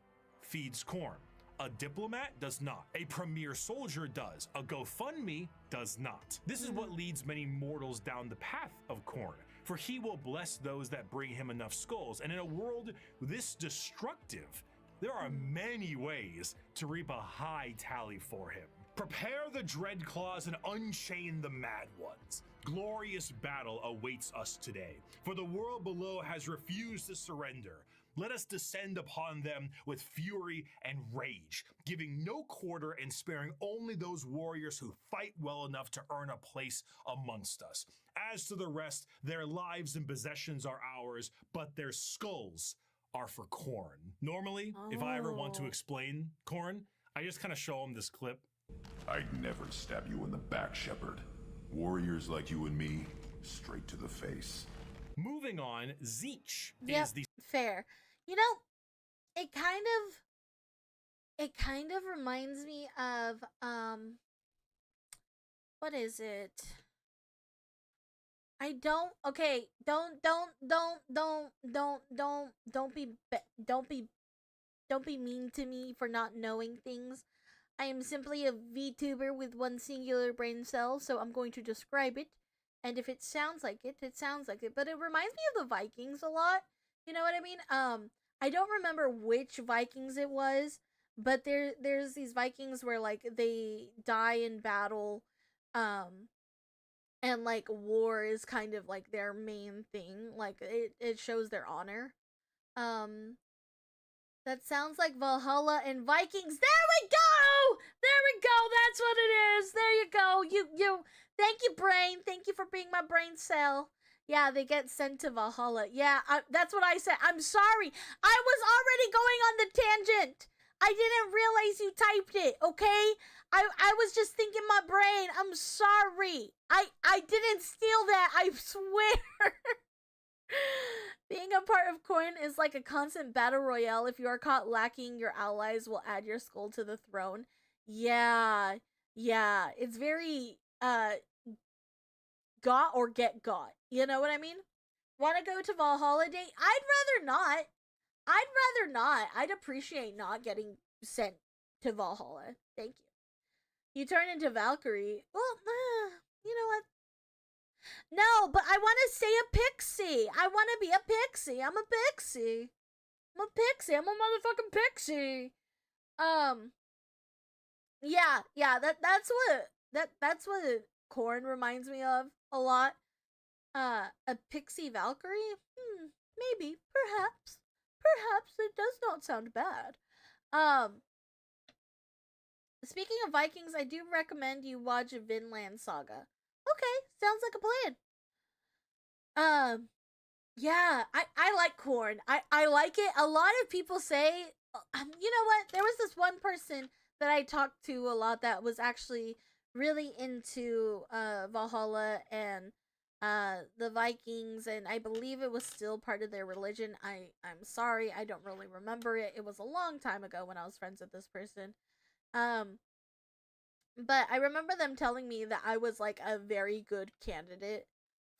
feeds Khorne. A diplomat does not. A premier soldier does. A GoFundMe does not. This is what leads many mortals down the path of Khorne, for he will bless those that bring him enough skulls. And in a world this destructive, there are many ways to reap a high tally for him. Prepare the dread claws and unchain the mad ones. Glorious battle awaits us today, for the world below has refused to surrender. Let us descend upon them with fury and rage, giving no quarter and sparing only those warriors who fight well enough to earn a place amongst us. As to the rest, their lives and possessions are ours, but their skulls are for Khorne. Normally, if I ever want to Oh. explain Khorne, I just kind of show them this clip. I'd never stab you in the back, Shepard. Warriors like you and me, straight to the face. Moving on, Tzeentch Yep, is the fair. You know, it kind of reminds me of what is it? I don't okay, don't be mean to me for not knowing things. I am simply a VTuber with one singular brain cell, so I'm going to describe it. And if it sounds like it, it sounds like it. But it reminds me of the Vikings a lot. You know what I mean? I don't remember which Vikings it was, but there's these Vikings where like they die in battle, and like war is kind of like their main thing. Like it shows their honor. That sounds like Valhalla and Vikings. There we go! There we go! That's what it is! There you go! You thank you, brain. Thank you for being my brain cell. Yeah, they get sent to Valhalla. Yeah, that's what I said. I'm sorry. I was already going on the tangent. I didn't realize you typed it, okay? I was just thinking my brain. I'm sorry. I didn't steal that. I swear. Being a part of Corn is like a constant battle royale. If you are caught lacking, your allies will add your skull to the throne. Yeah. Yeah. It's very got or get got. You know what I mean? Want to go to Valhalla Day? I'd rather not. I'd appreciate not getting sent to Valhalla. Thank you. You turn into Valkyrie. Well, you know what? No, but I want to say a pixie. I want to be a pixie. I'm a pixie. I'm a pixie. I'm a motherfucking pixie. Yeah. That's what Corn reminds me of a lot. A pixie Valkyrie? Maybe, perhaps it does not sound bad. Speaking of Vikings, I do recommend you watch Vinland Saga. Okay, sounds like a plan. Yeah, I like Corn. I like it. A lot of people say, you know what? There was this one person that I talked to a lot that was actually really into Valhalla and the Vikings, and I believe it was still part of their religion. I'm sorry, I don't really remember it. It was a long time ago when I was friends with this person. But I remember them telling me that I was like a very good candidate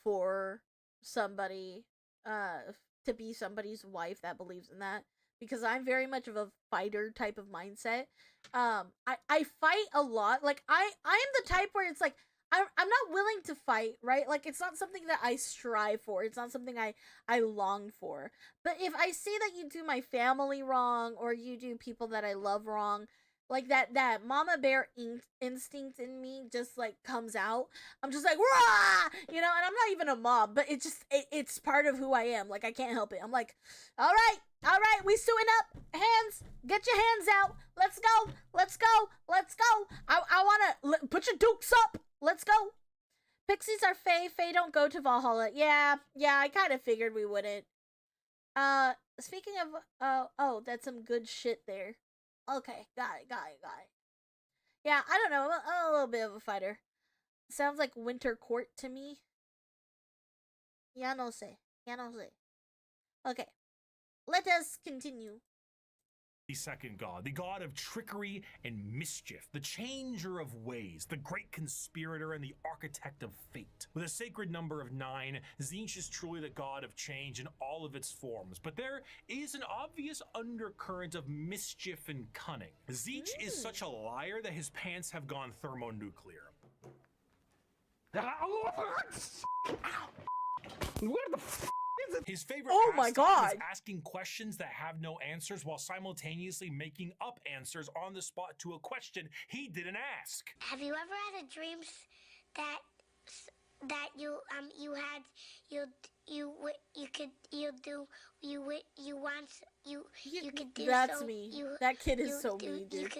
for somebody to be somebody's wife that believes in that, because I'm very much of a fighter type of mindset. I fight a lot. Like I am the type where it's like I'm not willing to fight, right? Like it's not something that I strive for. It's not something I long for. But if I see that you do my family wrong, or you do people that I love wrong, like that mama bear instinct in me just like comes out. I'm just like, rah! You know, and I'm not even a mob, but it's part of who I am. Like I can't help it. I'm like, all right, we suiting up. Hands, get your hands out. Let's go. I wanna put your dukes up. Let's go. Pixies are Fae. Fae don't go to Valhalla. Yeah, I kind of figured we wouldn't. Speaking of, oh, that's some good shit there. Okay, got it. Yeah, I don't know. I'm a little bit of a fighter. Sounds like Winter Court to me. Ya no sé. Okay, let us continue. The second god, the god of trickery and mischief, the changer of ways, the great conspirator and the architect of fate. With a sacred number of 9, Tzeentch is truly the god of change in all of its forms, but there is an obvious undercurrent of mischief and cunning. Tzeentch is such a liar that his pants have gone thermonuclear. Where the f is it? His favorite pastime is asking questions that have no answers while simultaneously making up answers on the spot to a question he didn't ask. Have you ever had a dream that you could do? That's so, me. That kid is so me, dude.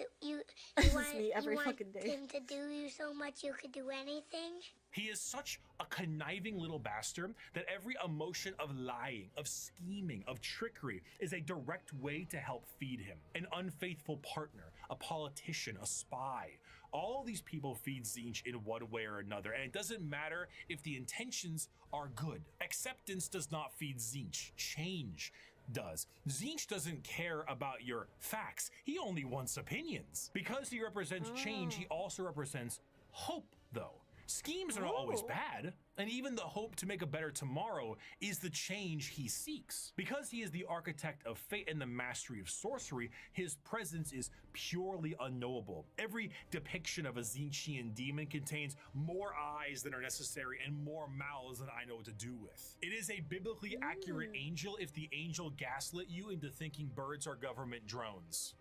This is me every fucking day. Him to do you so much you could do anything. He is such a conniving little bastard that every emotion of lying, of scheming, of trickery is a direct way to help feed him. An unfaithful partner, a politician, a spy. All these people feed Tzeentch in one way or another, and it doesn't matter if the intentions are good. Acceptance does not feed Tzeentch. Change does. Tzeentch doesn't care about your facts. He only wants opinions. Because he represents change, he also represents hope, though. Schemes are not always bad, and even the hope to make a better tomorrow is the change he seeks. Because he is the architect of fate and the mastery of sorcery, his presence is purely unknowable. Every depiction of a Tzeentchian demon contains more eyes than are necessary and more mouths than I know what to do with. It is a biblically accurate angel if the angel gaslit you into thinking birds are government drones.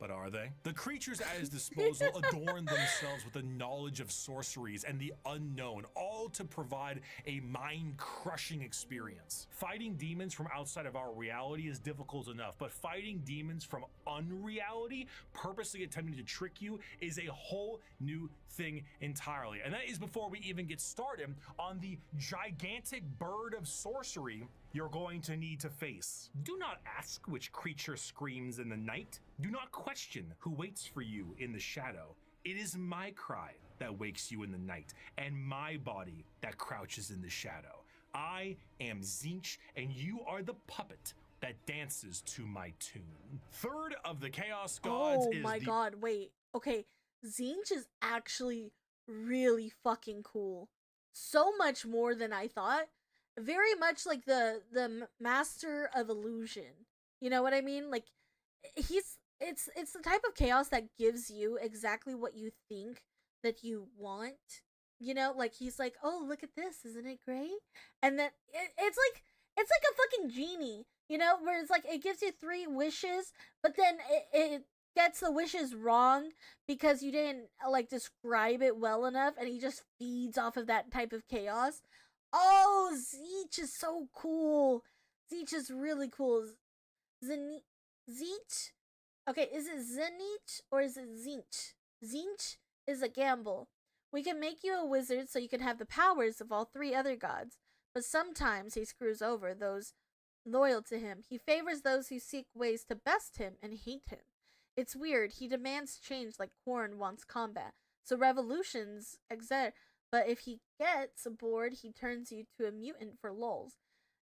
But are they? The creatures at his disposal adorn themselves with the knowledge of sorceries and the unknown, all to provide a mind-crushing experience. Fighting demons from outside of our reality is difficult enough, but fighting demons from unreality, purposely attempting to trick you, is a whole new thing entirely. And that is before we even get started on the gigantic bird of sorcery you're going to need to face. Do not ask which creature screams in the night. Do not question who waits for you in the shadow. It is my cry that wakes you in the night, and my body that crouches in the shadow. I am Tzeentch, and you are the puppet that dances to my tune. Third of the Chaos Gods Oh is my the god, wait. Okay, Tzeentch is actually really fucking cool. So much more than I thought. Very much like the master of illusion. You know what I mean? Like it's the type of chaos that gives you exactly what you think that you want. You know, like he's like, "Oh, look at this. Isn't it great?" And then it's like a fucking genie, you know, where it's like it gives you 3 wishes, but then it gets the wishes wrong because you didn't like describe it well enough, and he just feeds off of that type of chaos. Oh, Tzeentch is so cool. Tzeentch is really cool. Zen- Tzeentch? Okay, is it Zenith or is it Tzeentch? Tzeentch is a gamble. We can make you a wizard so you can have the powers of all 3 other gods, but sometimes he screws over those loyal to him. He favors those who seek ways to best him and hate him. It's weird. He demands change like Corn wants combat. So revolutions exert, but if he gets bored, he turns you to a mutant for lulz.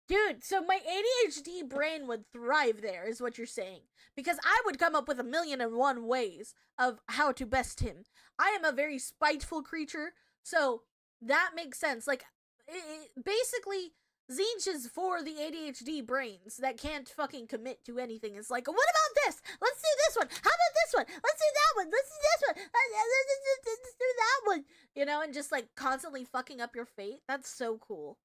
Dude, so my ADHD brain would thrive there, is what you're saying. Because I would come up with 1,000,001 ways of how to best him. I am a very spiteful creature, so that makes sense. Like, basically, Tzeentch is for the ADHD brains that can't fucking commit to anything. It's like, what about this? Let's do this one. How about this one? Let's do that one. Let's do this one. Let's do that one. You know, and just like constantly fucking up your fate. That's so cool.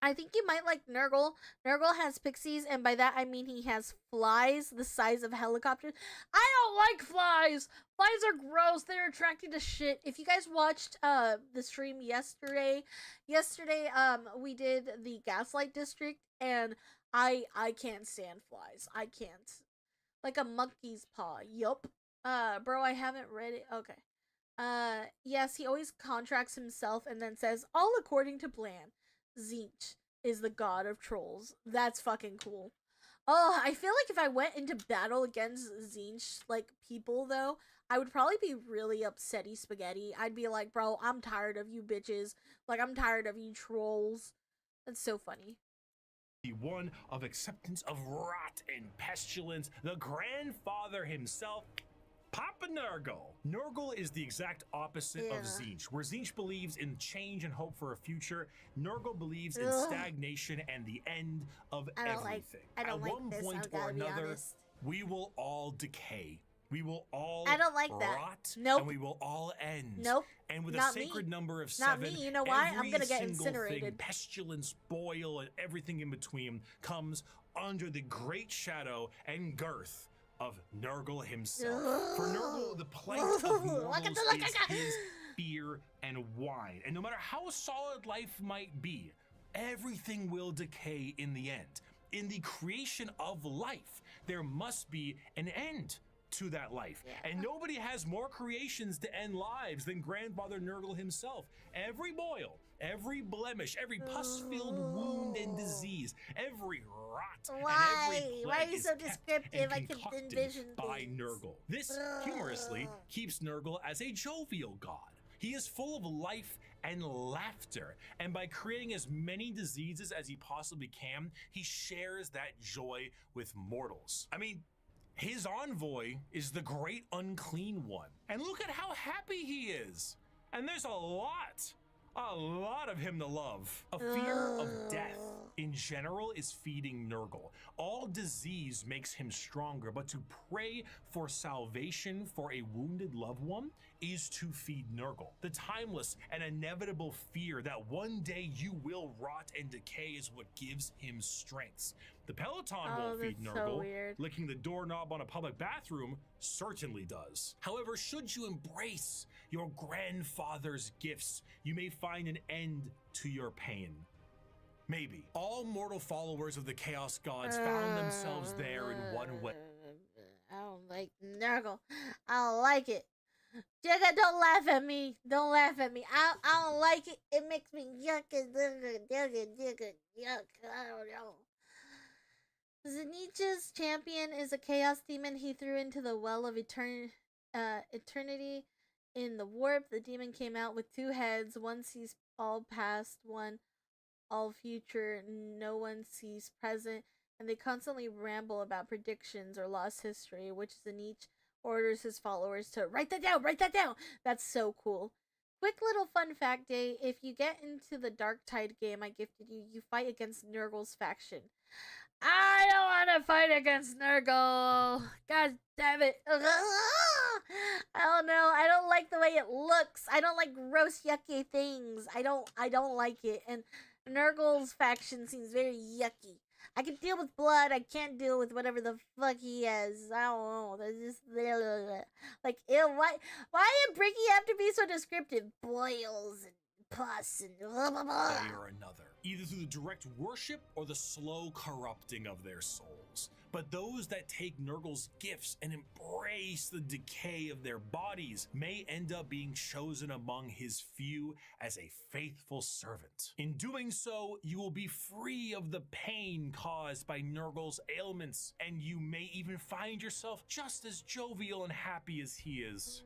I think you might like Nurgle. Nurgle has pixies, and by that I mean he has flies the size of helicopters. I don't like flies. Flies are gross. They're attracting to shit. If you guys watched the stream yesterday, we did the Gaslight District, and I can't stand flies. I can't. Like a monkey's paw. Yup. Bro, I haven't read it. Okay. Yes, he always contracts himself and then says, all according to plan. Tzeentch is the god of trolls. That's fucking cool. Oh, I feel like if I went into battle against Tzeentch, like, people, though, I would probably be really upsetty spaghetti. I'd be like, bro, I'm tired of you bitches. Like, I'm tired of you trolls. That's so funny. The one of acceptance of rot and pestilence, the grandfather himself, Papa Nurgle. Nurgle is the exact opposite of Tzeentch. Where Tzeentch believes in change and hope for a future, Nurgle believes in stagnation and the end of everything. At one point or another, we will all decay. We will all I don't like that. rot, Nope. and we will all end. Nope. And with Not a sacred me. number of Not 7, me. You know why? I'm gonna get every single incinerated. thing, pestilence, boil, and everything in between comes under the great shadow and girth of Nurgle himself. For Nurgle, the plight of mortals is his fear and wine. And no matter how solid life might be, everything will decay in the end. In the creation of life, there must be an end to that life. And nobody has more creations to end lives than Grandfather Nurgle himself. Every boil, every blemish, every pus-filled wound and disease, every rot, Why? and every Why plague are you is so kept descriptive? and I can concocted envision by things. Nurgle. This, humorously, keeps Nurgle as a jovial god. He is full of life and laughter, and by creating as many diseases as he possibly can, he shares that joy with mortals. I mean, his envoy is the great unclean one. And look at how happy he is. And there's a lot of him to love. A fear of death in general is feeding Nurgle. All disease makes him stronger, but to pray for salvation for a wounded loved one is to feed Nurgle. The timeless and inevitable fear that one day you will rot and decay is what gives him strength. The Peloton won't feed Nurgle. So Licking the doorknob on a public bathroom certainly does. However, should you embrace your grandfather's gifts, you may find an end to your pain. Maybe. All mortal followers of the Chaos Gods found themselves there in one way. I don't like Nurgle. I don't like it. Jigga, don't laugh at me. Don't laugh at me. I don't like it. It makes me yuck and yuck. I don't know. Tzeentch's champion is a chaos demon he threw into the well of eternity. In the warp, the demon came out with 2 heads. One sees all past, one all future. No one sees present, and they constantly ramble about predictions or lost history, which is in each orders his followers to write that down, write that down. That's so cool. Quick little fun fact day, if you get into the Dark Tide game I gifted you, you fight against Nurgle's faction. I don't want to fight against Nurgle. God damn it. I don't know. I don't like the way it looks. I don't like gross, yucky things. I don't like it. And Nurgle's faction seems very yucky. I can deal with blood. I can't deal with whatever the fuck he has. I don't know. That's just like, ew. Why did Bricky have to be so descriptive? Boils and pus and blah blah blah. Way or another, either through the direct worship or the slow corrupting of their souls. But those that take Nurgle's gifts and embrace the decay of their bodies may end up being chosen among his few as a faithful servant. In doing so, you will be free of the pain caused by Nurgle's ailments, and you may even find yourself just as jovial and happy as he is.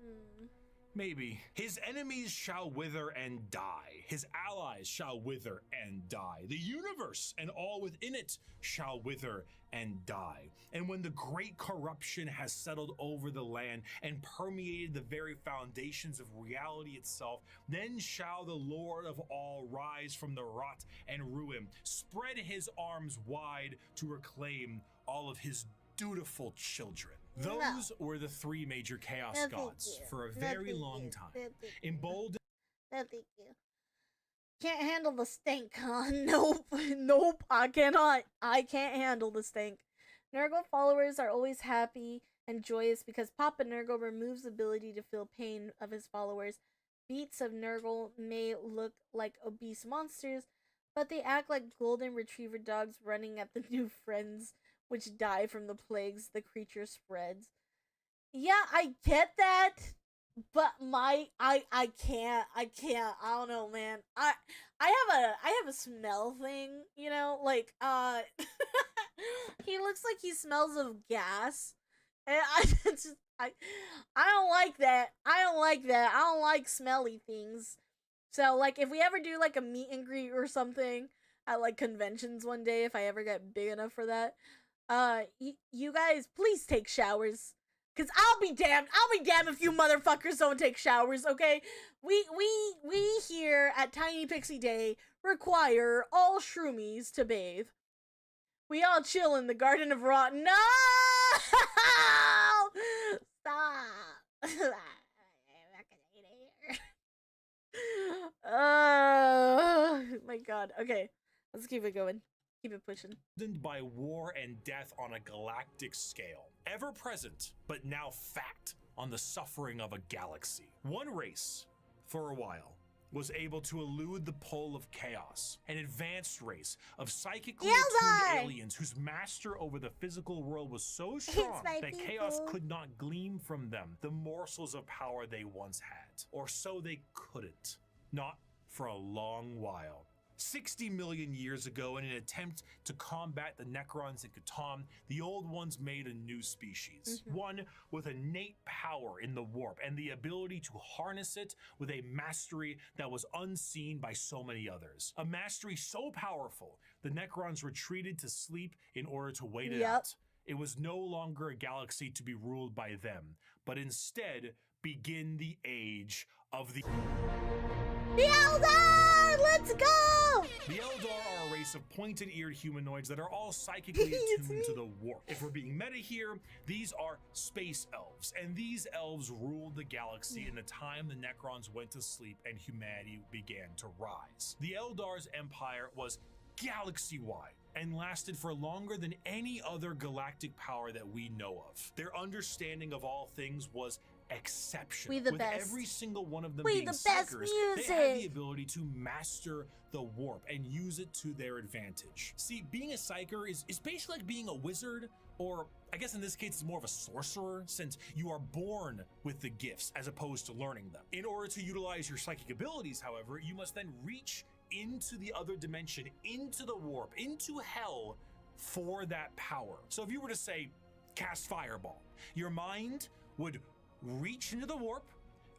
Maybe. His enemies shall wither and die. His allies shall wither and die. The universe and all within it shall wither and die. And when the great corruption has settled over the land and permeated the very foundations of reality itself, then shall the Lord of all rise from the rot and ruin, spread his arms wide to reclaim all of his dutiful children. Those were the 3 major chaos gods for a very long time. Emboldened. No, thank you. Can't handle the stink, huh? Nope. Nope, I cannot. I can't handle the stink. Nurgle followers are always happy and joyous because Papa Nurgle removes the ability to feel pain of his followers. Beats of Nurgle may look like obese monsters, but they act like golden retriever dogs running at the new friends, which die from the plagues the creature spreads. Yeah, I get that, but I can't. I don't know, man. I have a smell thing, you know, like he looks like he smells of gas, and I don't like that. I don't like smelly things. So like, if we ever do like a meet and greet or something at like conventions one day, if I ever get big enough for that, you guys please take showers, cause I'll be damned if you motherfuckers don't take showers. Okay, we here at Tiny Pixie Day require all shroomies to bathe. We all chill in the Garden of Rot. No, stop. Oh my god. Okay, let's keep it going. Keep it pushing. By war and death on a galactic scale, ever present but now fact on the suffering of a galaxy. One race, for a while, was able to elude the pull of chaos, an advanced race of psychically attuned aliens whose master over the physical world was so strong that chaos could not glean from them the morsels of power they once had, or so they couldn't, not for a long while. 60 million years ago, in an attempt to combat the Necrons and Catan, the Old Ones made a new species. One with innate power in the warp and the ability to harness it with a mastery that was unseen by so many others. A mastery so powerful, the Necrons retreated to sleep in order to wait it out. It was no longer a galaxy to be ruled by them, but instead begin the age of the Eldar! Let's go! The Eldar are a race of pointed-eared humanoids that are all psychically attuned to the warp. If we're being meta here, these are space elves, and these elves ruled the galaxy in the time the Necrons went to sleep and humanity began to rise. The Eldar's empire was galaxy-wide and lasted for longer than any other galactic power that we know of. Their understanding of all things was exceptional. We the With best. every single one of them We being the best psychers, music. they had the ability to master the warp and use it to their advantage. See, being a psyker is basically like being a wizard, or I guess in this case it's more of a sorcerer, since you are born with the gifts as opposed to learning them. In order to utilize your psychic abilities, however, you must then reach into the other dimension, into the warp, into hell for that power. So if you were to say, cast Fireball, your mind would reach into the warp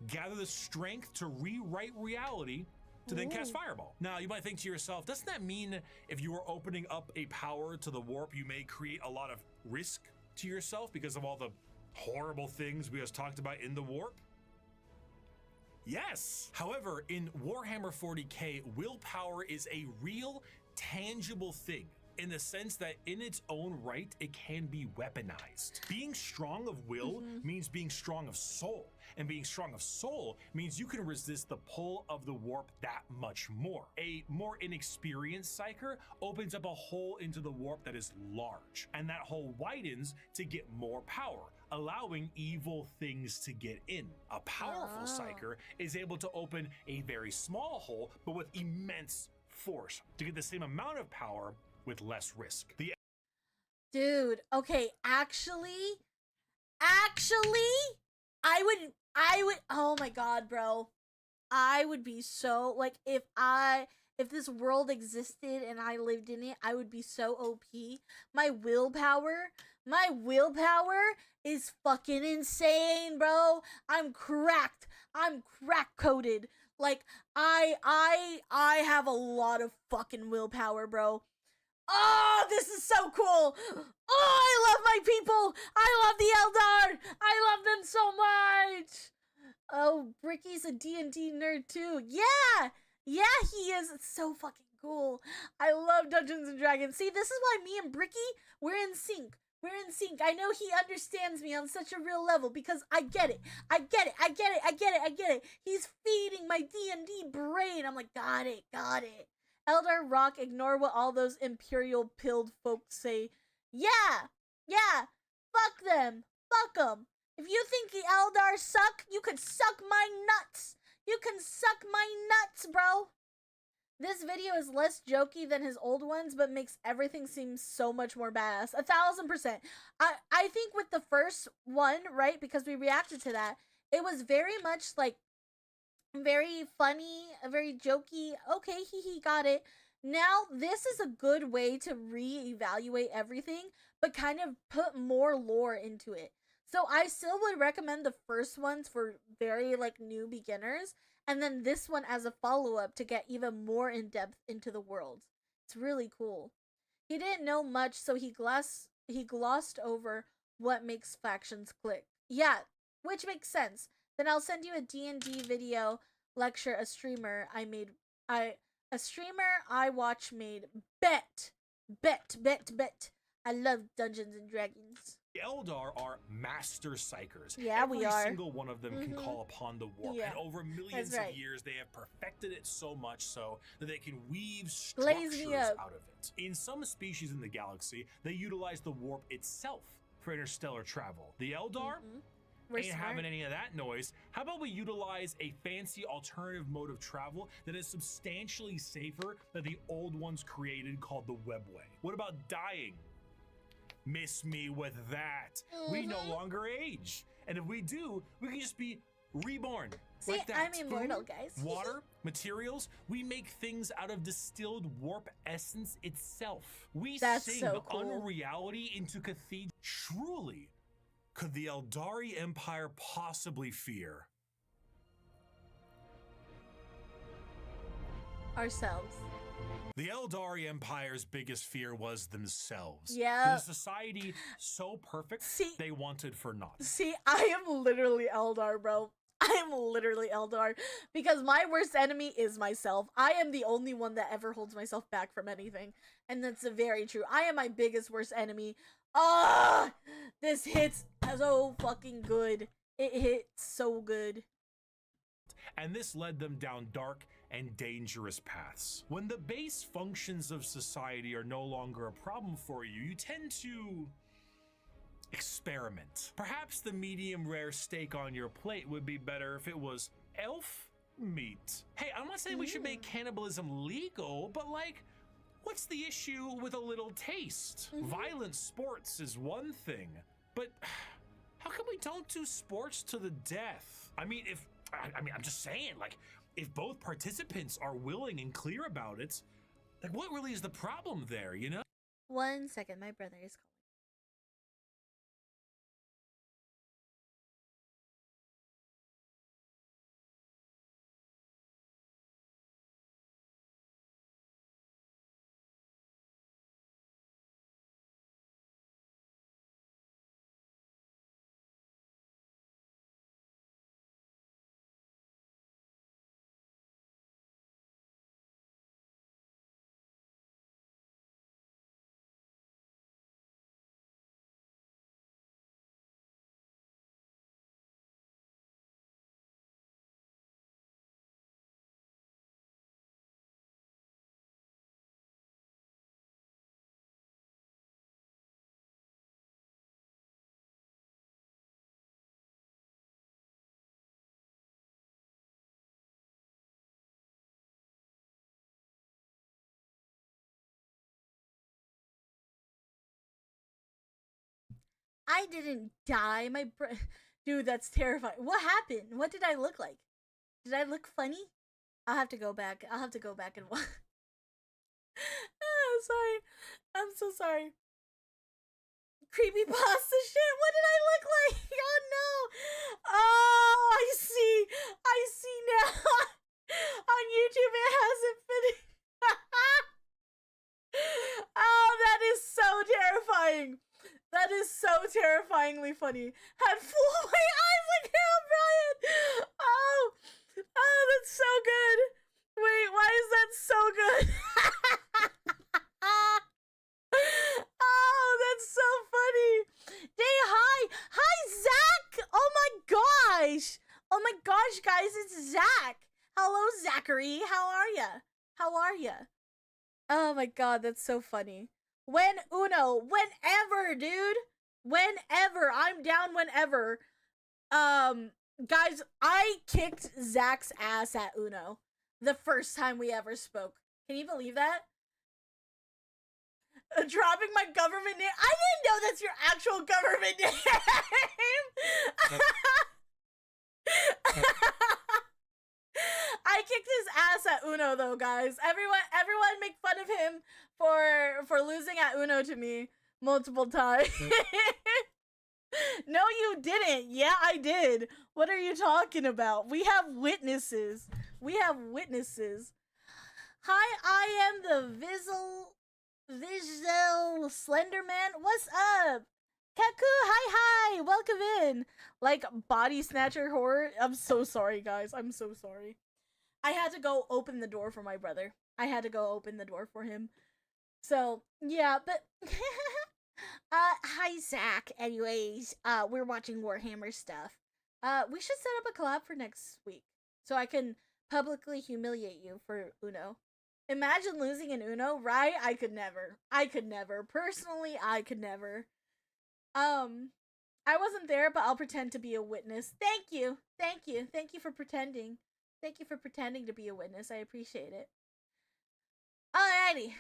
gather the strength to rewrite reality to then cast Fireball. Now, you might think to yourself, doesn't that mean if you are opening up a power to the warp, you may create a lot of risk to yourself because of all the horrible things we just talked about in the warp? Yes. However, in Warhammer 40K, willpower is a real, tangible thing, in the sense that in its own right, it can be weaponized. Being strong of will means being strong of soul. And being strong of soul means you can resist the pull of the warp that much more. A more inexperienced psyker opens up a hole into the warp that is large, and that hole widens to get more power, allowing evil things to get in. A powerful psyker is able to open a very small hole, but with immense force to get the same amount of power with less risk. Dude, okay, actually, I would, oh my god, bro. I would be so, like, if this world existed and I lived in it, I would be so OP. My willpower is fucking insane, bro. I'm cracked. I'm crack coded. Like, I have a lot of fucking willpower, bro. Oh, this is so cool. Oh, I love my people. I love the Eldar. I love them so much. Oh, Bricky's a D&D nerd too. Yeah, he is. It's so fucking cool. I love Dungeons and Dragons. See, this is why me and Bricky, we're in sync. We're in sync. I know he understands me on such a real level because I get it. I get it. He's feeding my D&D brain. I'm like, got it. Eldar rock, ignore what all those imperial pilled folks say. Yeah, fuck them. If you think the Eldar suck, you could suck my nuts. Bro. This video is less jokey than his old ones, but makes everything seem so much more badass. 1000%. I think with the first one, right, because we reacted to that, it was very much like very funny, very jokey. Okay, he got it. Now, this is a good way to reevaluate everything, but kind of put more lore into it. So I still would recommend the first ones for very, like, new beginners, and then this one as a follow-up to get even more in-depth into the world. It's really cool. He didn't know much, so he glossed over what makes factions click. Yeah, which makes sense. Then I'll send you a D&D video lecture a streamer I watch made. Bet. I love Dungeons and Dragons. The Eldar are master psychers. Yeah, we are. Every single one of them can call upon the warp, and over millions of years they have perfected it so much so that they can weave structures out of it. In some species in the galaxy, they utilize the warp itself for interstellar travel. The Eldar ain't having any of that noise. How about we utilize a fancy alternative mode of travel that is substantially safer than the old ones created called the Webway? What about dying? Miss me with that. We no longer age. And if we do, we can just be reborn. See, like that. I'm immortal, guys. Water, materials, we make things out of distilled warp essence itself. We sing so cool. unreality into cathedral. Truly, could the Eldari Empire possibly fear ourselves? The Eldari Empire's biggest fear was themselves. Yeah. The society so perfect they wanted for naught. See, I am literally Eldar, bro. I am literally Eldar because my worst enemy is myself. I am the only one that ever holds myself back from anything. And that's very true. I am my biggest worst enemy. Ah, this hits so fucking good. It hits so good. And this led them down dark and dangerous paths. When the base functions of society are no longer a problem for you, you tend to experiment. Perhaps the medium rare steak on your plate would be better if it was elf meat. Hey, I'm not saying we should make cannibalism legal, but like, what's the issue with a little taste? Violent sports is one thing, but how come we don't do sports to the death? I mean, I'm just saying, like, if both participants are willing and clear about it, like, what really is the problem there, you know? 1 second, my brother is calling. I didn't die. Dude, that's terrifying. What happened? What did I look like? Did I look funny? I'll have to go back. I'll have to go back and watch. Oh, sorry. I'm so sorry. Creepy pasta shit. What did I look like? Oh no. Oh, I see. I see now. On YouTube, it hasn't finished. Oh, that is so terrifying. That is so terrifyingly funny. Had full white eyes like Harold Bryan. Oh, that's so good. Wait, why is that so good? Oh, that's so funny. Day hi. Hi, Zach. Oh my gosh. Oh my gosh, guys, it's Zach. Hello, Zachary. How are ya? How are ya? Oh my god, that's so funny. When Uno, whenever, dude. Whenever. I'm down whenever. Guys, I kicked Zach's ass at Uno the first time we ever spoke. Can you believe that? Dropping my government name. I didn't know that's your actual government name. I kicked his ass at Uno though, guys. Everyone make fun of him for losing at Uno to me multiple times. No, you didn't. Yeah, I did. What are you talking about? We have witnesses. We have witnesses. Hi, I am the Visual Slenderman. What's up? Kaku, hi, welcome in. Like, body snatcher horror. I'm so sorry, guys. I'm so sorry. I had to go open the door for my brother. I had to go open the door for him. So, yeah, but... hi, Zach. Anyways, we're watching Warhammer stuff. We should set up a collab for next week. So I can publicly humiliate you for Uno. Imagine losing an Uno, right? I could never. Personally, I could never. I wasn't there, but I'll pretend to be a witness. Thank you for pretending. Thank you for pretending to be a witness. I appreciate it. Alrighty.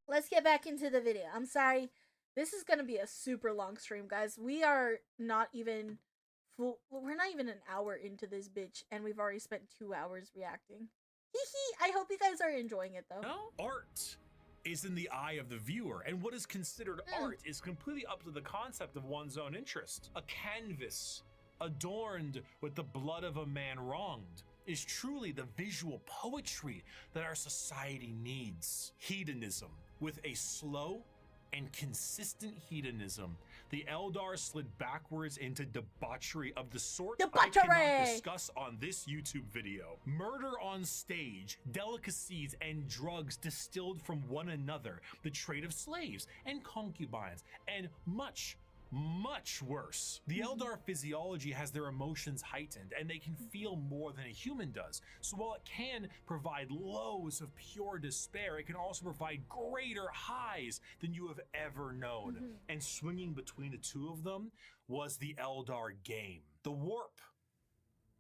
Let's get back into the video. I'm sorry. This is gonna be a super long stream, guys. We are not even we're not even an hour into this bitch, and we've already spent 2 hours reacting. Hee. I hope you guys are enjoying it, though. No? Art is in the eye of the viewer, and what is considered art is completely up to the concept of one's own interest. A canvas adorned with the blood of a man wronged is truly the visual poetry that our society needs. Hedonism. With a slow and consistent hedonism, the Eldar slid backwards into debauchery of the sort I cannot discuss on this YouTube video. Murder on stage, delicacies and drugs distilled from one another, the trade of slaves and concubines, and much worse. The Eldar physiology has their emotions heightened, and they can feel more than a human does. So while it can provide lows of pure despair, it can also provide greater highs than you have ever known. And swinging between the two of them was the Eldar game. The Warp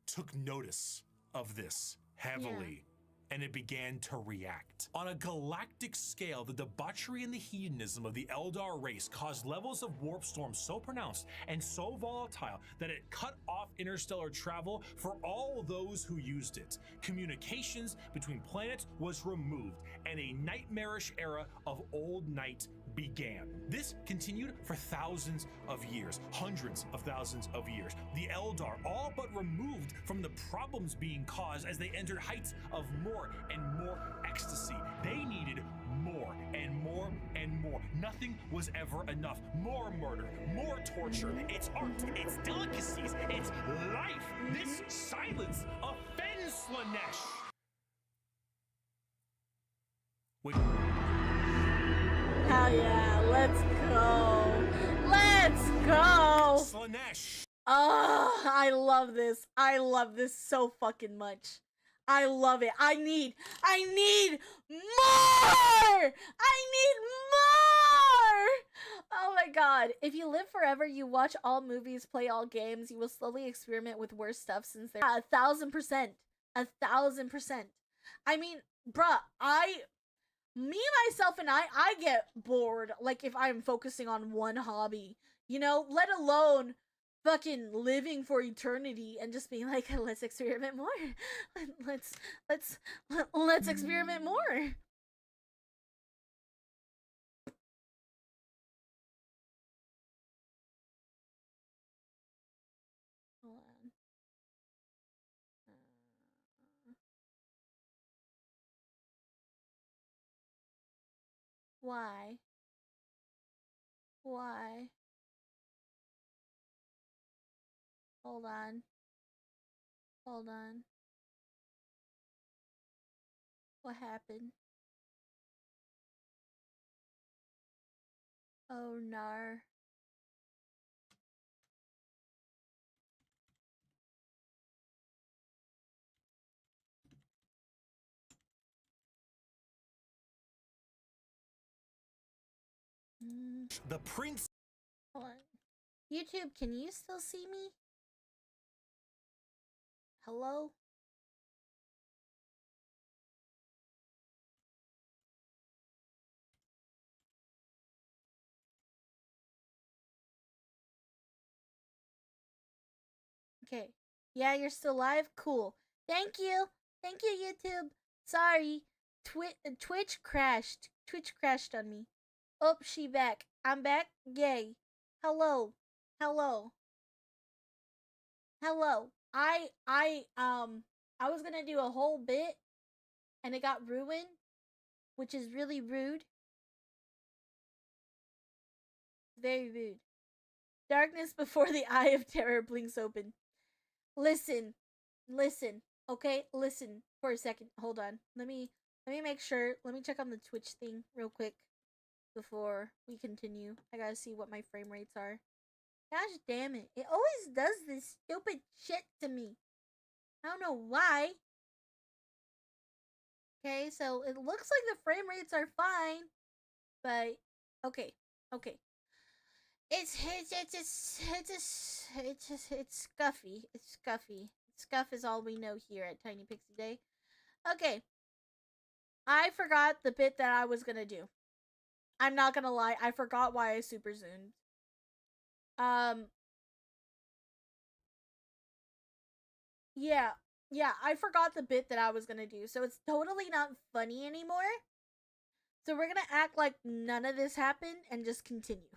took notice of this heavily. And it began to react. On a galactic scale, the debauchery and the hedonism of the Eldar race caused levels of warp storm so pronounced and so volatile that it cut off interstellar travel for all those who used it. Communications between planets was removed, and a nightmarish era of old night began. This continued for thousands of years, hundreds of thousands of years. The Eldar, all but removed from the problems being caused as they entered heights of more and more ecstasy. They needed more and more and more. Nothing was ever enough. More murder, more torture. It's art, it's delicacies, it's life. This silence offends Slanesh. Wait. Hell yeah, let's go. Let's go. Slanesh. Oh, I love this. I love this so fucking much. I love it. I need more! I need more! Oh my god. If you live forever, you watch all movies, play all games, you will slowly experiment with worse stuff since they're 1,000%. 1,000%. I mean, bruh, me, myself, and I get bored, like, if I'm focusing on one hobby. You know, let alone fucking living for eternity and just being like, let's experiment more. Let's experiment more. Hold on. Why? Why? Hold on. Hold on. What happened? Oh no. The prince. Hold on. YouTube, can you still see me? Hello? Okay. Yeah, you're still live? Cool. Thank you. Thank you, YouTube. Sorry. Twitch crashed. Twitch crashed on me. Oh, she back. I'm back. Yay. Hello. Hello. Hello. I was gonna do a whole bit and it got ruined, which is really rude. Very rude. Darkness before the eye of terror blinks open. Listen. Listen. Okay, listen for a second. Hold on. Let me make sure. Let me check on the Twitch thing real quick before we continue. I gotta see what my frame rates are. Gosh damn it. It always does this stupid shit to me. I don't know why. Okay, so it looks like the frame rates are fine. But okay. Okay. It's scuffy. It's scuffy. Scuff is all we know here at Tiny Pixie Day. Okay. I forgot the bit that I was gonna do. I'm not gonna lie, I forgot why I super zoomed. Yeah, I forgot the bit that I was gonna do, so it's totally not funny anymore. So we're gonna act like none of this happened and just continue.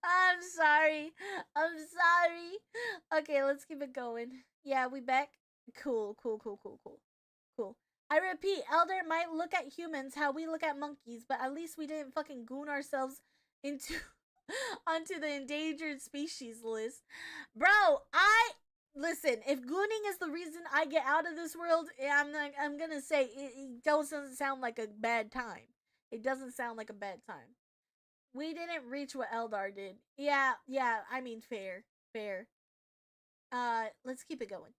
I'm sorry. I'm sorry. Okay, let's keep it going. Yeah, we back. Cool. I repeat, Elder might look at humans how we look at monkeys, but at least we didn't fucking goon ourselves into onto the endangered species list. Bro, listen, if gooning is the reason I get out of this world, I'm gonna say it doesn't sound like a bad time. It doesn't sound like a bad time. We didn't reach what Eldar did. Yeah, I mean fair. Let's keep it going.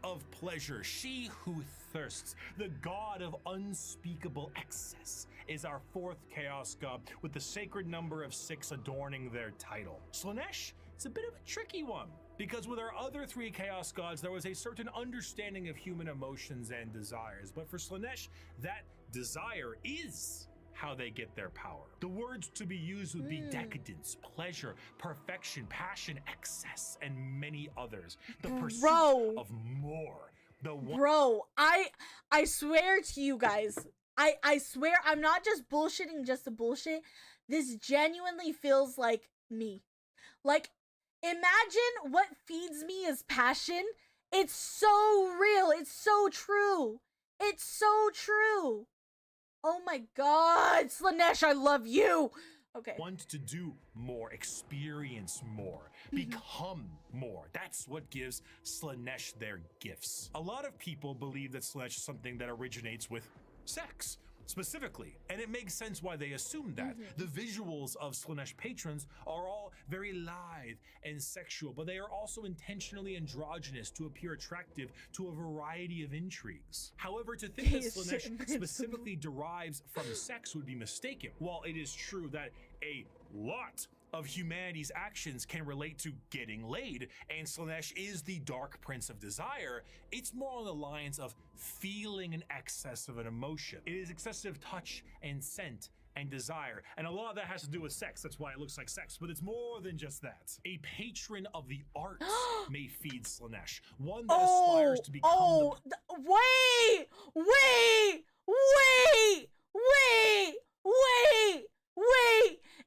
Of pleasure, she who thirsts, the god of unspeakable excess, is our fourth chaos god with the sacred number of 6 adorning their title. Slaanesh is a bit of a tricky one, because with our other 3 chaos gods there was a certain understanding of human emotions and desires, but for Slaanesh, that desire is how they get their power. The words to be used would be decadence, pleasure, perfection, passion, excess, and many others. The pursuit of more. Bro, I swear to you guys, I swear I'm not just bullshitting just to bullshit. This genuinely feels like me. Like, imagine what feeds me is passion. It's so real. It's so true. It's so true. Oh my god, Slaanesh, I love you! Okay. Want to do more, experience more, become more. That's what gives Slaanesh their gifts. A lot of people believe that Slaanesh is something that originates with sex, specifically, and it makes sense why they assume that. The visuals of Slaanesh patrons are all very lithe and sexual, but they are also intentionally androgynous to appear attractive to a variety of intrigues. However, to think that Slaanesh specifically derives from sex would be mistaken. While it is true that a lot of humanity's actions can relate to getting laid, and Slaanesh is the dark prince of desire, it's more on the lines of feeling an excess of an emotion. It is excessive touch and scent and desire. And a lot of that has to do with sex. That's why it looks like sex. But it's more than just that. A patron of the arts may feed Slaanesh. One that aspires to become wait!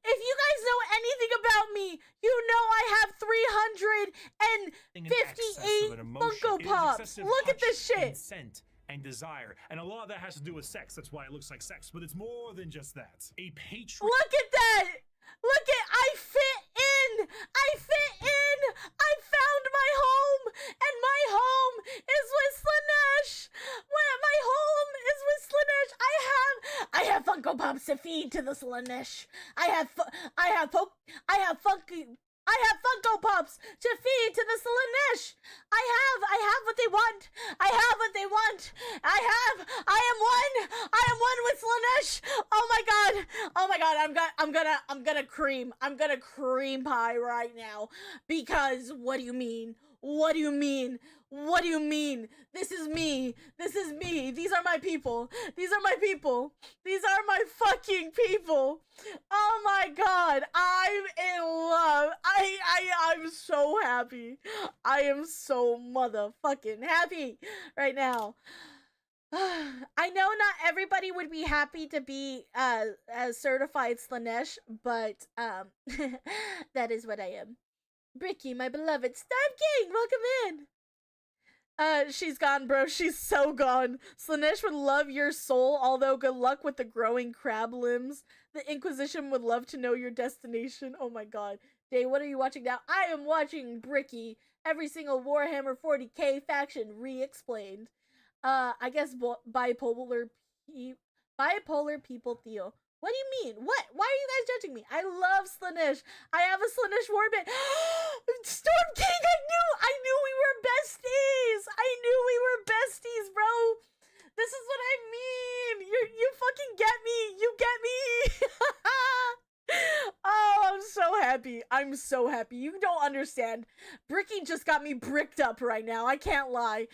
If you guys know anything about me, you know I have 358 Funko Pops. Look at this shit. Scent and desire. And a lot of that has to do with sex. That's why it looks like sex. But it's more than just that. A patron. Look at that. Look at, I fit in. I found my home, and my home is with Slaanesh. My home is with Slaanesh. I have Funko Pops to feed to the Slaanesh. I have Funko Pops to feed to the Slaanesh. I have what they want. I am one with Slaanesh. Oh my god. I'm gonna cream pie right now. Because what do you mean? This is me. These are my people. These are my fucking people. Oh my god. I'm in love. I'm so happy. I am so motherfucking happy right now. I know not everybody would be happy to be a certified Slaanesh, but that is what I am. Bricky, my beloved Storm King, welcome in. She's gone, bro. She's so gone. Slaanesh would love your soul, although good luck with the growing crab limbs. The Inquisition would love to know your destination. Oh my god. Day, what are you watching now? I am watching Bricky. Every single Warhammer 40K faction re-explained. I guess bipolar people Theo. What do you mean? What? Why are you guys judging me? I love Slaanesh. I have a Slaanesh warband. Storm King, I knew we were besties. Bro. This is what I mean. You fucking get me. You get me. Oh, I'm so happy. You don't understand. Bricky just got me bricked up right now. I can't lie.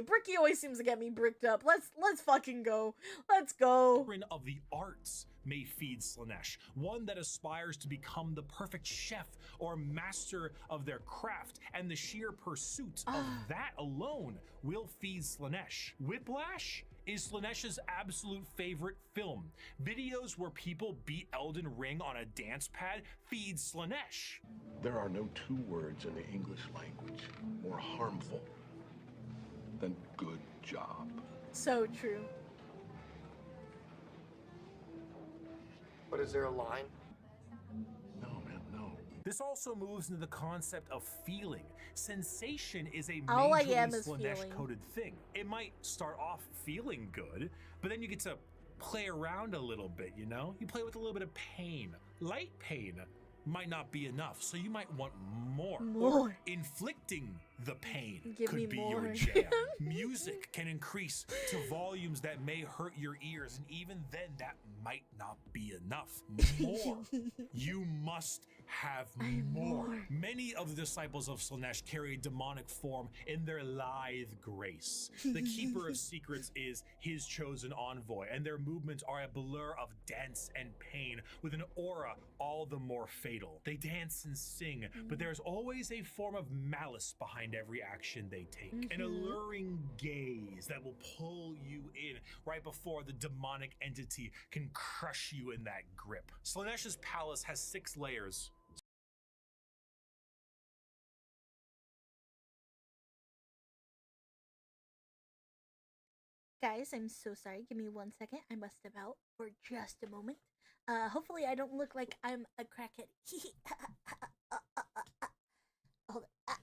Bricky always seems to get me bricked up. Let's fucking go. Let's go. Of the arts may feed Slaanesh. One that aspires to become the perfect chef or master of their craft, and the sheer pursuit of that alone will feed Slaanesh. Whiplash is Slaanesh's absolute favorite film. Videos where people beat Elden Ring on a dance pad feed Slaanesh. There are no two words in the English language more harmful than good job. So true. But is there a line? No, man, no. This also moves into the concept of feeling. Sensation is a All I am majorly is feeling. Slaanesh-coded thing. It might start off feeling good, but then you get to play around a little bit, you know? You play with a little bit of pain. Light pain might not be enough, so you might want more. Or inflicting the pain could be your jam. Music can increase to volumes that may hurt your ears, and even then that might not be enough. More. You must have more. Many of the disciples of Slaanesh carry a demonic form in their lithe grace. The Keeper of Secrets is his chosen envoy, and their movements are a blur of dance and pain with an aura all the more fatal. They dance and sing, but there's always a form of malice behind every action they take. An alluring gaze that will pull you in right before the demonic entity can crush you in that grip. Slaanesh's palace has 6 layers. Guys, I'm so sorry. Give me 1 second. I must have out for just a moment. Hopefully I don't look like I'm a crackhead. Hold on.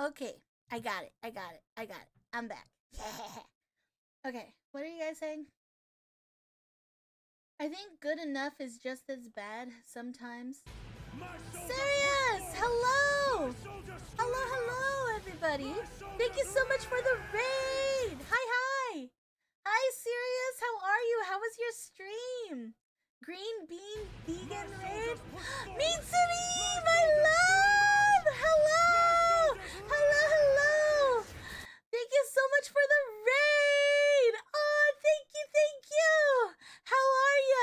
Okay, I got it. I'm back. Okay, what are you guys saying? I think good enough is just as bad sometimes. Sirius! Hello! Hello, everybody! Thank you so much for the raid! Hi! Hi, Sirius! How are you? How was your stream? Green Bean Vegan Raid? Meat City! My love! Hello! Thank you so much for the raid! Oh, thank you! How are ya?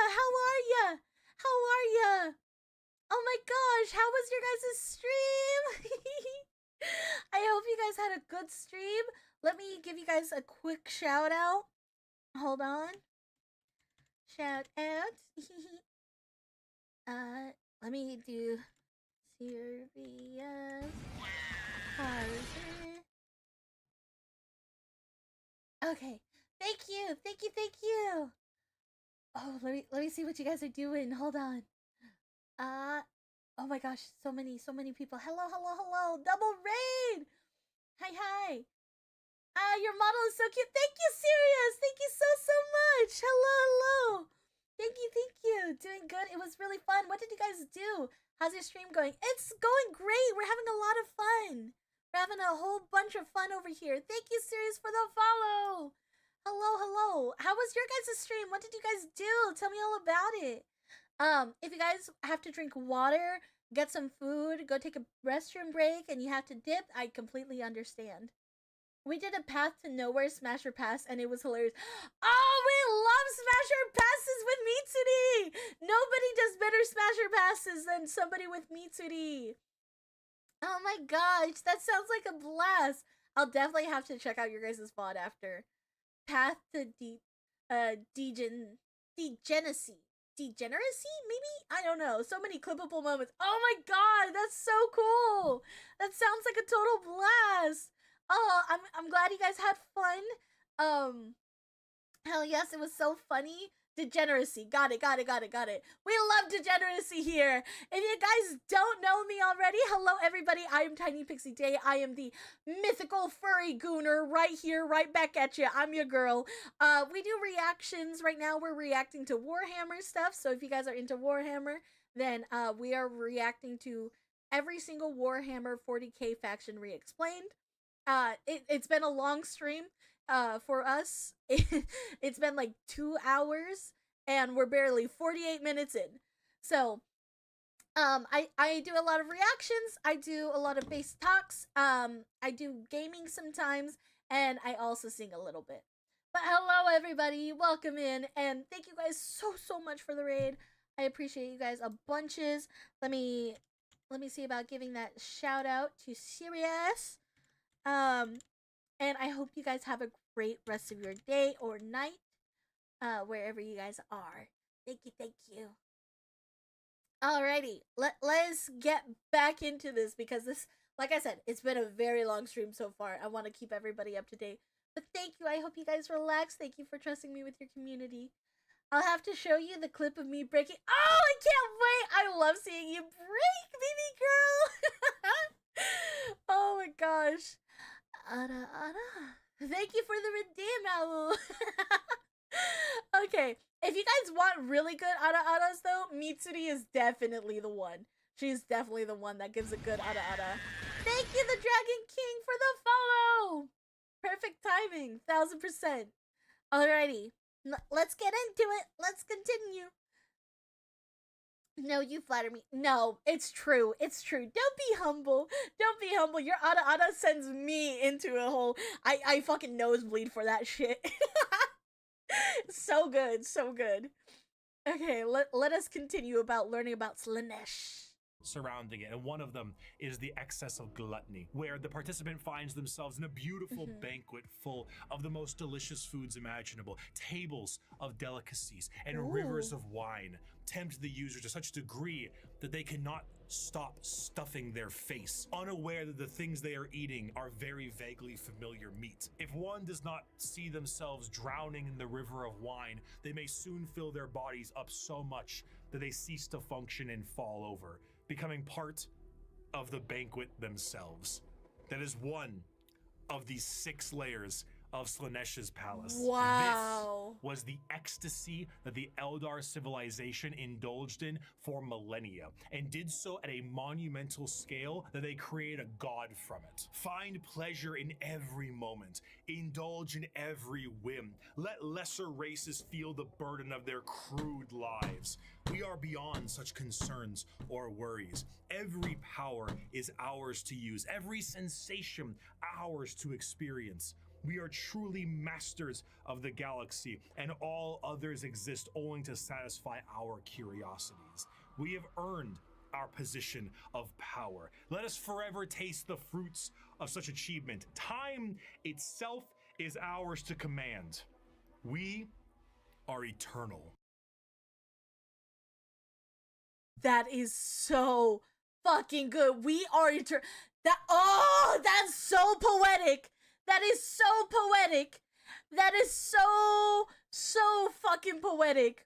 Oh my gosh, how was your guys' stream? I hope you guys had a good stream. Let me give you guys a quick shout out. Hold on. Shout out. Let me do Sirius. Okay. Thank you. Oh, let me see what you guys are doing. Hold on. Oh my gosh, so many people. Hello. Double raid. Hi. Your model is so cute. Thank you, Sirius. Thank you so much. Hello. Thank you. Doing good. It was really fun. What did you guys do? How's your stream going? It's going great. We're having a lot of fun. We're having a whole bunch of fun over here. Thank you, Sirius, for the follow. Hello. How was your guys' stream? What did you guys do? Tell me all about it. If you guys have to drink water, get some food, go take a restroom break, and you have to dip, I completely understand. We did a Path to Nowhere Smasher Pass, and it was hilarious. Oh, we love Smasher Passes with Mitsuri! Nobody does better Smasher Passes than somebody with Mitsuri. Oh my gosh, that sounds like a blast. I'll definitely have to check out your guys' VOD after. Path to degeneracy, maybe? I don't know. So many clippable moments. Oh my god, that's so cool. That sounds like a total blast. Oh, I'm glad you guys had fun. Hell yes, it was so funny. Degeneracy. Got it. We love degeneracy here. If you guys don't know me already, hello everybody. I am Tiny Pixie Day. I am the mythical furry gooner right here, right back at you. I'm your girl. We do reactions. Right now we're reacting to Warhammer stuff. So if you guys are into Warhammer, then we are reacting to every single Warhammer 40K faction re-explained. It's been a long stream. For us, it's been like 2 hours and we're barely 48 minutes in. So, I do a lot of reactions. I do a lot of base talks. I do gaming sometimes, and I also sing a little bit. But hello, everybody. Welcome in, and thank you guys so much for the raid. I appreciate you guys a bunches. Let me see about giving that shout out to Sirius. And I hope you guys have a great rest of your day or night, wherever you guys are. Thank you. Alrighty, let's get back into this because this, like I said, it's been a very long stream so far. I want to keep everybody up to date. But thank you. I hope you guys relax. Thank you for trusting me with your community. I'll have to show you the clip of me breaking. Oh, I can't wait. I love seeing you break, baby girl. Oh my gosh. Thank you for the redeem, Owl. Okay, if you guys want really good ara-aras though, Mitsuri is definitely the one. She's definitely the one that gives a good ara-ara. Thank you, the Dragon King, for the follow. Perfect timing, 1000%. Alrighty, let's get into it. Let's continue. No, you flatter me. No, it's true. Don't be humble. Your Ada sends me into a hole. I fucking nosebleed for that shit. So good. Okay, let us continue about learning about Slanesh. Surrounding it, and one of them is the excess of gluttony, where the participant finds themselves in a beautiful banquet full of the most delicious foods imaginable. Tables of delicacies and rivers of wine tempt the user to such a degree that they cannot stop stuffing their face, unaware that the things they are eating are very vaguely familiar meat. If one does not see themselves drowning in the river of wine, they may soon fill their bodies up so much that they cease to function and fall over, becoming part of the banquet themselves. That is one of these 6 layers of Slanesh's palace. Wow. This was the ecstasy that the Eldar civilization indulged in for millennia, and did so at a monumental scale that they created a god from it. Find pleasure in every moment, indulge in every whim, let lesser races feel the burden of their crude lives. We are beyond such concerns or worries. Every power is ours to use, every sensation ours to experience. We are truly masters of the galaxy, and all others exist only to satisfy our curiosities. We have earned our position of power. Let us forever taste the fruits of such achievement. Time itself is ours to command. We are eternal. That is so fucking good. We are eternal. That's so poetic. That is so poetic. That is so fucking poetic.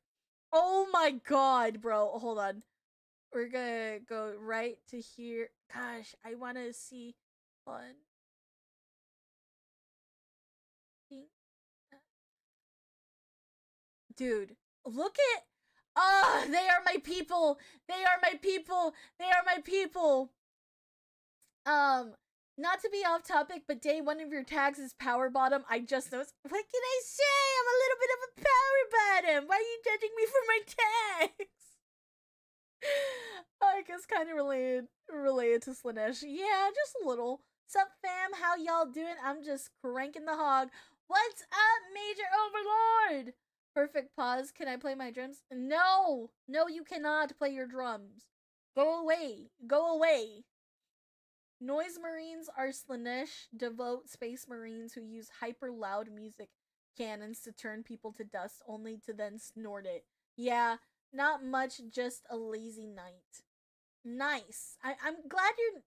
Oh my god, bro. Hold on. We're gonna go right to here. Gosh, I want to see. Hold on. Dude, look at. Ah, they are my people. They are my people. They are my people. Not to be off topic, but day 1 of your tags is power bottom. I just noticed. What can I say? I'm a little bit of a power bottom. Why are you judging me for my tags? I guess kind of related to Slanesh. Yeah, just a little. Sup, fam? How y'all doing? I'm just cranking the hog. What's up, Major Overlord? Perfect pause. Can I play my drums? No, you cannot play your drums. Go away. Go away. Noise Marines are Slanesh devout space marines who use hyper loud music cannons to turn people to dust, only to then snort it. Yeah, not much, just a lazy night. Nice. I'm glad your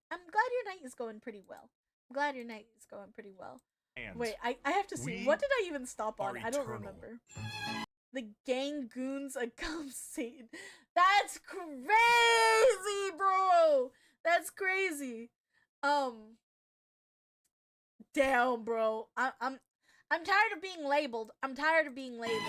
night is going pretty well. I'm glad your night is going pretty well. And wait, I have to see. What did I even stop on? I don't eternal. remember. The gang goons accom Satan. That's crazy, bro. That's crazy. Damn, bro. I'm tired of being labeled. I'm tired of being labeled.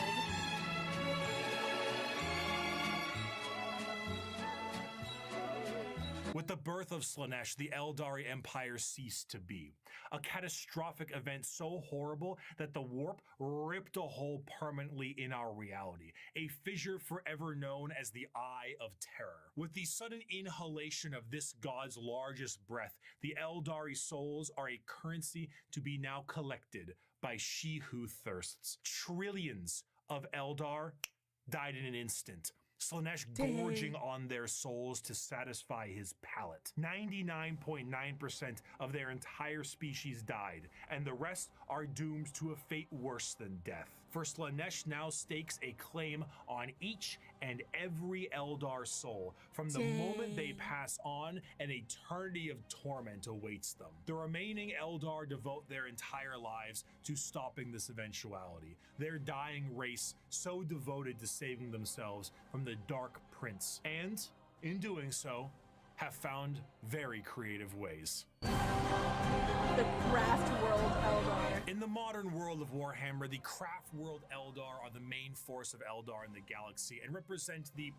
With the birth of Slanesh, the Eldari Empire ceased to be. A catastrophic event so horrible that the warp ripped a hole permanently in our reality, a fissure forever known as the Eye of Terror. With the sudden inhalation of this god's largest breath, the Eldari souls are a currency to be now collected by she who thirsts. Trillions of Eldar died in an instant. Slanesh gorging on their souls to satisfy his palate. 99.9% of their entire species died, and the rest are doomed to a fate worse than death. For Slanesh now stakes a claim on each and every Eldar soul. From the moment they pass on, an eternity of torment awaits them. The remaining Eldar devote their entire lives to stopping this eventuality. Their dying race so devoted to saving themselves from the Dark Prince, and in doing so, have found very creative ways. The Craft World Eldar. In the modern world of Warhammer, the Craft World Eldar are the main force of Eldar in the galaxy and represent the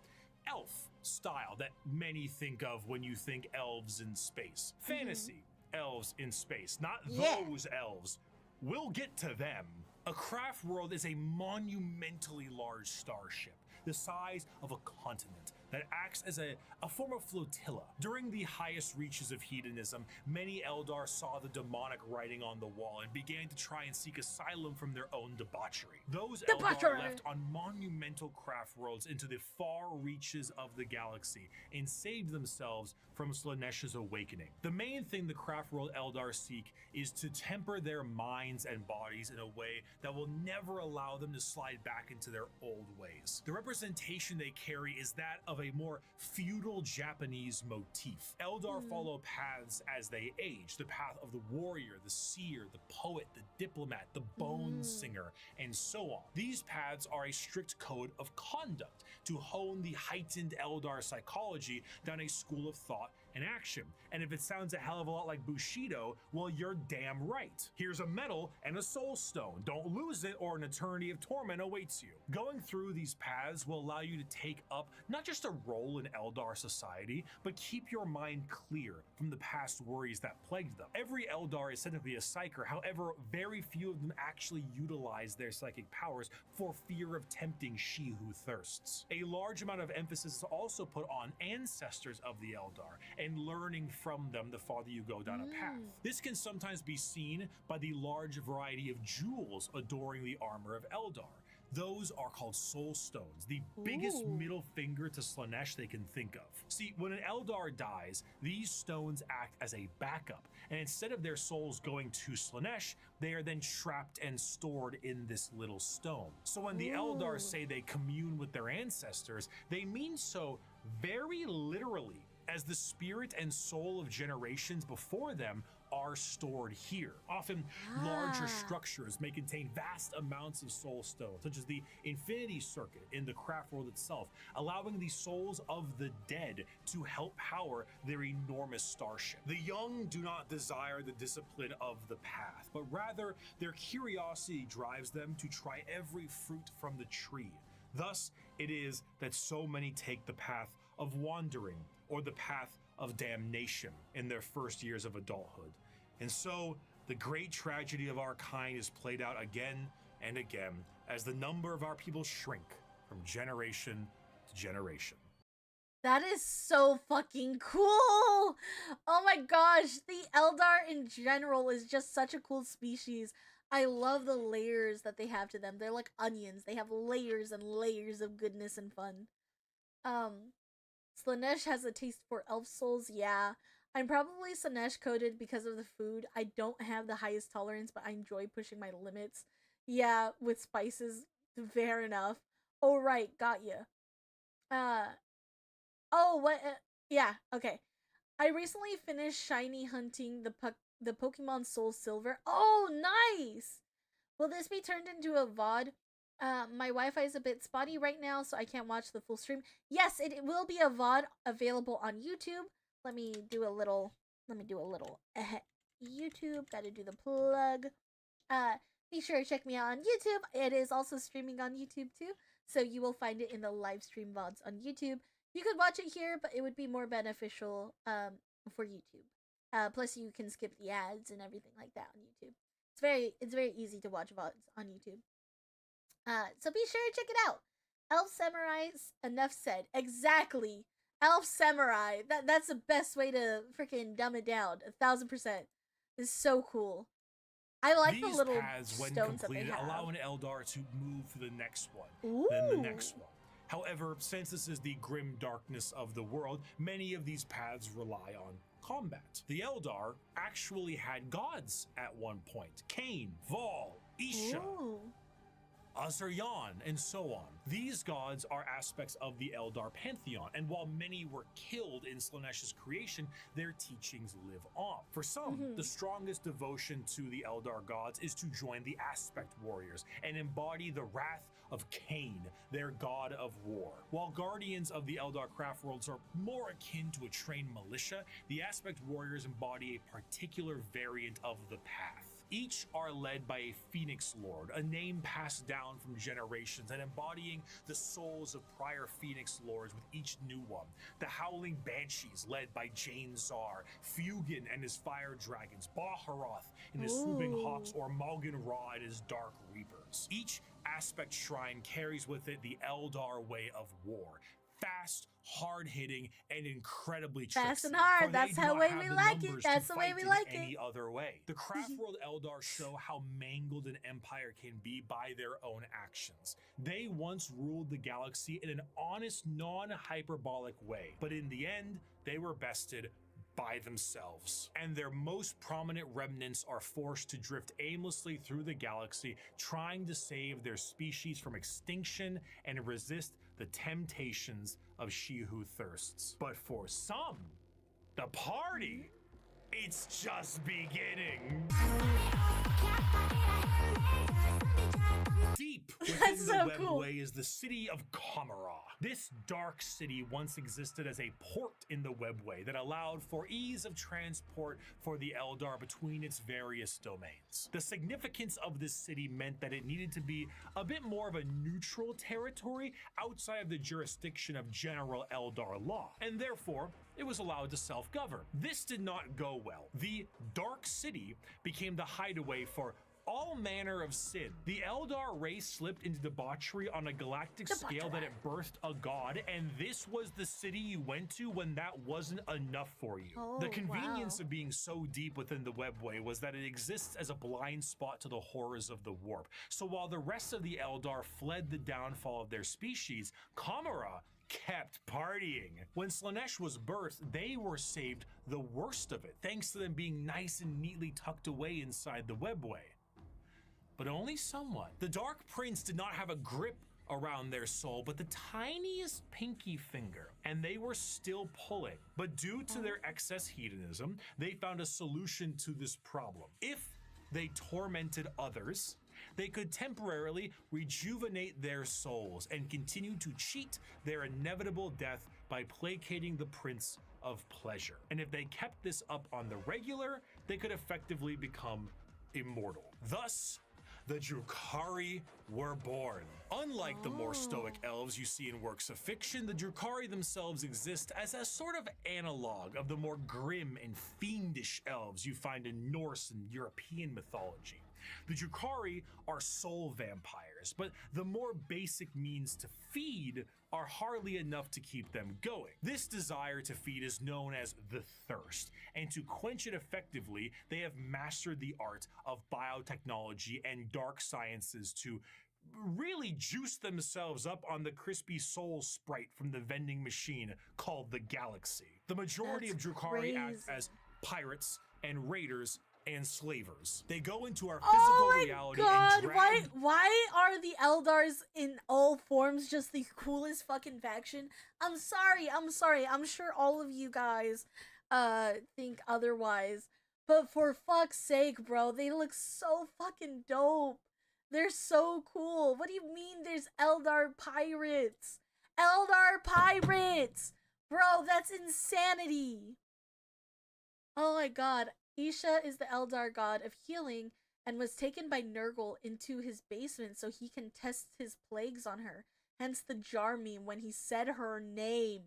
elf style that many think of when you think elves in space. Fantasy elves in space, not those elves. We'll get to them. A Craft World is a monumentally large starship, the size of a continent, that acts as a form of flotilla. During the highest reaches of hedonism, many Eldar saw the demonic writing on the wall and began to try and seek asylum from their own debauchery. Those Eldar left on monumental craft worlds into the far reaches of the galaxy and saved themselves from Slanesh's awakening. The main thing the craft world Eldar seek is to temper their minds and bodies in a way that will never allow them to slide back into their old ways. The representation they carry is that of a more feudal Japanese motif. Eldar follow paths as they age, the path of the warrior, the seer, the poet, the diplomat, the bone singer, and so on. These paths are a strict code of conduct to hone the heightened Eldar psychology down a school of thought in action. And if it sounds a hell of a lot like Bushido, well, you're damn right. Here's a medal and a soul stone. Don't lose it or an eternity of torment awaits you. Going through these paths will allow you to take up not just a role in Eldar society, but keep your mind clear from the past worries that plagued them. Every Eldar is technically a psyker, however, very few of them actually utilize their psychic powers for fear of tempting she who thirsts. A large amount of emphasis is also put on ancestors of the Eldar and learning from them the farther you go down a path. This can sometimes be seen by the large variety of jewels adoring the armor of Eldar. Those are called soul stones, the biggest middle finger to Slaanesh they can think of. See, when an Eldar dies, these stones act as a backup, and instead of their souls going to Slaanesh, they are then trapped and stored in this little stone. So when the Eldar say they commune with their ancestors, they mean so very literally, as the spirit and soul of generations before them are stored here. Often larger structures may contain vast amounts of soul stones, such as the Infinity Circuit in the craft world itself, allowing the souls of the dead to help power their enormous starship. The young do not desire the discipline of the path, but rather their curiosity drives them to try every fruit from the tree. Thus, it is that so many take the path of wandering or the path of damnation in their first years of adulthood. And so, the great tragedy of our kind is played out again and again as the number of our people shrink from generation to generation. That is so fucking cool! Oh my gosh, the Eldar in general is just such a cool species. I love the layers that they have to them. They're like onions. They have layers and layers of goodness and fun. Slaanesh has a taste for elf souls, yeah. I'm probably Slaanesh coded because of the food. I don't have the highest tolerance, but I enjoy pushing my limits. Yeah, with spices, fair enough. Oh right, got ya. Oh what? Yeah, okay. I recently finished shiny hunting the Pokemon Soul Silver. Oh, nice! Will this be turned into a VOD? My Wi-Fi is a bit spotty right now, so I can't watch the full stream. Yes, it will be a VOD available on YouTube. Let me do a little YouTube. Gotta do the plug. Be sure to check me out on YouTube. It is also streaming on YouTube too, so you will find it in the live stream VODs on YouTube. You could watch it here, but it would be more beneficial for YouTube. Plus, you can skip the ads and everything like that on YouTube. It's very easy to watch VODs on YouTube. So be sure to check it out. Elf Samurais, enough said. Exactly. Elf Samurai. That's the best way to freaking dumb it down. 1000%. It's so cool. I like These the little paths, when stones completed, that they have. allow an Eldar to move to the next one, Ooh. then the next one. However, since this is the grim darkness of the world, many of these paths rely on combat. The Eldar actually had gods at one point. Cain, Vol, Isha, Ooh. Azaryan, and so on. These gods are aspects of the Eldar pantheon, and while many were killed in Slaanesh's creation, their teachings live on. For some, the strongest devotion to the Eldar gods is to join the Aspect Warriors and embody the wrath of Cain, their god of war. While guardians of the Eldar craft worlds are more akin to a trained militia, the Aspect Warriors embody a particular variant of the path. Each are led by a Phoenix Lord, a name passed down from generations and embodying the souls of prior Phoenix Lords with each new one. The Howling Banshees, led by Jane Czar, Fugin and his Fire Dragons, Baharoth and his Swooping Hawks, or Malgan Ra and his Dark Reapers. Each aspect shrine carries with it the Eldar way of war. Fast, hard-hitting, and incredibly tricksy. Fast and hard. For they That's do how not way have we the like it. numbers That's to the way fight we in like any it. other way. The Craft World Eldar show how mangled an empire can be by their own actions. They once ruled the galaxy in an honest, non-hyperbolic way, but in the end, they were bested by themselves, and their most prominent remnants are forced to drift aimlessly through the galaxy, trying to save their species from extinction and resist the temptations of she who thirsts. But for some, the party, it's just beginning. Deep within That's the so cool. webway is the city of Kamara, This dark city once existed as a port in the webway that allowed for ease of transport for the Eldar between its various domains. The significance of this city meant that it needed to be a bit more of a neutral territory outside of the jurisdiction of general Eldar law, and therefore it was allowed to self-govern. This did not go well. The Dark City became the hideaway for all manner of sin. The Eldar race slipped into debauchery on a galactic scale that it birthed a god, and this was the city you went to when that wasn't enough for you. The convenience of being so deep within the webway was that it exists as a blind spot to the horrors of the warp. So while the rest of the Eldar fled the downfall of their species, Kamara kept partying. When Slaanesh was birthed, they were saved the worst of it, thanks to them being nice and neatly tucked away inside the webway. But only somewhat. The Dark Prince did not have a grip around their soul, but the tiniest pinky finger, and they were still pulling. But due to their excess hedonism, they found a solution to this problem. If they tormented others, they could temporarily rejuvenate their souls and continue to cheat their inevitable death by placating the Prince of Pleasure. And if they kept this up on the regular, they could effectively become immortal. Thus, the Drukhari were born. Unlike the more stoic elves you see in works of fiction, the Drukhari themselves exist as a sort of analog of the more grim and fiendish elves you find in Norse and European mythology. The Drukhari are soul vampires, but the more basic means to feed are hardly enough to keep them going. This desire to feed is known as the thirst, and to quench it effectively, they have mastered the art of biotechnology and dark sciences to really juice themselves up on the crispy soul sprite from the vending machine called the Galaxy. The majority of Drukhari act as pirates and raiders and slavers. They go into our physical reality and drag— Why are the Eldars in all forms just the coolest fucking faction? I'm sorry. I'm sure all of you guys think otherwise. But for fuck's sake, bro, they look so fucking dope. They're so cool. What do you mean there's Eldar pirates? Eldar pirates! Bro, that's insanity. Oh my god. Isha is the Eldar god of healing and was taken by Nurgle into his basement so he can test his plagues on her. Hence the jar meme when he said her name.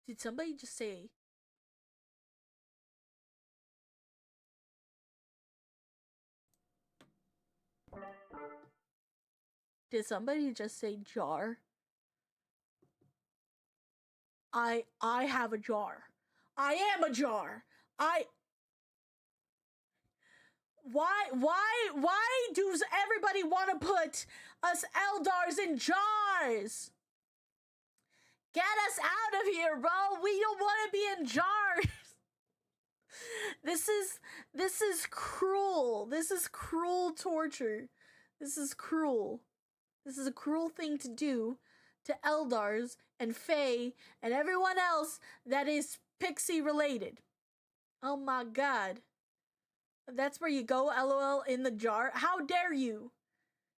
Did somebody just say... Did somebody just say jar? I have a jar. I am a jar. Why does everybody want to put us Eldars in jars? Get us out of here, bro. We don't want to be in jars. This is cruel. This is cruel torture. This is cruel. This is a cruel thing to do to Eldars and Fae and everyone else that is Pixie related. Oh my god. That's where you go, LOL, in the jar? How dare you?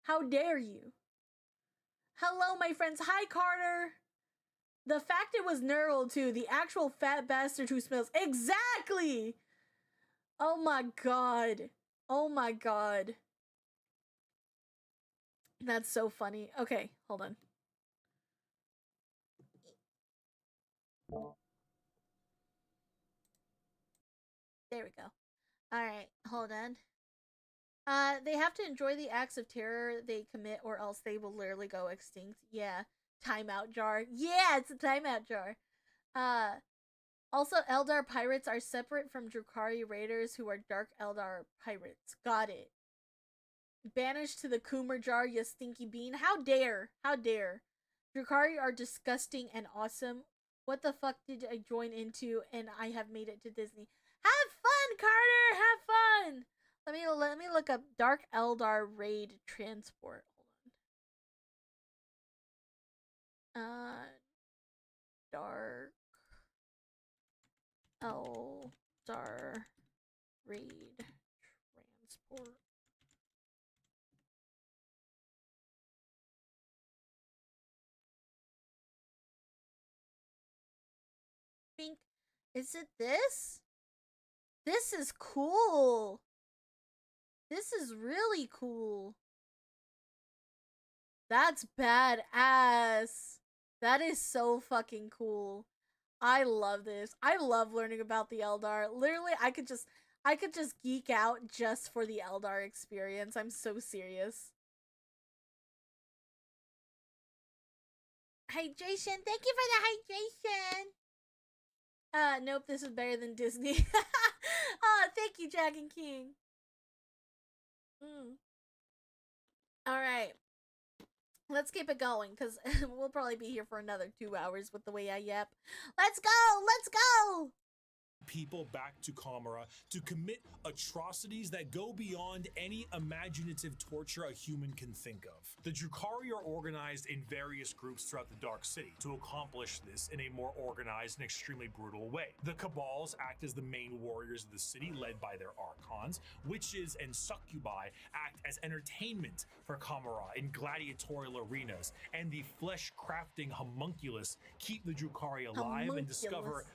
How dare you? Hello, my friends. Hi, Carter. The fact it was Nurgle, too. The actual fat bastard who smells. Exactly! Oh my god. Oh my god. That's so funny. Okay, hold on. There we go. Alright, hold on. They have to enjoy the acts of terror they commit or else they will literally go extinct. Yeah. Timeout jar. Yeah, it's a timeout jar. Also, Eldar pirates are separate from Drukhari raiders who are Dark Eldar pirates. Got it. Banished to the Coomer jar, you stinky bean. How dare? How dare? Drukhari are disgusting and awesome. What the fuck did I join into and I have made it to Disney? Have fun, Carter! Have fun! Let me look up Dark Eldar raid transport. Hold on. Dark Eldar raid transport. Is it this? This is cool. This is really cool. That's badass. That is so fucking cool. I love this. I love learning about the Eldar. Literally, I could just geek out just for the Eldar experience. I'm so serious. Hydration. Thank you for the hydration. Nope, this is better than Disney. Oh, thank you, Dragon King. Alright. Let's keep it going, because we'll probably be here for another 2 hours with the way I yap. Let's go! Let's go! People back to Kamara to commit atrocities that go beyond any imaginative torture a human can think of. The Drukhari are organized in various groups throughout the Dark City to accomplish this in a more organized and extremely brutal way. The Cabals act as the main warriors of the city, led by their Archons. Witches and Succubi act as entertainment for Kamara in gladiatorial arenas, and the flesh-crafting homunculus keep the Drukhari alive and discover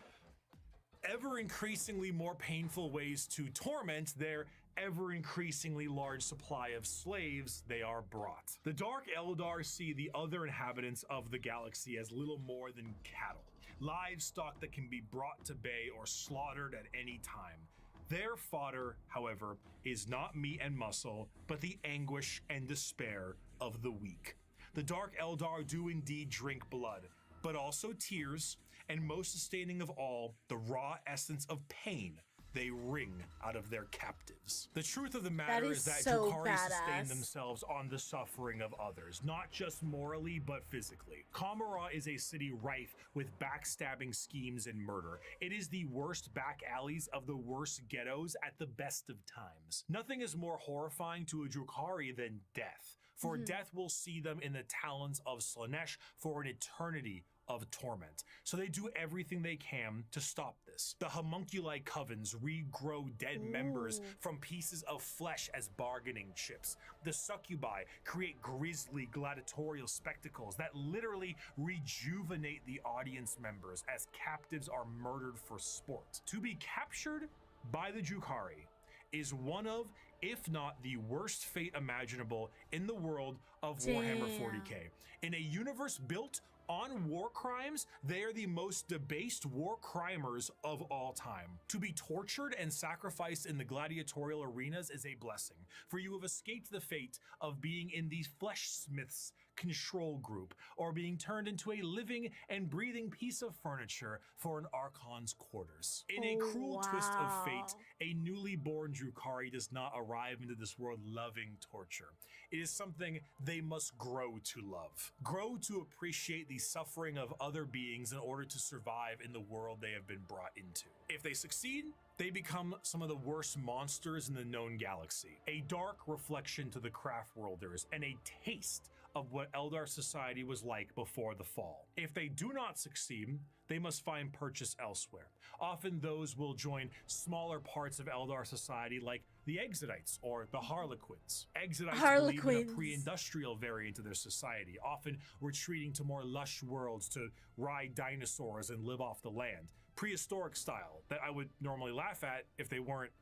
ever increasingly more painful ways to torment their ever increasingly large supply of slaves they are brought. The Dark Eldar see the other inhabitants of the galaxy as little more than cattle, livestock that can be brought to bay or slaughtered at any time. Their fodder, however, is not meat and muscle, but the anguish and despair of the weak. The Dark Eldar do indeed drink blood, but also tears, and most sustaining of all, the raw essence of pain they wring out of their captives. The truth of the matter is that so Drukhari sustain badass. themselves on the suffering of others, not just morally, but physically. Kamara is a city rife with backstabbing schemes and murder. It is the worst back alleys of the worst ghettos at the best of times. Nothing is more horrifying to a Drukhari than death, for death will see them in the talons of Slanesh for an eternity of torment. So they do everything they can to stop this. The homunculi covens regrow dead members from pieces of flesh as bargaining chips. The succubi create grisly gladiatorial spectacles that literally rejuvenate the audience members as captives are murdered for sport. To be captured by the Drukhari is one of, if not the worst fate imaginable in the world of Warhammer 40K. In a universe built on war crimes, they are the most debased war crimers of all time. To be tortured and sacrificed in the gladiatorial arenas is a blessing, for you have escaped the fate of being in the Fleshsmiths control group, or being turned into a living and breathing piece of furniture for an Archon's quarters. In a cruel twist of fate, a newly born Drukhari does not arrive into this world loving torture. It is something they must grow to love. Grow to appreciate the suffering of other beings in order to survive in the world they have been brought into. If they succeed, they become some of the worst monsters in the known galaxy. A dark reflection to the Craftworlders and a taste of what Eldar society was like before the fall. If they do not succeed, they must find purchase elsewhere. Often those will join smaller parts of Eldar society like the Exodites or the Harlequins. Exodites believe in a pre-industrial variant of their society, often retreating to more lush worlds to ride dinosaurs and live off the land. Prehistoric style that I would normally laugh at if they weren't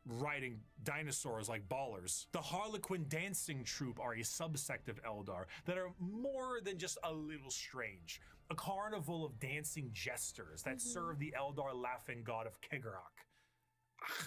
riding dinosaurs like ballers. The Harlequin dancing troupe are a subsect of Eldar that are more than just a little strange. A carnival of dancing jesters that serve the Eldar laughing god of Kegarok.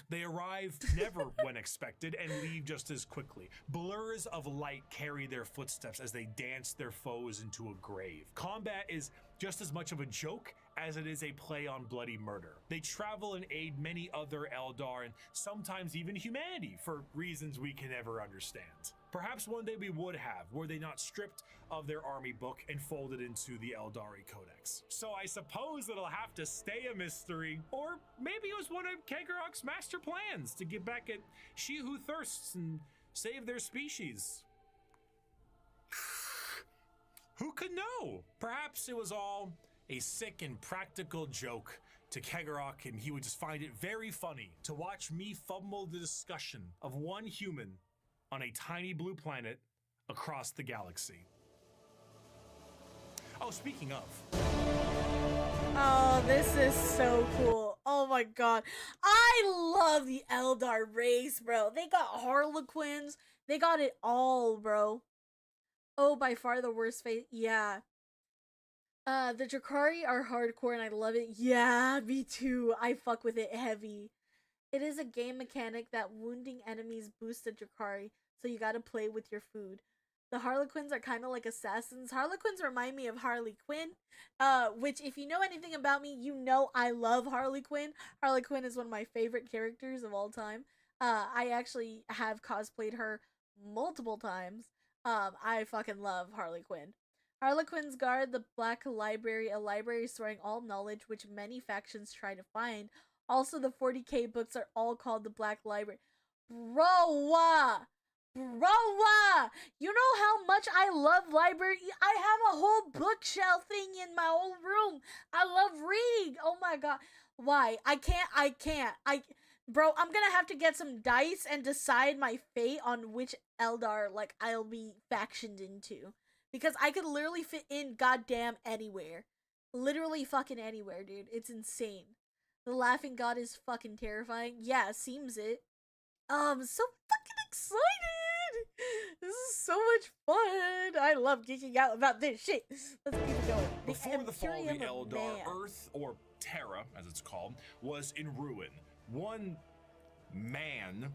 They arrive never when expected and leave just as quickly. Blurs of light carry their footsteps as they dance their foes into a grave. Combat is just as much of a joke as it is a play on bloody murder. They travel and aid many other Eldar and sometimes even humanity for reasons we can never understand. Perhaps one day we would have, were they not stripped of their army book and folded into the Eldari Codex. So I suppose it'll have to stay a mystery, or maybe it was one of Kegarok's master plans to get back at she who thirsts and save their species. Who could know? Perhaps it was all a sick and practical joke to Kegarok, and he would just find it very funny to watch me fumble the discussion of one human on a tiny blue planet across the galaxy. Oh, speaking of, Oh, this is so cool. Oh my god. I love the Eldar race, bro. They got Harlequins. They got it all, bro. Oh, by far the worst face. Yeah. The Drakari are hardcore and I love it. Yeah, me too. I fuck with it heavy. It is a game mechanic that wounding enemies boosts the Drakari, so you gotta play with your food. The Harlequins are kind of like assassins. Harlequins remind me of Harley Quinn, which if you know anything about me, you know I love Harley Quinn. Harley Quinn is one of my favorite characters of all time. I actually have cosplayed her multiple times. I fucking love Harley Quinn. Harlequins guard the Black Library, a library storing all knowledge which many factions try to find. Also, the 40K books are all called the Black Library. Bro, you know how much I love library? I have a whole bookshelf thing in my old room. I love reading. Oh my god. Why? I can't. Bro, I'm gonna have to get some dice and decide my fate on which Eldar, like, I'll be factioned into. Because I could literally fit in goddamn anywhere. Literally fucking anywhere, dude. It's insane. The laughing god is fucking terrifying. Yeah, seems it. I'm so fucking excited! This is so much fun! I love geeking out about this shit. Let's keep it going. Before the fall of the Imperium Eldar, Man. Earth, or Terra, as it's called, was in ruin. One man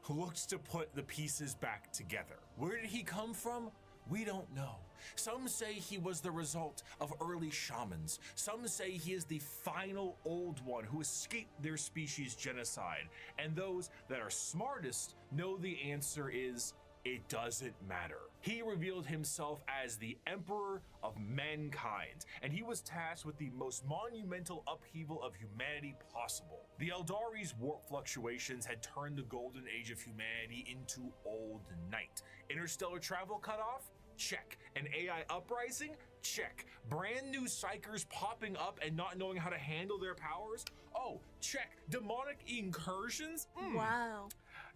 looks to put the pieces back together. Where did he come from? We don't know. Some say he was the result of early shamans. Some say he is the final old one who escaped their species' genocide. And those that are smartest know the answer is, it doesn't matter. He revealed himself as the Emperor of Mankind, and he was tasked with the most monumental upheaval of humanity possible. The Eldari's warp fluctuations had turned the golden age of humanity into old night. Interstellar travel cut off? Check. An AI uprising? Check. Brand new psychers popping up and not knowing how to handle their powers? Oh, check. Demonic incursions? Wow.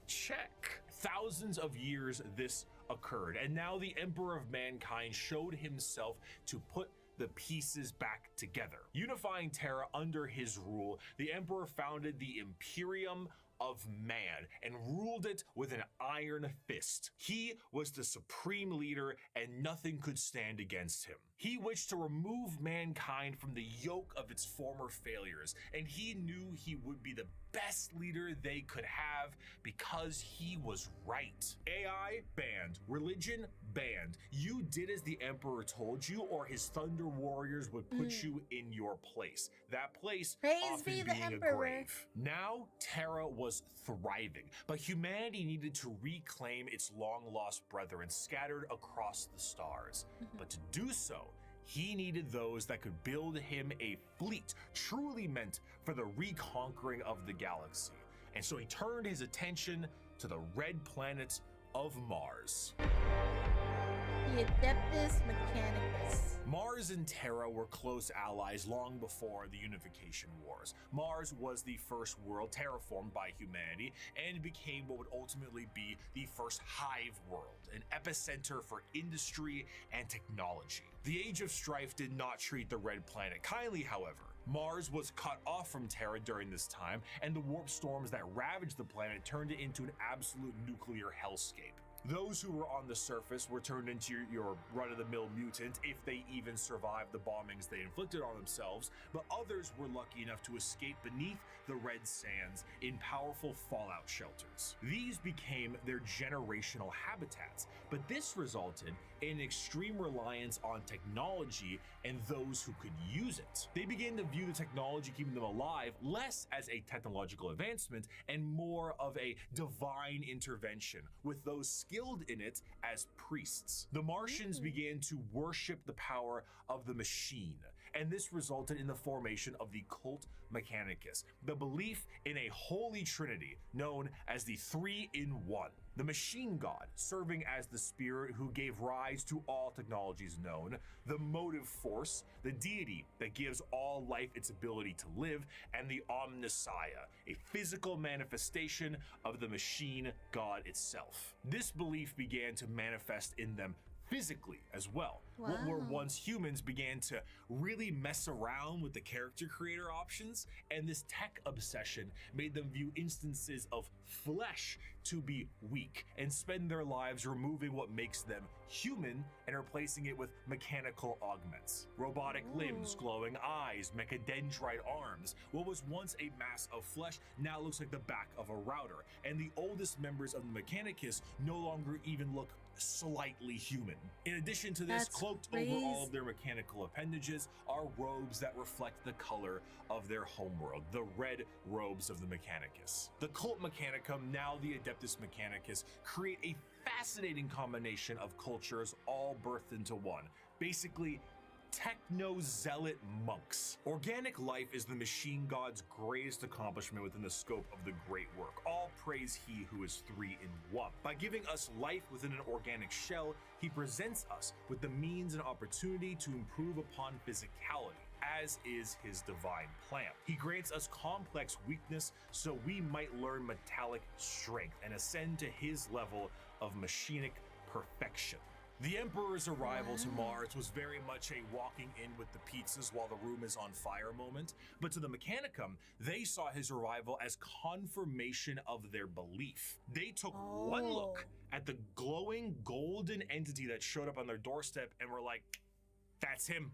Check. Thousands of years this occurred, and now the Emperor of Mankind showed himself to put the pieces back together. Unifying Terra under his rule, the Emperor founded the Imperium of Man and ruled it with an iron fist. He was the supreme leader and nothing could stand against him. He wished to remove mankind from the yoke of its former failures, and he knew he would be the best leader they could have because he was right. AI banned, religion banned. You did as the Emperor told you, or his Thunder Warriors would put you in your place. That place Praise often be the being a Emperor. grave. Now, Terra was thriving, but humanity needed to reclaim its long-lost brethren scattered across the stars. But to do so, he needed those that could build him a fleet truly meant for the reconquering of the galaxy. And so he turned his attention to the red planet of Mars. The Adeptus Mechanicus. Mars and Terra were close allies long before the Unification Wars. Mars was the first world terraformed by humanity and became what would ultimately be the first hive world, an epicenter for industry and technology. The Age of Strife did not treat the Red Planet kindly, however. Mars was cut off from Terra during this time, and the warp storms that ravaged the planet turned it into an absolute nuclear hellscape. Those who were on the surface were turned into your run-of-the-mill mutant if they even survived the bombings they inflicted on themselves, but others were lucky enough to escape beneath the red sands in powerful fallout shelters. These became their generational habitats, but this resulted in extreme reliance on technology and those who could use it. They began to view the technology keeping them alive less as a technological advancement and more of a divine intervention, with those skilled in it as priests. The Martians began to worship the power of the machine, and this resulted in the formation of the Cult Mechanicus, the belief in a holy trinity known as the Three-in-One. The machine god, serving as the spirit who gave rise to all technologies known, the motive force, the deity that gives all life its ability to live, and the Omnissiah, a physical manifestation of the machine god itself. This belief began to manifest in them physically as well, What were Wow. once humans began to really mess around with the character creator options, and this tech obsession made them view instances of flesh to be weak and spend their lives removing what makes them human and replacing it with mechanical augments. Robotic limbs, glowing eyes, mechadendrite arms. What was once a mass of flesh now looks like the back of a router, and the oldest members of the Mechanicus no longer even look slightly human. In addition to this, That's cloaked over all of their mechanical appendages are robes that reflect the color of their homeworld, the red robes of the Mechanicus. The Cult Mechanicum, now the Adeptus Mechanicus, create a fascinating combination of cultures all birthed into one. Basically, techno-zealot monks. Organic life is the machine god's greatest accomplishment within the scope of the great work. All praise he who is three in one. By giving us life within an organic shell, he presents us with the means and opportunity to improve upon physicality, as is his divine plan. He grants us complex weakness so we might learn metallic strength and ascend to his level of machinic perfection. The Emperor's arrival to Mars was very much a walking in with the pizzas while the room is on fire moment, but to the Mechanicum, they saw his arrival as confirmation of their belief. They took one look at the glowing golden entity that showed up on their doorstep and were like, that's him.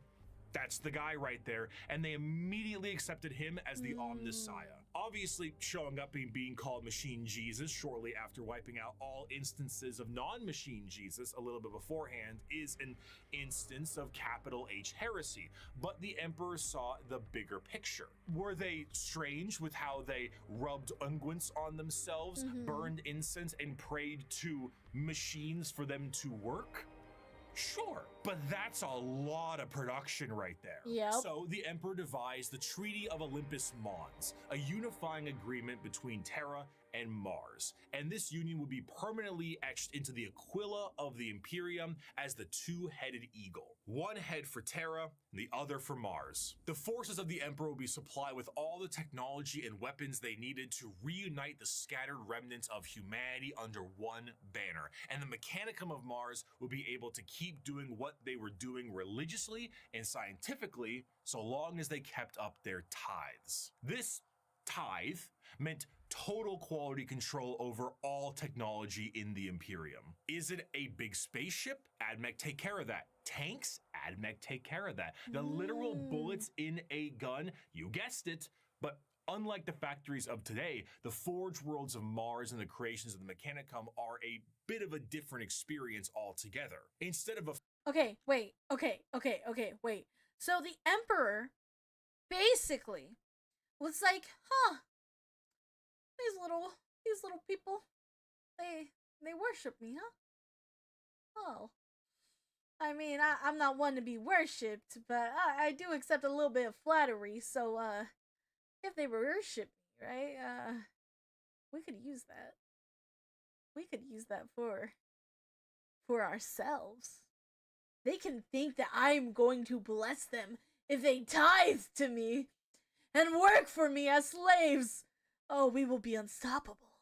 That's the guy right there, and they immediately accepted him as the Omnissiah. Obviously, showing up and being called Machine Jesus shortly after wiping out all instances of non-Machine Jesus a little bit beforehand is an instance of capital H heresy, but the Emperor saw the bigger picture. Were they strange with how they rubbed unguents on themselves, burned incense, and prayed to machines for them to work? Sure, but that's a lot of production right there. Yep. So the Emperor devised the Treaty of Olympus Mons, a unifying agreement between Terra and Mars, and this union would be permanently etched into the Aquila of the Imperium as the two-headed eagle. One head for Terra, the other for Mars. The forces of the Emperor would be supplied with all the technology and weapons they needed to reunite the scattered remnants of humanity under one banner, and the Mechanicum of Mars would be able to keep doing what they were doing religiously and scientifically so long as they kept up their tithes. This tithe meant total quality control over all technology in the Imperium. Is it a big spaceship? AdMech take care of that. Tanks? AdMech take care of that. The literal bullets in a gun? You guessed it. But unlike the factories of today, the forge worlds of Mars and the creations of the Mechanicum are a bit of a different experience altogether. Instead of a Okay, wait. So the Emperor basically was like, these little people, they worship me, huh? Oh. I mean, I'm not one to be worshipped, but I do accept a little bit of flattery, so, if they worship me, right, we could use that. We could use that for ourselves. They can think that I'm going to bless them if they tithe to me and work for me as slaves. Oh, we will be unstoppable.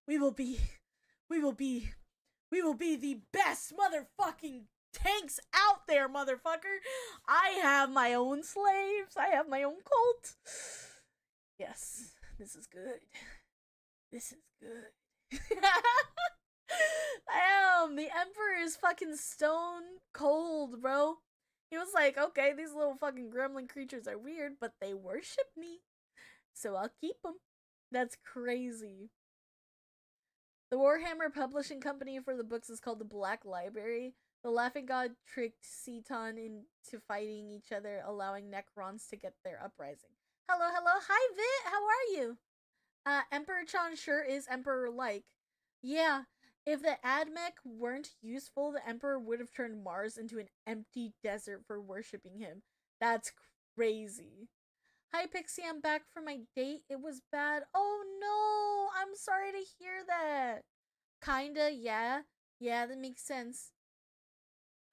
We will be the best motherfucking tanks out there, motherfucker. I have my own slaves. I have my own cult. Yes, this is good. This is good. Damn, the Emperor is fucking stone cold, bro. He was like, okay, these little fucking gremlin creatures are weird, but they worship me, so I'll keep them. That's crazy. The Warhammer publishing company for the books is called the Black Library. The Laughing God tricked Ceton into fighting each other, allowing Necrons to get their uprising. Hello. Hi, Vit. How are you? Emperor Chan sure is Emperor-like. Yeah, if the AdMech weren't useful, the Emperor would have turned Mars into an empty desert for worshipping him. That's crazy. Hi, Pixie, I'm back from my date. It was bad. Oh, no. I'm sorry to hear that. Kinda, yeah. Yeah, that makes sense.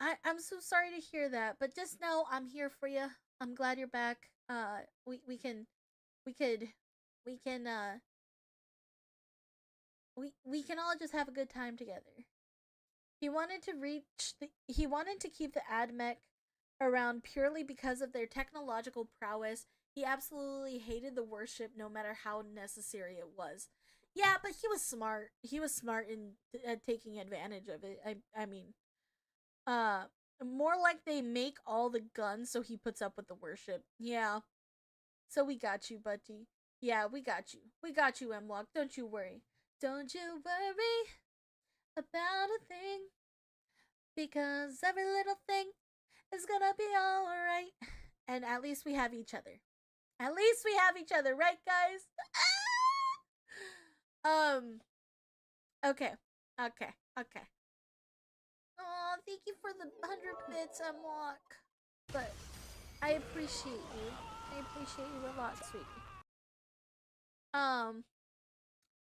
I'm so sorry to hear that, but just know I'm here for you. I'm glad you're back. We can all just have a good time together. He wanted to keep the Admech around purely because of their technological prowess. He absolutely hated the worship no matter how necessary it was. Yeah, but he was smart. He was smart in taking advantage of it. I mean, more like they make all the guns so he puts up with the worship. Yeah. So we got you, buddy. Yeah, we got you. We got you, M-Lock. Don't you worry. Don't you worry about a thing, because every little thing is gonna be alright. And at least we have each other. At least we have each other, right, guys? Okay. Oh, thank you for the 100 bits, M-Lock. But I appreciate you. I appreciate you a lot, sweetie.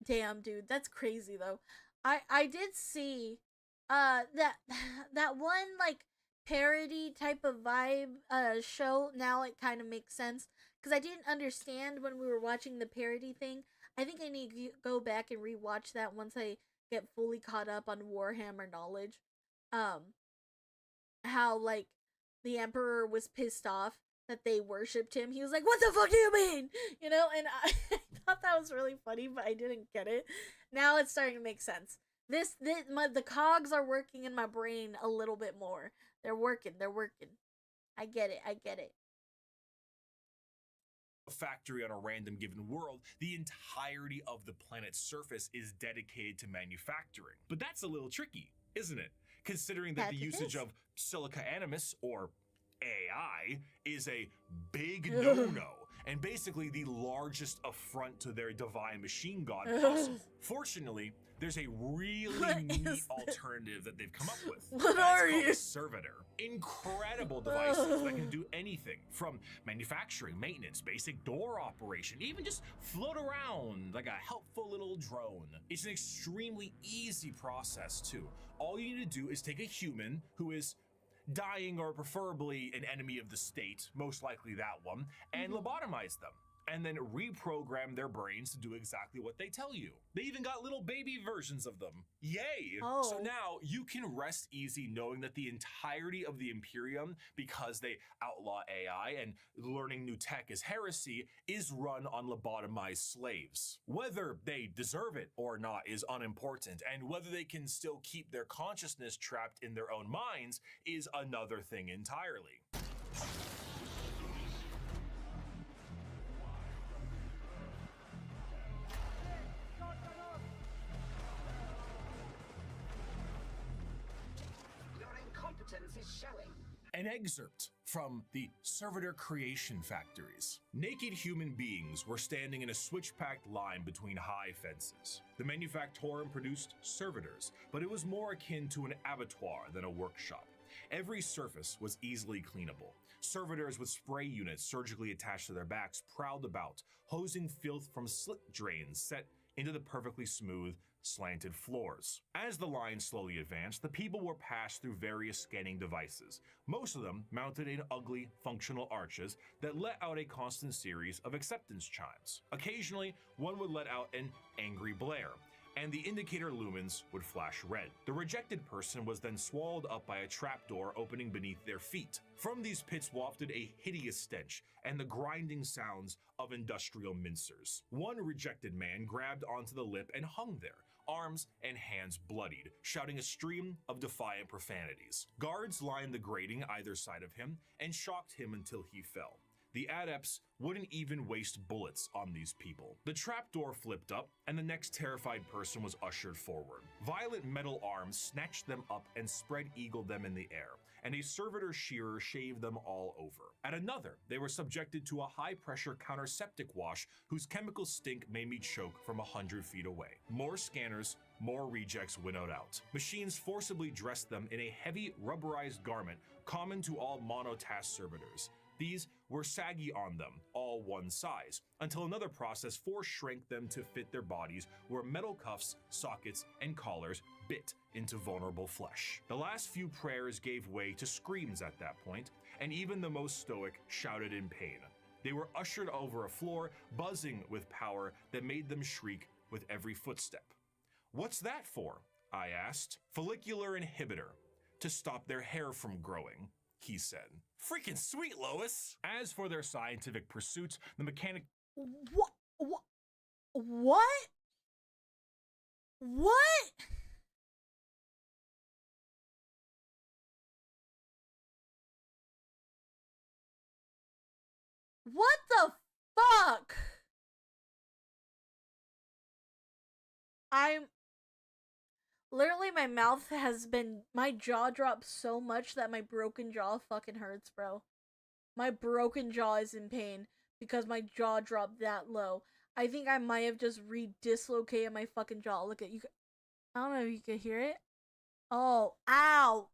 Damn, dude, that's crazy though. I did see that one like parody type of vibe show. Now it kind of makes sense because I didn't understand when we were watching the parody thing. I think I need to go back and rewatch that once I get fully caught up on Warhammer knowledge. How like the Emperor was pissed off that they worshipped him. He was like, "What the fuck do you mean?" You know, and I thought that was really funny, but I didn't get it. Now it's starting to make sense. The cogs are working in my brain a little bit more. They're working. I get it. A factory on a random given world, the entirety of the planet's surface is dedicated to manufacturing. But that's a little tricky, isn't it? Considering that the usage of silica animus, or AI, is a big no-no, and basically the largest affront to their divine machine god possible. Fortunately, there's a really neat alternative that they've come up with. What are you? Servitor. Incredible devices that can do anything from manufacturing, maintenance, basic door operation, even just float around like a helpful little drone. It's an extremely easy process too. All you need to do is take a human who is dying or preferably an enemy of the state, most likely that one, and lobotomize them. And then reprogram their brains to do exactly what they tell you. They even got little baby versions of them. Yay! Oh. So now you can rest easy knowing that the entirety of the Imperium, because they outlaw AI and learning new tech is heresy, is run on lobotomized slaves. Whether they deserve it or not is unimportant, and whether they can still keep their consciousness trapped in their own minds is another thing entirely. An excerpt from the Servitor creation factories. Naked human beings were standing in a switch-packed line between high fences. The manufactorum produced servitors, but it was more akin to an abattoir than a workshop. Every surface was easily cleanable. Servitors with spray units surgically attached to their backs prowled about, hosing filth from slit drains set into the perfectly smooth, slanted floors. As the line slowly advanced, the people were passed through various scanning devices, most of them mounted in ugly, functional arches that let out a constant series of acceptance chimes. Occasionally, one would let out an angry blare, and the indicator lumens would flash red. The rejected person was then swallowed up by a trapdoor opening beneath their feet. From these pits wafted a hideous stench and the grinding sounds of industrial mincers. One rejected man grabbed onto the lip and hung there, arms and hands bloodied, shouting a stream of defiant profanities. Guards lined the grating either side of him and shocked him until he fell. The adepts wouldn't even waste bullets on these people. The trapdoor flipped up, and the next terrified person was ushered forward. Violent metal arms snatched them up and spread-eagled them in the air, and a servitor shearer shaved them all over. At another, they were subjected to a high-pressure counterseptic wash whose chemical stink made me choke from 100 feet away. More scanners, more rejects winnowed out. Machines forcibly dressed them in a heavy, rubberized garment common to all monotask servitors. These were saggy on them, all one size, until another process shrank them to fit their bodies where metal cuffs, sockets, and collars bit into vulnerable flesh. The last few prayers gave way to screams at that point, and even the most stoic shouted in pain. They were ushered over a floor buzzing with power that made them shriek with every footstep. What's that for? I asked. Follicular inhibitor. To stop their hair from growing, he said. Freaking sweet, Lois! As for their scientific pursuits, the mechanic... What? What? What? What the fuck? I'm literally, my mouth has been, my jaw dropped so much that my broken jaw fucking hurts, bro. My broken jaw is in pain because my jaw dropped that low. I think I might have just re-dislocated my fucking jaw. Look at you. I don't know if you can hear it. Oh, ow.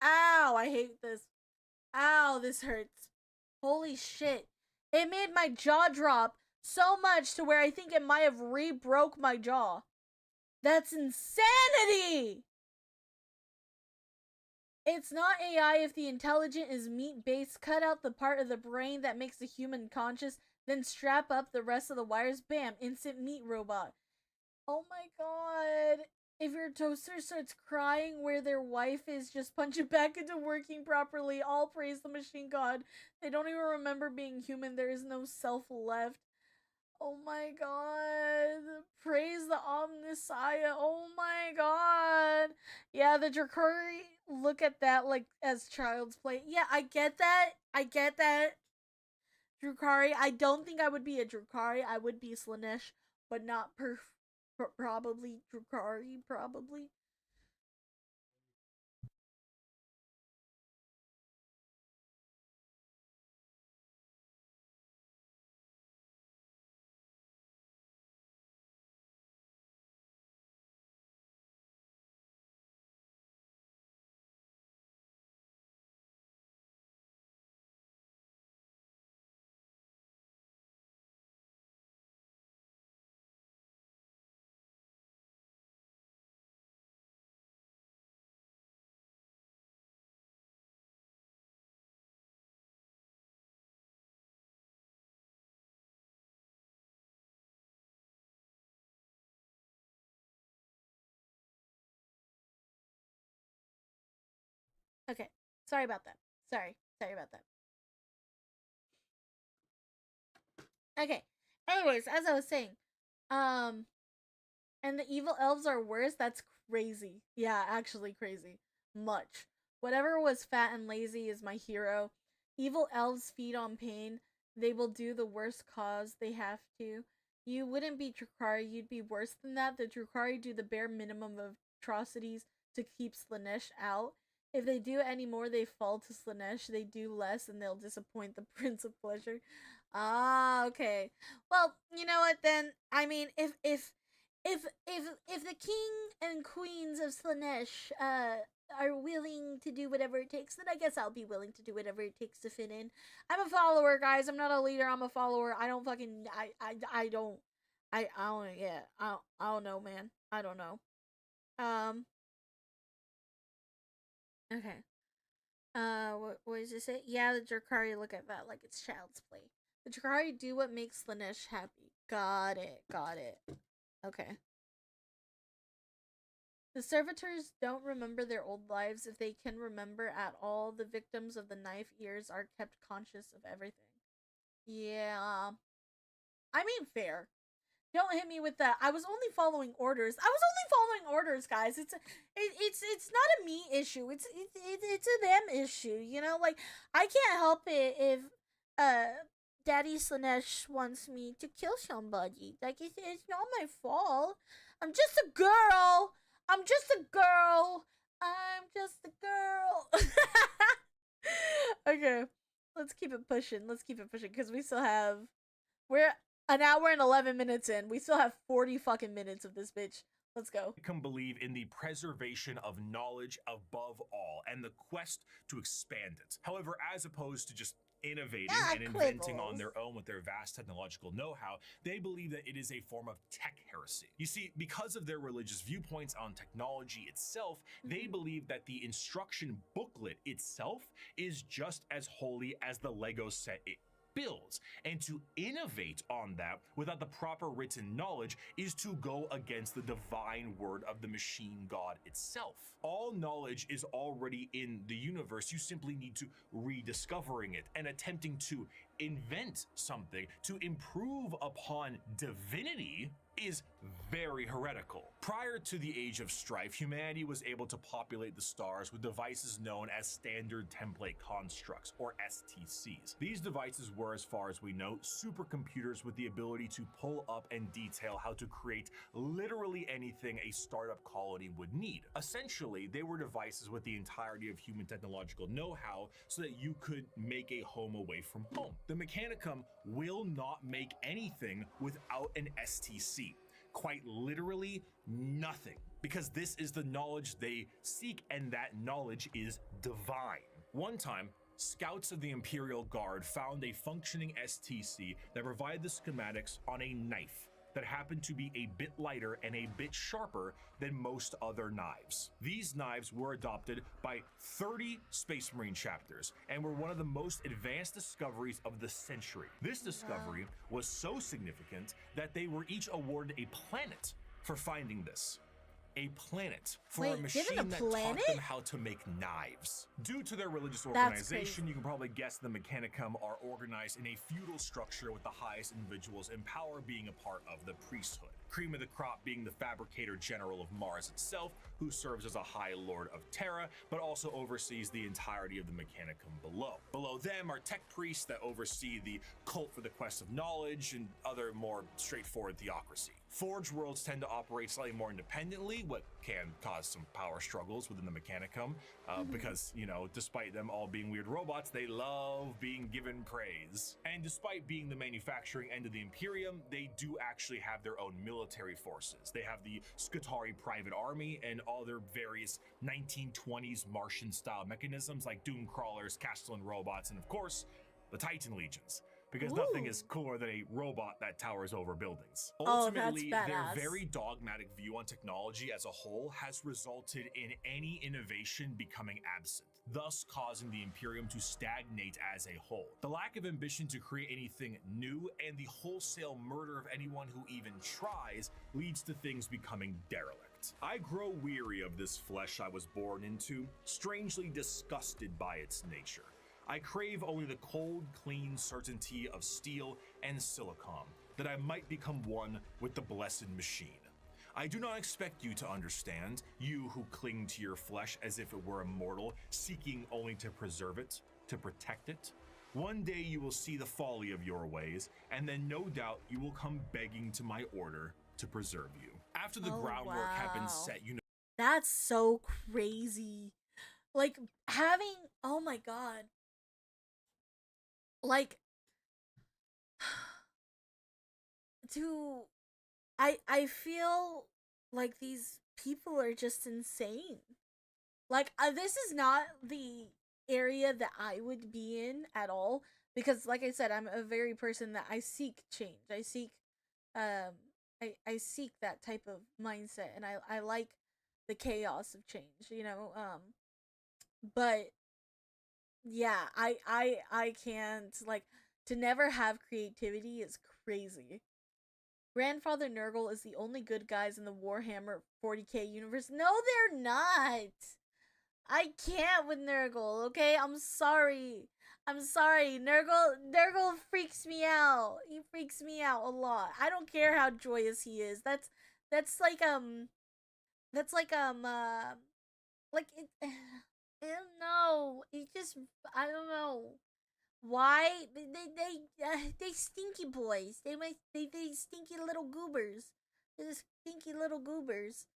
Ow, I hate this. Ow, this hurts. Holy shit. It made my jaw drop so much to where I think it might have re-broke my jaw. That's insanity! It's not AI if the intelligent is meat-based. Cut out the part of the brain that makes the human conscious, then strap up the rest of the wires. Bam! Instant meat robot. Oh my god. If your toaster starts crying where their wife is, just punch it back into working properly. All praise the machine god. They don't even remember being human. There is no self left. Oh my god. Praise the Omnissiah. Oh my god. Yeah, the Drakari, look at that like as child's play. Yeah, I get that. I get that. Drukari. I don't think I would be a Drukari. I would be Slanesh, but not probably Drukari, probably. Okay, sorry about that. Sorry about that. Okay, anyways, as I was saying, and the evil elves are worse. That's crazy. Yeah, actually crazy. Much. Whatever was fat and lazy is my hero. Evil elves feed on pain. They will do the worst cause they have to. You wouldn't be Drukari, you'd be worse than that. The Drukari do the bare minimum of atrocities to keep Slanesh out. If they do any more, they fall to Slanesh. They do less, and they'll disappoint the Prince of Pleasure. Ah, okay. Well, you know what then? I mean, if the king and queens of Slanesh are willing to do whatever it takes, then I guess I'll be willing to do whatever it takes to fit in. I'm a follower, guys. I'm not a leader. I'm a follower. I don't fucking I don't yeah. I don't know, man. I don't know. Okay. What does it say? Yeah, the Drakari look at that like it's child's play. The Drakari do what makes Slanesh happy. Got it. Got it. Okay. The servitors don't remember their old lives. If they can remember at all, the victims of the knife ears are kept conscious of everything. Yeah. I mean, fair. Don't hit me with that. I was only following orders. I was only following orders, guys. It's not a me issue. It's a them issue. You know, like I can't help it if Daddy Slanesh wants me to kill somebody. Like it's not my fault. I'm just a girl. I'm just a girl. I'm just a girl. Okay, let's keep it pushing. Let's keep it pushing because we still have. We're an hour and 11 minutes in. We still have 40 fucking minutes of this bitch. Let's go. Can believe in the preservation of knowledge above all and the quest to expand it. However, as opposed to just innovating and inventing on their own with their vast technological know-how, they believe that it is a form of tech heresy. You see, because of their religious viewpoints on technology itself, they believe that the instruction booklet itself is just as holy as the Lego set builds. And to innovate on that without the proper written knowledge is to go against the divine word of the machine god itself. All knowledge is already in the universe. You simply need to rediscovering it and attempting to invent something to improve upon divinity is very heretical. Prior to the Age of Strife, humanity was able to populate the stars with devices known as Standard Template Constructs, or STCs. These devices were, as far as we know, supercomputers with the ability to pull up and detail how to create literally anything a startup colony would need. Essentially, they were devices with the entirety of human technological know-how so that you could make a home away from home. The Mechanicum will not make anything without an STC. Quite literally nothing, because this is the knowledge they seek, and that knowledge is divine. One time, scouts of the Imperial Guard found a functioning STC that provided the schematics on a knife that happened to be a bit lighter and a bit sharper than most other knives. These knives were adopted by 30 Space Marine chapters and were one of the most advanced discoveries of the century. This discovery was so significant that they were each awarded a planet for finding this. A planet for a machine that taught them how to make knives. Due to their religious organization, you can probably guess the Mechanicum are organized in a feudal structure with the highest individuals in power being a part of the priesthood. Cream of the crop being the fabricator general of Mars itself, who serves as a high lord of Terra, but also oversees the entirety of the Mechanicum below. Below them are tech priests that oversee the cult for the quest of knowledge and other more straightforward theocracy. Forge worlds tend to operate slightly more independently, what can cause some power struggles within the Mechanicum, because, you know, despite them all being weird robots, they love being given praise. And despite being the manufacturing end of the Imperium, they do actually have their own military forces. They have the Skitarii Private Army and all their various 1920s Martian-style mechanisms like Doom Crawlers, Castellan robots, and of course, the Titan Legions. Because nothing is cooler than a robot that towers over buildings. Ultimately, their very dogmatic view on technology as a whole has resulted in any innovation becoming absent, thus causing the Imperium to stagnate as a whole. The lack of ambition to create anything new and the wholesale murder of anyone who even tries leads to things becoming derelict. I grow weary of this flesh I was born into, strangely disgusted by its nature. I crave only the cold, clean certainty of steel and silicon, that I might become one with the blessed machine. I do not expect you to understand, you who cling to your flesh as if it were immortal, seeking only to preserve it, to protect it. One day you will see the folly of your ways, and then no doubt you will come begging to my order to preserve you. After the groundwork had been set, you know. That's so crazy. Like, having, oh my god. Like, I feel like these people are just insane. Like, this is not the area that I would be in at all, because like I said, I'm a very person that I seek change. I seek I seek that type of mindset, and I like the chaos of change, you know. But yeah, I can't, like, to never have creativity is crazy. Grandfather Nurgle is the only good guys in the Warhammer 40K universe. No, they're not. I can't with Nurgle, okay? I'm sorry. Nurgle freaks me out. He freaks me out a lot. I don't care how joyous he is. That's like like it I don't know. It just, I don't know why they stinky boys. They stinky little goobers. They're stinky little goobers.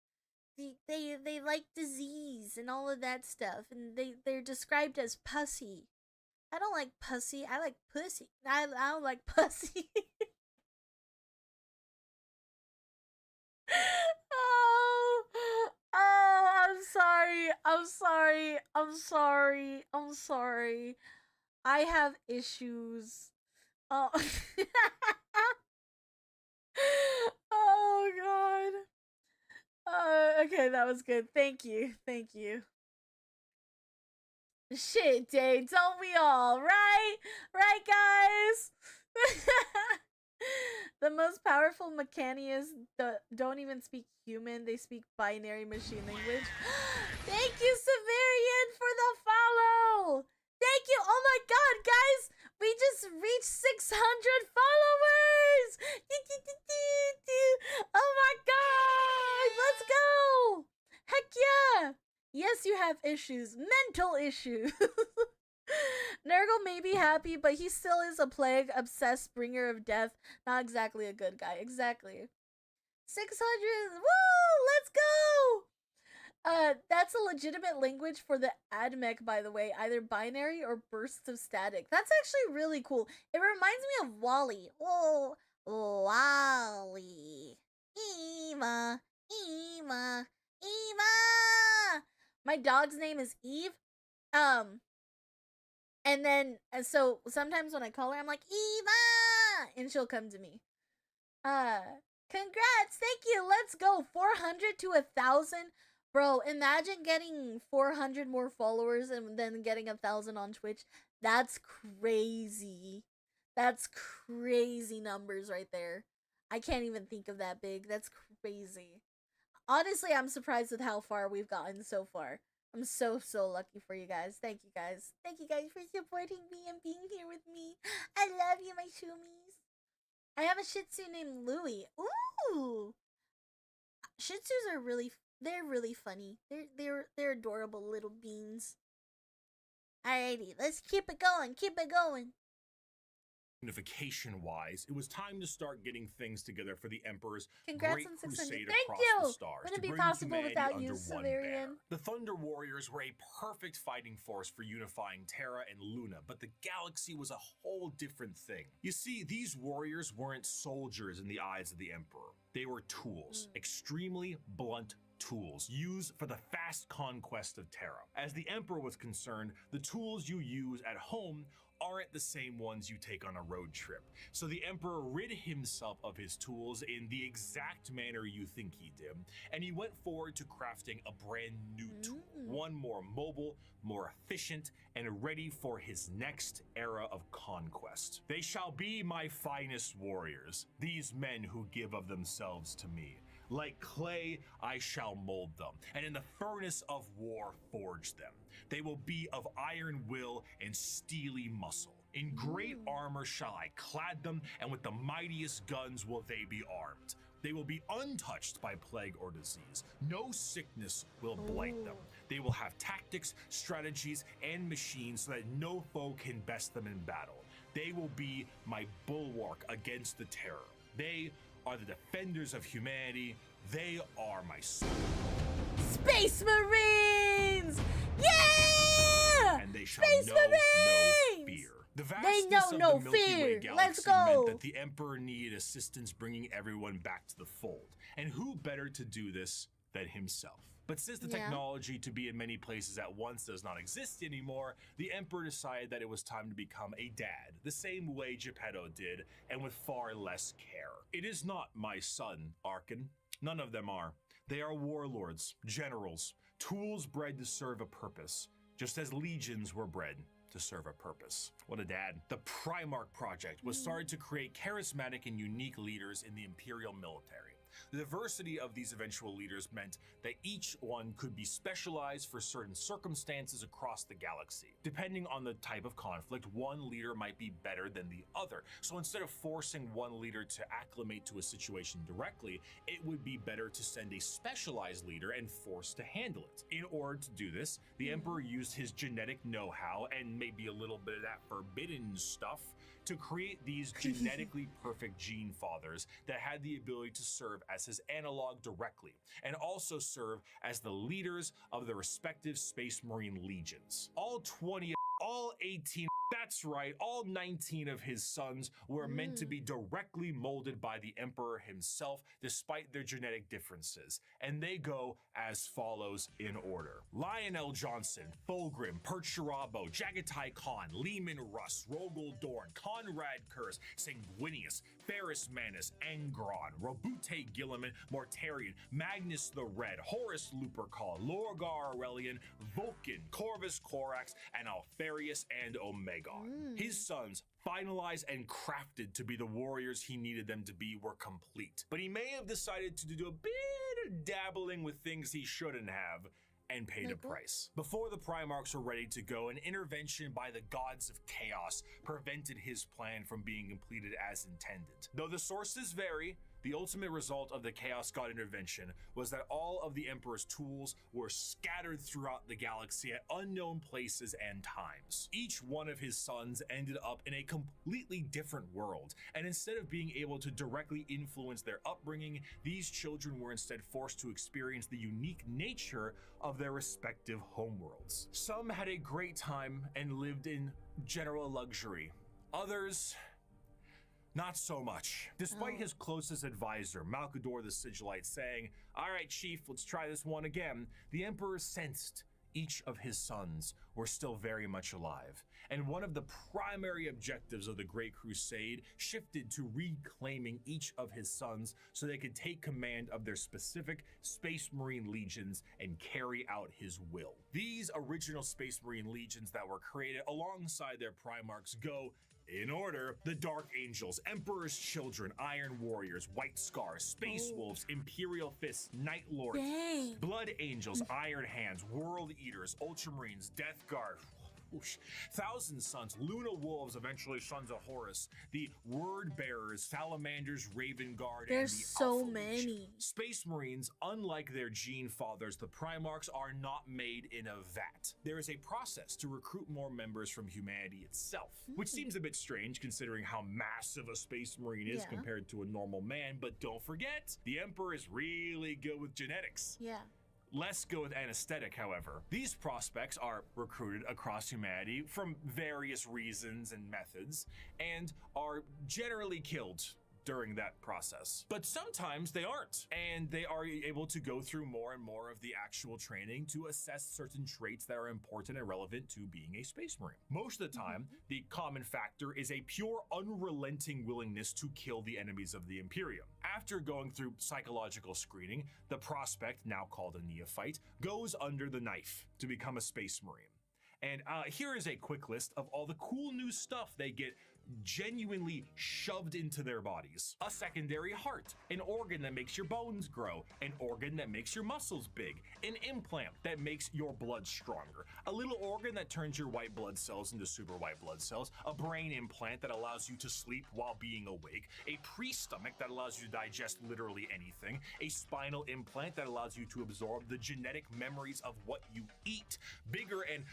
They like disease and all of that stuff, and they're described as pussy. I don't like pussy. I like pussy. I don't like pussy. I'm sorry. I have issues. Oh. Oh god. Okay, that was good. Thank you. Shit, Dave, don't we all, right? Right, guys? most powerful Mechanias don't even speak human. They speak binary machine language. Thank you, Severian, for the follow. Thank you. Oh my god, guys. We just reached 600 followers. Oh my god. Let's go. Heck yeah. Yes, you have issues. Mental issues. Nurgle may be happy, but he still is a plague, obsessed bringer of death. Not exactly a good guy. Exactly. 600. Woo! Let's go! That's a legitimate language for the AdMech, by the way. Either binary or bursts of static. That's actually really cool. It reminds me of Wally. Oh, Wally. Eva. Eva. Eva! My dog's name is Eve. And then, so sometimes when I call her, I'm like, Eva! And she'll come to me. Congrats! Thank you! Let's go! 400 to 1,000. Bro, imagine getting 400 more followers and then getting 1,000 on Twitch. That's crazy. That's crazy numbers right there. I can't even think of that big. That's crazy. Honestly, I'm surprised with how far we've gotten so far. I'm so lucky for you guys. Thank you guys. Thank you guys for supporting me and being here with me. I love you, my shumies. I have a Shih Tzu named Louie. Ooh! Shih Tzus are they're really funny. They're adorable little beans. Alrighty, let's keep it going. Keep it going. Unification-wise, it was time to start getting things together for the Emperor's Congrats great on 600. crusade Thank across you! the stars Wouldn't to be bring possible humanity without you, under one banner. Severian. The Thunder Warriors were a perfect fighting force for unifying Terra and Luna, but the galaxy was a whole different thing. You see, these warriors weren't soldiers in the eyes of the Emperor. They were tools, extremely blunt tools used for the fast conquest of Terra. As the Emperor was concerned, the tools you use at home aren't the same ones you take on a road trip. So the Emperor rid himself of his tools in the exact manner you think he did, and he went forward to crafting a brand new tool, one more mobile, more efficient, and ready for his next era of conquest. They shall be my finest warriors, these men who give of themselves to me. Like clay, I shall mold them, and in the furnace of war forge them. They will be of iron will and steely muscle. In great armor shall I clad them, and with the mightiest guns will they be armed. They will be untouched by plague or disease. No sickness will blight them. They will have tactics, strategies, and machines so that no foe can best them in battle. They will be my bulwark against the terror. They are the defenders of humanity. They are my soul. Space Marines! Yeah! And they shall Space know Marines! no fear. The They vastness know of no the Milky fear. Way Let's galaxy go. meant that the Emperor needed assistance bringing everyone back to the fold. And who better to do this than himself? But since the technology to be in many places at once does not exist anymore, the Emperor decided that it was time to become a dad, the same way Geppetto did, and with far less care. It is not my son, Arkan. None of them are. They are warlords, generals, tools bred to serve a purpose, just as legions were bred to serve a purpose. What a dad. The Primarch Project was started to create charismatic and unique leaders in the Imperial military. The diversity of these eventual leaders meant that each one could be specialized for certain circumstances across the galaxy. Depending on the type of conflict, one leader might be better than the other. So instead of forcing one leader to acclimate to a situation directly, it would be better to send a specialized leader and force to handle it. In order to do this, the Emperor used his genetic know-how and maybe a little bit of that forbidden stuff to create these genetically perfect gene fathers that had the ability to serve as his analog directly, and also serve as the leaders of the respective Space Marine legions. All 18, that's right, all 19 of his sons were meant to be directly molded by the Emperor himself, despite their genetic differences. And they go as follows in order: Lionel Johnson, Fulgrim, Percherabo, Jagatai Khan, Lehman Russ, Rogel Dorn, Conrad Kurz, Sanguinius, Ferris Manus, Angron, Robute Gilliman, Mortarion, Magnus the Red, Horus Lupercal, Lorgar Aurelian, Vulcan, Corvus Corax, and Alfarius and Omegon. His sons finalized and crafted to be the warriors he needed them to be were complete. But he may have decided to do a bit of dabbling with things he shouldn't have, and paid a price. Before the Primarchs were ready to go, an intervention by the gods of chaos prevented his plan from being completed as intended. Though the sources vary, the ultimate result of the Chaos God intervention was that all of the Emperor's tools were scattered throughout the galaxy at unknown places and times. Each one of his sons ended up in a completely different world, and instead of being able to directly influence their upbringing, these children were instead forced to experience the unique nature of their respective homeworlds. Some had a great time and lived in general luxury. Others, not so much. Despite his closest advisor, Malkador the Sigillite, saying, "All right, Chief, let's try this one again," the Emperor sensed each of his sons were still very much alive. And one of the primary objectives of the Great Crusade shifted to reclaiming each of his sons so they could take command of their specific Space Marine legions and carry out his will. These original Space Marine legions that were created alongside their Primarchs go in order: the Dark Angels, Emperor's Children, Iron Warriors, White Scars, Space Wolves, Imperial Fists, Night Lords, Blood Angels, Iron Hands, World Eaters, Ultramarines, Death Guard, Thousand Sons, Luna Wolves, eventually Sons of Horus, the Word Bearers, Salamanders, Raven Guard, There's and the so Alpha many. Legion. Space Marines, unlike their gene fathers, the Primarchs, are not made in a vat. There is a process to recruit more members from humanity itself, which seems a bit strange considering how massive a Space Marine is compared to a normal man, but don't forget, the Emperor is really good with genetics. Yeah. Less good with anesthetic, however. These prospects are recruited across humanity from various reasons and methods, and are generally killed during that process. But sometimes they aren't, and they are able to go through more and more of the actual training to assess certain traits that are important and relevant to being a Space Marine. Most of the time, the common factor is a pure, unrelenting willingness to kill the enemies of the Imperium. After going through psychological screening, the prospect, now called a neophyte, goes under the knife to become a Space Marine. And here is a quick list of all the cool new stuff they get genuinely shoved into their bodies. A secondary heart, an organ that makes your bones grow, an organ that makes your muscles big, an implant that makes your blood stronger, a little organ that turns your white blood cells into super white blood cells, a brain implant that allows you to sleep while being awake, a pre-stomach that allows you to digest literally anything, a spinal implant that allows you to absorb the genetic memories of what you eat, bigger and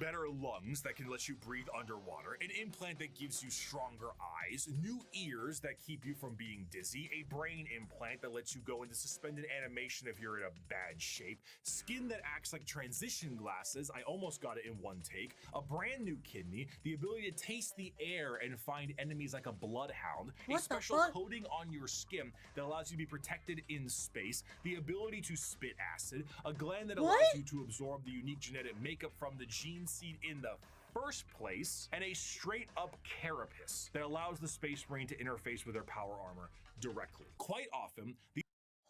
better lungs that can let you breathe underwater, an implant that gives you stronger eyes, new ears that keep you from being dizzy, a brain implant that lets you go into suspended animation if you're in a bad shape, skin that acts like transition glasses, I almost got it in one take, a brand new kidney, the ability to taste the air and find enemies like a bloodhound, a special coating on your skin that allows you to be protected in space, the ability to spit acid, a gland that allows you to absorb the unique genetic makeup from the gene seed in the first place, and a straight up carapace that allows the Space Marine to interface with their power armor directly. Quite often, the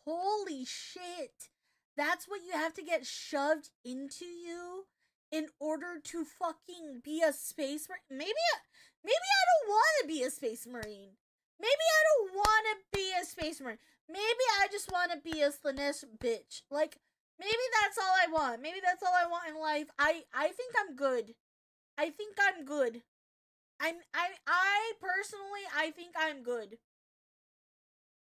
Holy shit. That's what you have to get shoved into you in order to fucking be a Space Marine. Maybe I don't want to be a Space Marine. Maybe I don't want to be a Space Marine. Maybe I just want to be a Slanesh bitch. Like, maybe that's all I want. Maybe that's all I want in life. I think I'm good. I think I'm good. I personally, I think I'm good.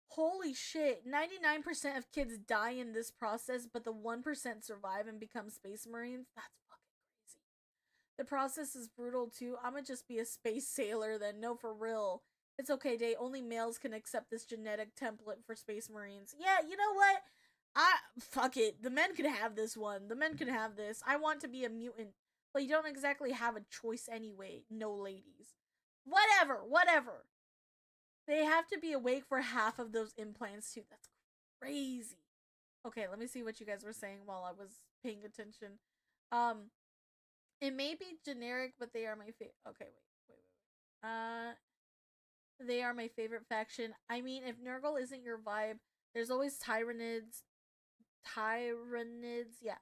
Holy shit. 99% of kids die in this process, but the 1% survive and become Space Marines. That's fucking crazy. The process is brutal too. I'ma just be a space sailor then. No, for real. It's okay, Day. Only males can accept this genetic template for Space Marines. Yeah, you know what? Fuck it. The men can have this one. The men can have this. I want to be a mutant. But you don't exactly have a choice anyway. No, ladies. Whatever. They have to be awake for half of those implants too. That's crazy. Okay, let me see what you guys were saying while I was paying attention. It may be generic, but they are my favorite. Okay, wait. They are my favorite faction. I mean, if Nurgle isn't your vibe, there's always Tyranids. Yeah.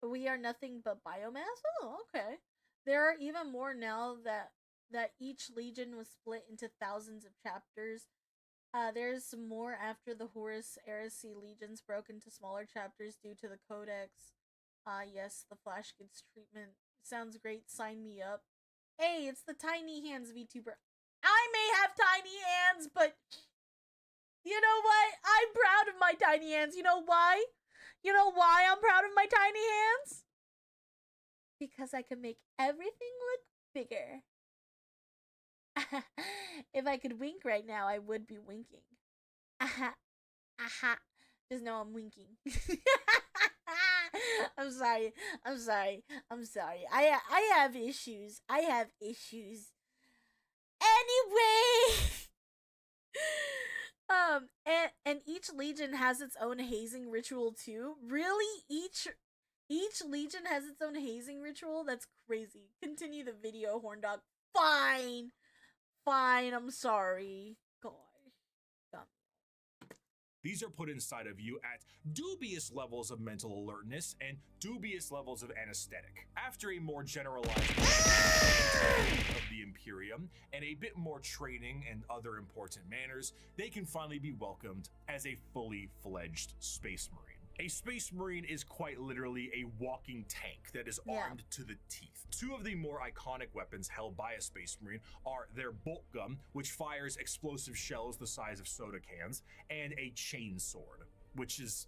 We are nothing but biomass? Oh, okay. There are even more now that that each legion was split into thousands of chapters. There's some more after the Horus Heresy legions broke into smaller chapters due to the Codex. Yes, the Flash gets treatment. Sounds great, sign me up. Hey, it's the Tiny Hands VTuber. I may have tiny hands, but you know what? I'm proud of my tiny hands. You know why? You know why I'm proud of my tiny hands? Because I can make everything look bigger. If I could wink right now, I would be winking. Aha. Aha. Just know I'm winking. I'm sorry. I'm sorry. I'm sorry. I have issues. I have issues. Anyway. And each legion has its own hazing ritual too. Really? Each legion has its own hazing ritual? That's crazy. Continue the video, Horndog. Fine. Fine, I'm sorry. Gosh. These are put inside of you at dubious levels of mental alertness and dubious levels of anesthetic. After a more generalized of the Imperium and a bit more training and other important manners, they can finally be welcomed as a fully fledged Space Marine. A Space Marine is quite literally a walking tank that is armed to the teeth. Two of the more iconic weapons held by a Space Marine are their bolt gun, which fires explosive shells the size of soda cans, and a chain sword, which is...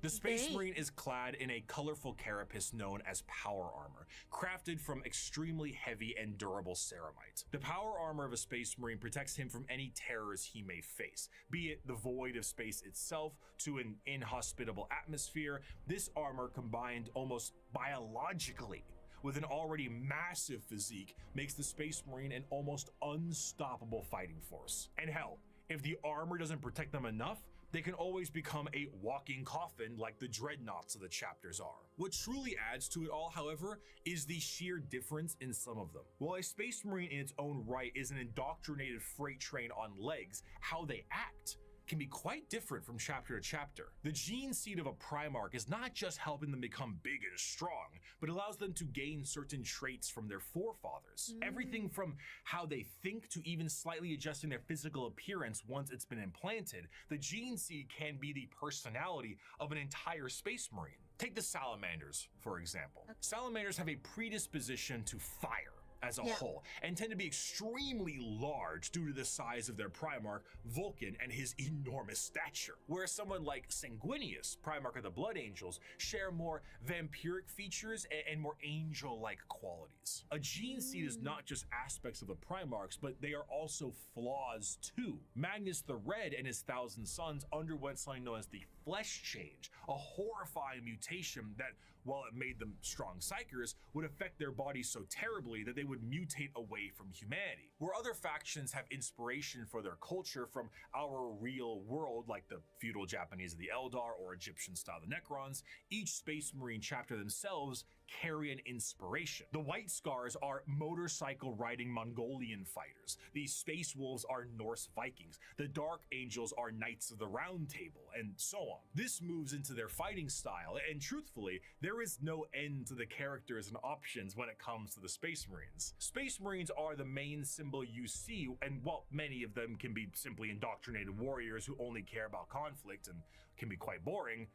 The Space Marine is clad in a colorful carapace known as power armor, crafted from extremely heavy and durable ceramite. The power armor of a Space Marine protects him from any terrors he may face, be it the void of space itself to an inhospitable atmosphere. This armor, combined almost biologically with an already massive physique, makes the Space Marine an almost unstoppable fighting force. And hell, if the armor doesn't protect them enough, they can always become a walking coffin like the dreadnoughts of the chapters are. What truly adds to it all, however, is the sheer difference in some of them. While a Space Marine in its own right is an indoctrinated freight train on legs, how they act can be quite different from chapter to chapter. The gene seed of a Primarch is not just helping them become big and strong, but allows them to gain certain traits from their forefathers. Everything from how they think to even slightly adjusting their physical appearance once it's been implanted. The gene seed can be the personality of an entire Space Marine. Take the Salamanders, for example. Salamanders have a predisposition to fire as a whole, and tend to be extremely large due to the size of their Primarch, Vulcan, and his enormous stature. Whereas someone like Sanguinius, Primarch of the Blood Angels, share more vampiric features and more angel-like qualities. A gene seed is not just aspects of the Primarchs, but they are also flaws too. Magnus the Red and his 1,000 Sons underwent something known as the Flesh Change, a horrifying mutation that, while it made them strong psychers, would affect their bodies so terribly that they would mutate away from humanity. Where other factions have inspiration for their culture from our real world, like the feudal Japanese of the Eldar or Egyptian style the Necrons, each Space Marine chapter themselves carry an inspiration. The White Scars are motorcycle riding Mongolian fighters. The Space Wolves are Norse Vikings. The Dark Angels are Knights of the Round Table, and so on. This moves into their fighting style, and truthfully, there is no end to the characters and options when it comes to the Space Marines. Space Marines are the main symbol you see, and while many of them can be simply indoctrinated warriors who only care about conflict and can be quite boring,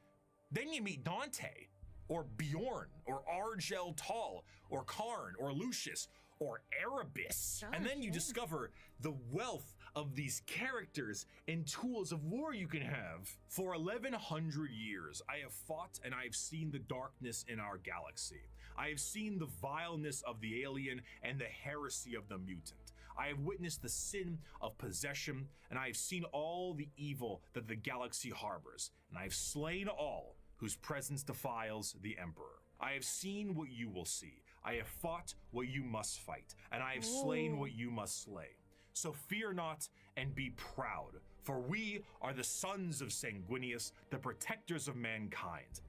then you meet Dante, or Bjorn, or Argel Tal, or Karn, or Lucius, or Erebus. And then you discover the wealth of these characters and tools of war you can have. For 1,100 years, I have fought and I have seen the darkness in our galaxy. I have seen the vileness of the alien and the heresy of the mutant. I have witnessed the sin of possession, and I have seen all the evil that the galaxy harbors, and I have slain all whose presence defiles the Emperor. I have seen what you will see. I have fought what you must fight, and I have slain what you must slay. So fear not and be proud, for we are the sons of Sanguinius, the protectors of mankind.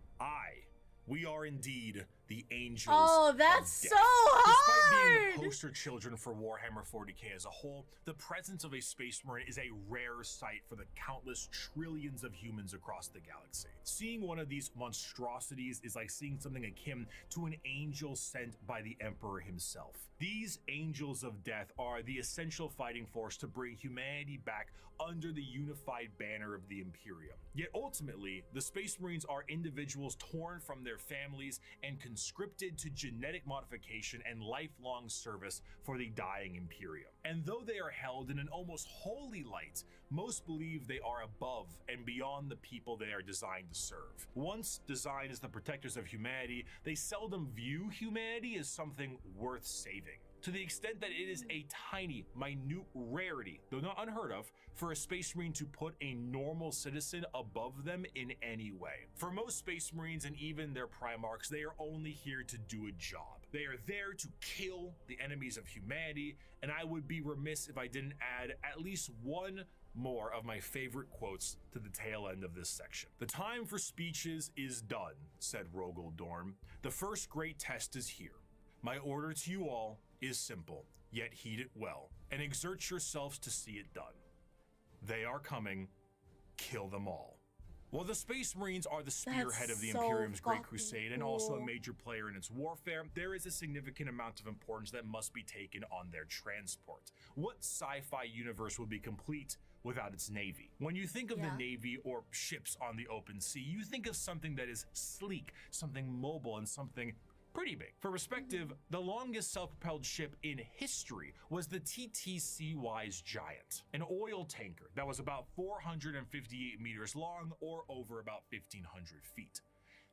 We are indeed the Angels Oh, of that's Death. so hard! Despite being the poster children for Warhammer 40K as a whole, the presence of a Space Marine is a rare sight for the countless trillions of humans across the galaxy. Seeing one of these monstrosities is like seeing something akin to an angel sent by the Emperor himself. These Angels of Death are the essential fighting force to bring humanity back under the unified banner of the Imperium. Yet ultimately, the Space Marines are individuals torn from their families and conscripted to genetic modification and lifelong service for the dying Imperium. And though they are held in an almost holy light, most believe they are above and beyond the people they are designed to serve. Once designed as the protectors of humanity, they seldom view humanity as something worth saving. To the extent that it is a tiny, minute rarity, though not unheard of, for a Space Marine to put a normal citizen above them in any way. For most Space Marines and even their Primarchs, they are only here to do a job. They are there to kill the enemies of humanity, and I would be remiss if I didn't add at least one more of my favorite quotes to the tail end of this section. "The time for speeches is done," said Rogel Dorn. "The first great test is here. My order to you all is simple, yet heed it well, and exert yourselves to see it done. They are coming. Kill them all." While the Space Marines are the spearhead of the so Imperium's Great fucking Crusade and also a cool. major player in its warfare, there is a significant amount of importance that must be taken on their transport. What sci-fi universe would be complete without its navy? When you think of the Yeah. navy or ships on the open sea, you think of something that is sleek, something mobile, and something pretty big. For perspective, the longest self-propelled ship in history was the TTC-Wise Giant, an oil tanker that was about 458 meters long or over about 1,500 feet.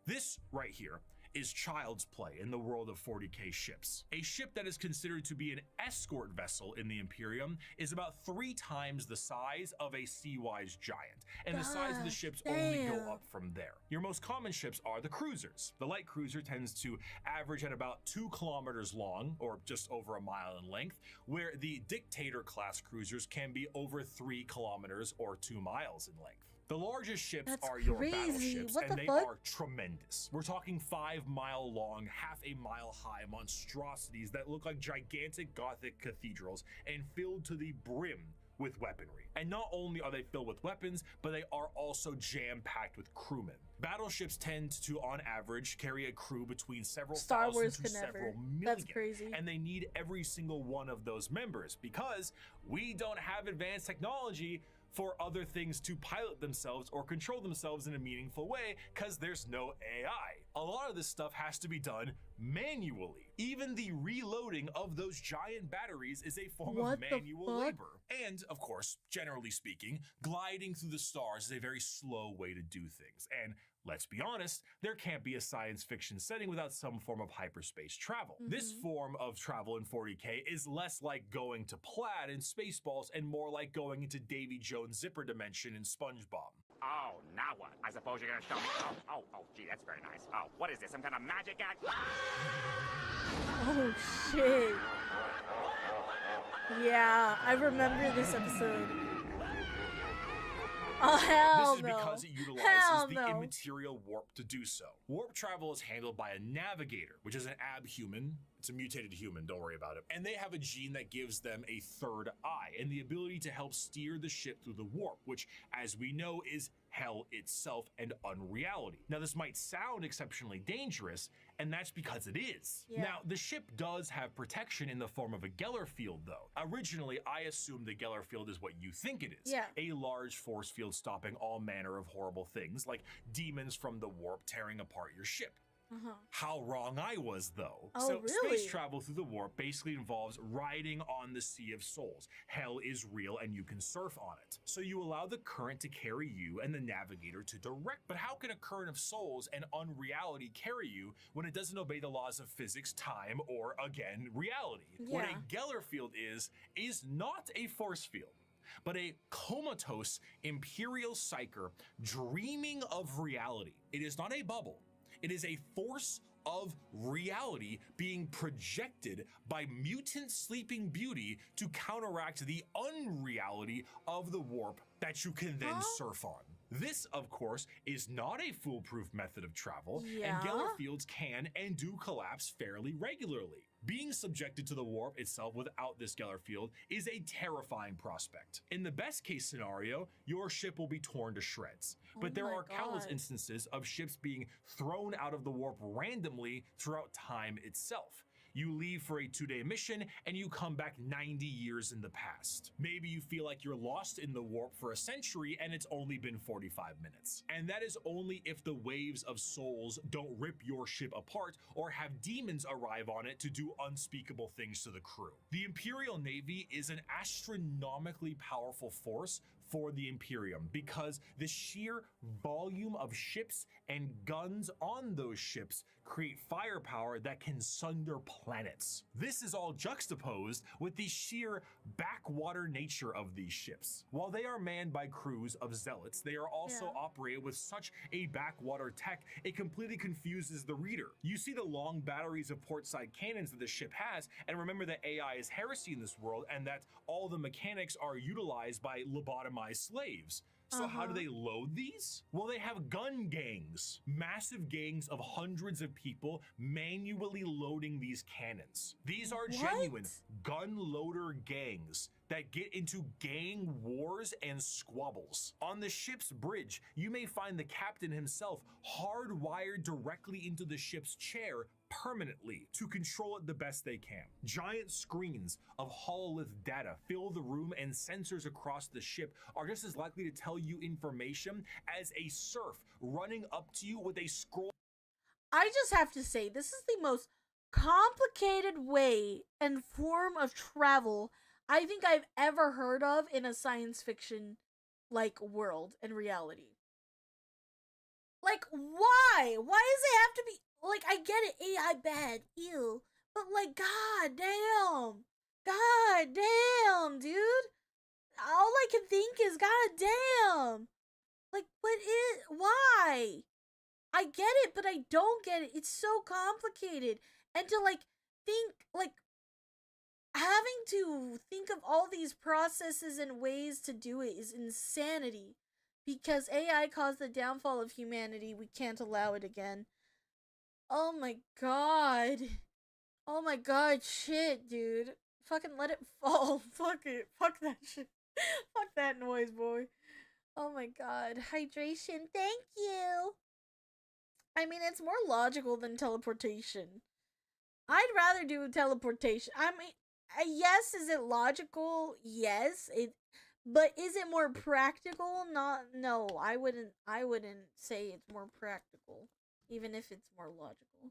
This right here is child's play in the world of 40K ships. A ship that is considered to be an escort vessel in the Imperium is about 3 times the size of a Sea-Wise Giant, and the size of the God ships only go damn. up from there. Your most common ships are the cruisers. The light cruiser tends to average at about 2 kilometers long, or just over a mile in length, where the Dictator class cruisers can be over 3 kilometers or 2 miles in length. The largest ships That's are your crazy. battleships, What and the they fuck? are tremendous. We're talking 5-mile long, half a mile high monstrosities that look like gigantic Gothic cathedrals and filled to the brim with weaponry. And not only are they filled with weapons, but they are also jam-packed with crewmen. Battleships tend to, on average, carry a crew between several Star thousand Wars to could several never. million. That's crazy. And they need every single one of those members because we don't have advanced technology for other things to pilot themselves or control themselves in a meaningful way because there's no AI. A lot of this stuff has to be done manually. Even the reloading of those giant batteries is a form What of the manual fuck? labor. And of course, generally speaking, gliding through the stars is a very slow way to do things. And let's be honest, there can't be a science fiction setting without some form of hyperspace travel. This form of travel in 40K is less like going to Plaid in Spaceballs and more like going into Davy Jones' zipper dimension in SpongeBob. Oh, now what? I suppose you're gonna show me. Oh, gee, that's very nice. Oh, what is this? Some kind of magic act? Oh shit. Yeah, I remember this episode. Oh hell This is no. because it utilizes Hell the no. immaterial warp to do so. Warp travel is handled by a navigator, which is an abhuman. It's a mutated human, don't worry about it. And they have a gene that gives them a third eye and the ability to help steer the ship through the warp, which, as we know, is hell itself and unreality. Now, this might sound exceptionally dangerous, and that's because it is. Yeah. Now, the ship does have protection in the form of a Geller field, though. Originally, I assumed the Geller field is what you think it is. Yeah. A large force field stopping all manner of horrible things, like demons from the warp tearing apart your ship. How wrong I was, though. Oh, So really? space travel through the warp basically involves riding on the Sea of Souls. Hell is real and you can surf on it. So you allow the current to carry you and the navigator to direct. But how can a current of souls and unreality carry you when it doesn't obey the laws of physics, time, or, again, reality? What Yeah. a Geller field is not a force field, but a comatose imperial psyker dreaming of reality. It is not a bubble. It is a force of reality being projected by mutant sleeping beauty to counteract the unreality of the warp that you can then surf on. This, of course, is not a foolproof method of travel, Yeah. and Geller fields can and do collapse fairly regularly. Being subjected to the warp itself without this Geller field is a terrifying prospect. In the best case scenario, your ship will be torn to shreds. But there my are countless God. instances of ships being thrown out of the warp randomly throughout time itself. You leave for a 2-day mission and you come back 90 years in the past. Maybe you feel like you're lost in the warp for a century and it's only been 45 minutes. And that is only if the waves of souls don't rip your ship apart or have demons arrive on it to do unspeakable things to the crew. The Imperial Navy is an astronomically powerful force for the Imperium because the sheer volume of ships and guns on those ships create firepower that can sunder planets. This is all juxtaposed with the sheer backwater nature of these ships. While they are manned by crews of zealots, they are also operated with such a backwater tech, it completely confuses the reader. You see the long batteries of portside cannons that the ship has, and remember that AI is heresy in this world and that all the mechanics are utilized by lobotomized slaves. So how do they load these? Well, they have gun gangs, massive gangs of hundreds of people manually loading these cannons. These are genuine gun loader gangs that get into gang wars and squabbles. On the ship's bridge, you may find the captain himself hardwired directly into the ship's chair permanently to control it the best they can. Giant screens of hololith data fill the room, and sensors across the ship are just as likely to tell you information as a serf running up to you with a scroll. I just have to say, this is the most complicated way and form of travel I think I've ever heard of in a science fiction like world and reality. Like, why? Why does it have to be like, I get it, AI bad, ew, but like, god damn, dude. All I can think is, god damn. Like, why? I get it, but I don't get it. It's so complicated. And to like think, like, having to think of all these processes and ways to do it is insanity. Because AI caused the downfall of humanity, we can't allow it again. Oh my god. Oh my god, shit, dude. Fucking let it fall. Fuck it. Fuck that shit. Fuck that noise, boy. Oh my god. Hydration, thank you. I mean, it's more logical than teleportation. I'd rather do teleportation. I mean, yes, is it logical? Yes. But is it more practical? No, I wouldn't say it's more practical, even if it's more logical.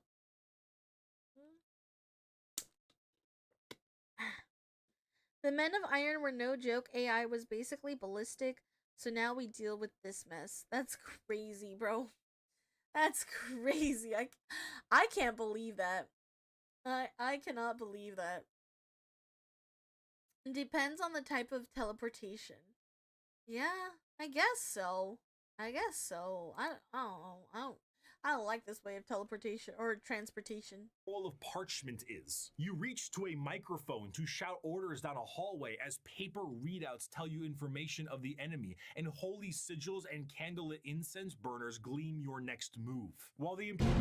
The Men of Iron were no joke. AI was basically ballistic, so now we deal with this mess. That's crazy, bro. That's crazy. I can't believe that. I cannot believe that. Depends on the type of teleportation. Yeah, I guess so. I don't know. I don't like this way of teleportation or transportation. All of parchment is. You reach to a microphone to shout orders down a hallway as paper readouts tell you information of the enemy, and holy sigils and candlelit incense burners gleam your next move. While the Imperial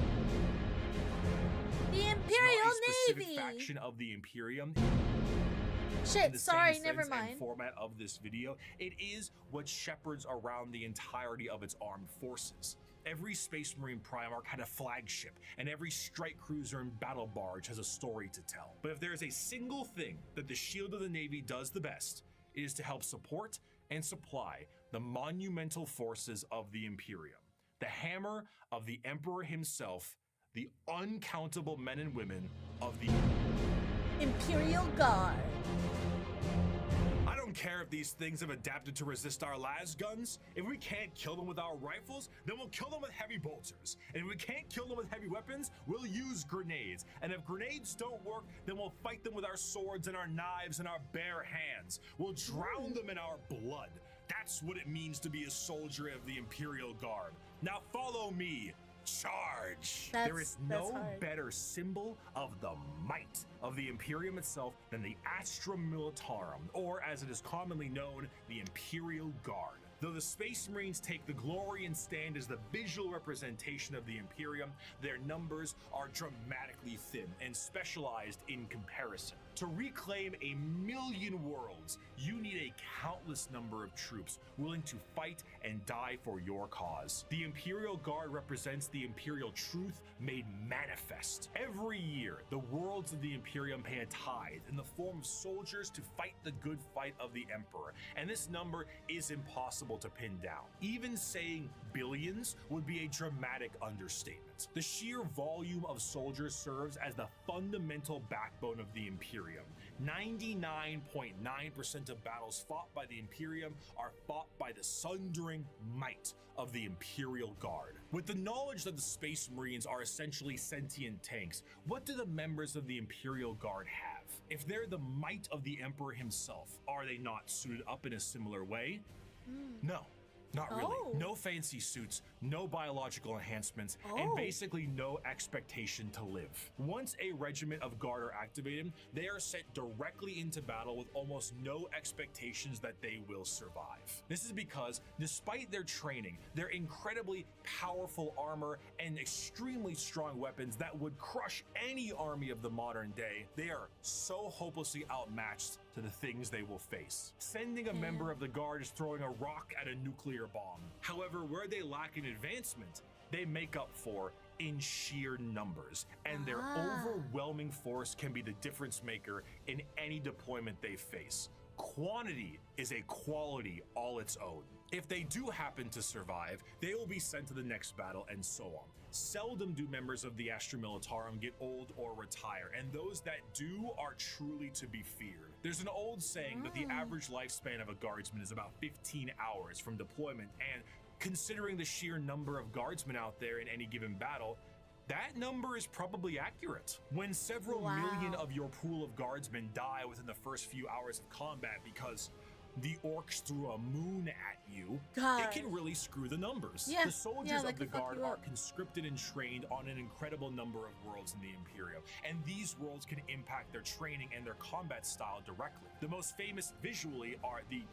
Navy faction of the Imperium. Shit, sorry, never mind. And format of this video, it is what shepherds around the entirety of its armed forces. Every Space Marine Primarch had a flagship, and every strike cruiser and battle barge has a story to tell. But if there is a single thing that the Shield of the Navy does the best, it is to help support and supply the monumental forces of the Imperium. The hammer of the Emperor himself, the uncountable men and women of the Imperial Guard. I don't care if these things have adapted to resist our las guns. If we can't kill them with our rifles, then we'll kill them with heavy bolters. And if we can't kill them with heavy weapons, we'll use grenades. And if grenades don't work, then we'll fight them with our swords and our knives and our bare hands. We'll drown them in our blood. That's what it means to be a soldier of the Imperial Guard. Now follow me. Charge! There is no better symbol of the might of the Imperium itself than the Astra Militarum, or as it is commonly known, the Imperial Guard. Though the Space Marines take the glory and stand as the visual representation of the Imperium, their numbers are dramatically thin and specialized in comparison. To reclaim 1,000,000 worlds, you need a countless number of troops willing to fight and die for your cause. The Imperial Guard represents the Imperial truth made manifest. Every year, the worlds of the Imperium pay a tithe in the form of soldiers to fight the good fight of the Emperor, and this number is impossible to pin down. Even saying billions would be a dramatic understatement. The sheer volume of soldiers serves as the fundamental backbone of the Imperium. 99.9% of battles fought by the Imperium are fought by the sundering might of the Imperial Guard. With the knowledge that the Space Marines are essentially sentient tanks, what do the members of the Imperial Guard have? If they're the might of the Emperor himself, are they not suited up in a similar way? No. Not really. No fancy suits, no biological enhancements, and basically no expectation to live. Once a regiment of guard are activated, they are sent directly into battle with almost no expectations that they will survive. This is because, despite their training, their incredibly powerful armor, and extremely strong weapons that would crush any army of the modern day, they are so hopelessly outmatched to the things they will face. Sending a member of the guard is throwing a rock at a nuclear bomb. However, where they lack in advancement, they make up for in sheer numbers, and their overwhelming force can be the difference maker in any deployment they face. Quantity is a quality all its own. If they do happen to survive, they will be sent to the next battle, and so on. Seldom do members of the Astra Militarum get old or retire, and those that do are truly to be feared. There's an old saying that the average lifespan of a guardsman is about 15 hours from deployment, and considering the sheer number of guardsmen out there in any given battle, that number is probably accurate. When several million of your pool of guardsmen die within the first few hours of combat because the orcs threw a moon at you, it can really screw the numbers. The soldiers of the guard are conscripted and trained on an incredible number of worlds in the Imperium, and these worlds can impact their training and their combat style directly. The most famous visually are the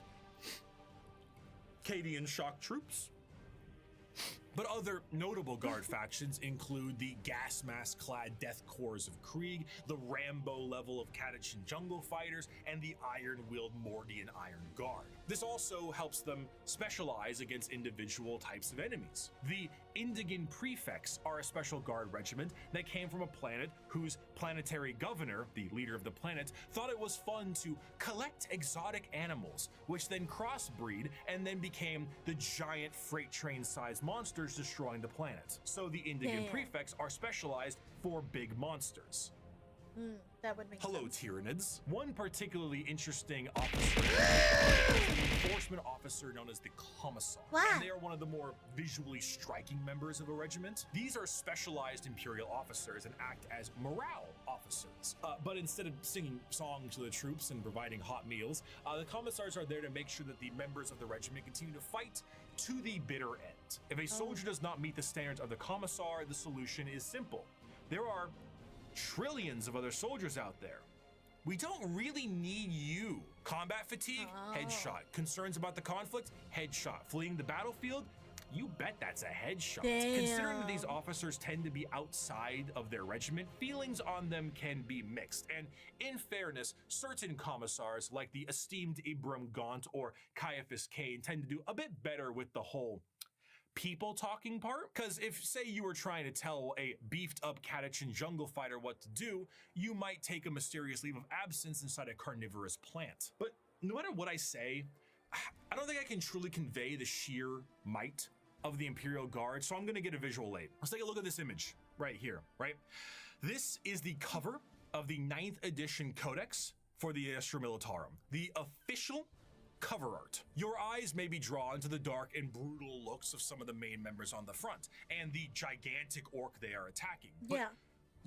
Cadian shock troops. But other notable guard factions include the gas mask-clad Death Corps of Krieg, the Rambo level of Catachan Jungle Fighters, and the Iron-Willed Mordian Iron Guard. This also helps them specialize against individual types of enemies. The Indigan Prefects are a special guard regiment that came from a planet whose planetary governor, the leader of the planet, thought it was fun to collect exotic animals, which then crossbreed and then became the giant freight train-sized monsters destroying the planet. So the Indigan Prefects are specialized for big monsters. That would make Hello, sense. Tyranids. One particularly interesting officer is an enforcement officer known as the Commissar. And they are one of the more visually striking members of a regiment. These are specialized Imperial officers and act as morale officers. But instead of singing songs to the troops and providing hot meals, the Commissars are there to make sure that the members of the regiment continue to fight to the bitter end. If a soldier does not meet the standards of the Commissar, the solution is simple. There are trillions of other soldiers out there. We don't really need you. Combat fatigue? Headshot. Concerns about the conflict? Headshot. Fleeing the battlefield? You bet that's a headshot. Considering that these officers tend to be outside of their regiment, feelings on them can be mixed. And in fairness, certain commissars like the esteemed Ibram Gaunt or Caiaphas Cain tend to do a bit better with the whole people talking part, because if, say, you were trying to tell a beefed up Catachan jungle fighter what to do, you might take a mysterious leave of absence inside a carnivorous plant. But no matter what I say, I don't think I can truly convey the sheer might of the Imperial Guard, so I'm gonna get a visual aid. Let's take a look at this image right here, right? This is the cover of the 9th edition Codex for the Astra Militarum, the official cover art. Your eyes may be drawn to the dark and brutal looks of some of the main members on the front and the gigantic orc they are attacking. But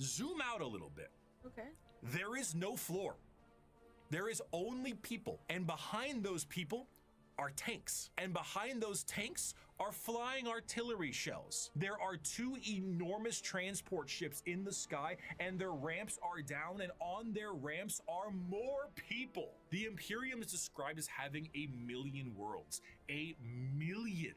zoom out a little bit. There is no floor. There is only people. And behind those people are tanks. And behind those tanks are flying artillery shells. There are 2 enormous transport ships in the sky, and their ramps are down, and on their ramps are more people. The Imperium is described as having 1,000,000 worlds. 1,000,000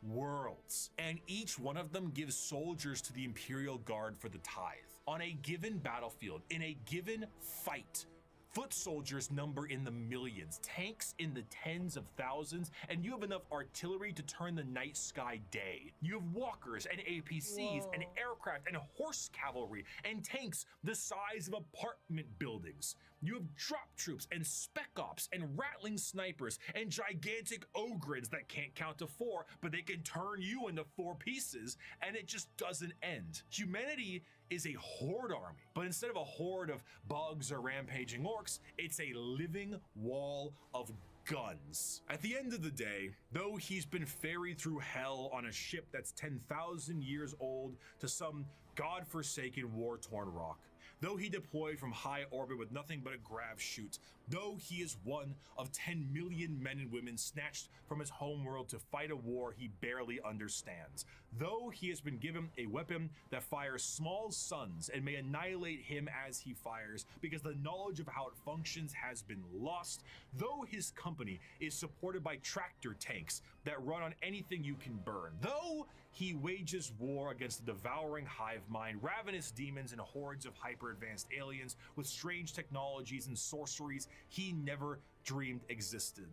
worlds. And each one of them gives soldiers to the Imperial Guard for the tithe. On a given battlefield, in a given fight, foot soldiers number in the millions, tanks in the tens of thousands, and you have enough artillery to turn the night sky day. You have walkers and APCs and aircraft and horse cavalry and tanks the size of apartment buildings. You have drop troops and spec ops and rattling snipers and gigantic ogres that can't count to 4, but they can turn you into 4 pieces, and it just doesn't end. Humanity is a horde army, but instead of a horde of bugs or rampaging orcs, it's a living wall of guns. At the end of the day, though he's been ferried through hell on a ship that's 10,000 years old to some godforsaken war-torn rock, though he deployed from high orbit with nothing but a grav chute, though he is one of 10 million men and women snatched from his homeworld to fight a war he barely understands, though he has been given a weapon that fires small suns and may annihilate him as he fires because the knowledge of how it functions has been lost, though his company is supported by tractor tanks that run on anything you can burn, though he wages war against the devouring hive mind, ravenous demons and hordes of hyper-advanced aliens with strange technologies and sorceries he never dreamed existed.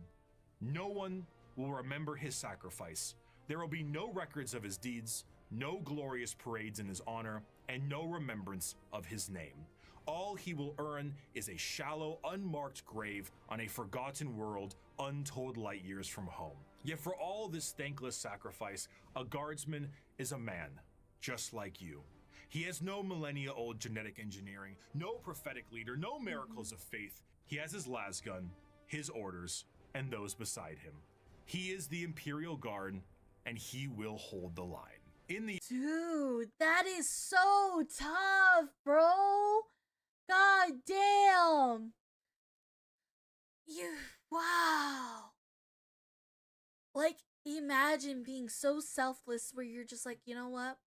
No one will remember his sacrifice. There will be no records of his deeds, no glorious parades in his honor, and no remembrance of his name. All he will earn is a shallow, unmarked grave on a forgotten world untold light years from home. Yet for all this thankless sacrifice, a guardsman is a man, just like you. He has no millennia-old genetic engineering, no prophetic leader, no miracles of faith. He has his lasgun, his orders, and those beside him. He is the Imperial Guard, and he will hold the line. Dude, that is so tough, bro. God damn. Wow. Like, imagine being so selfless where you're just like, you know what?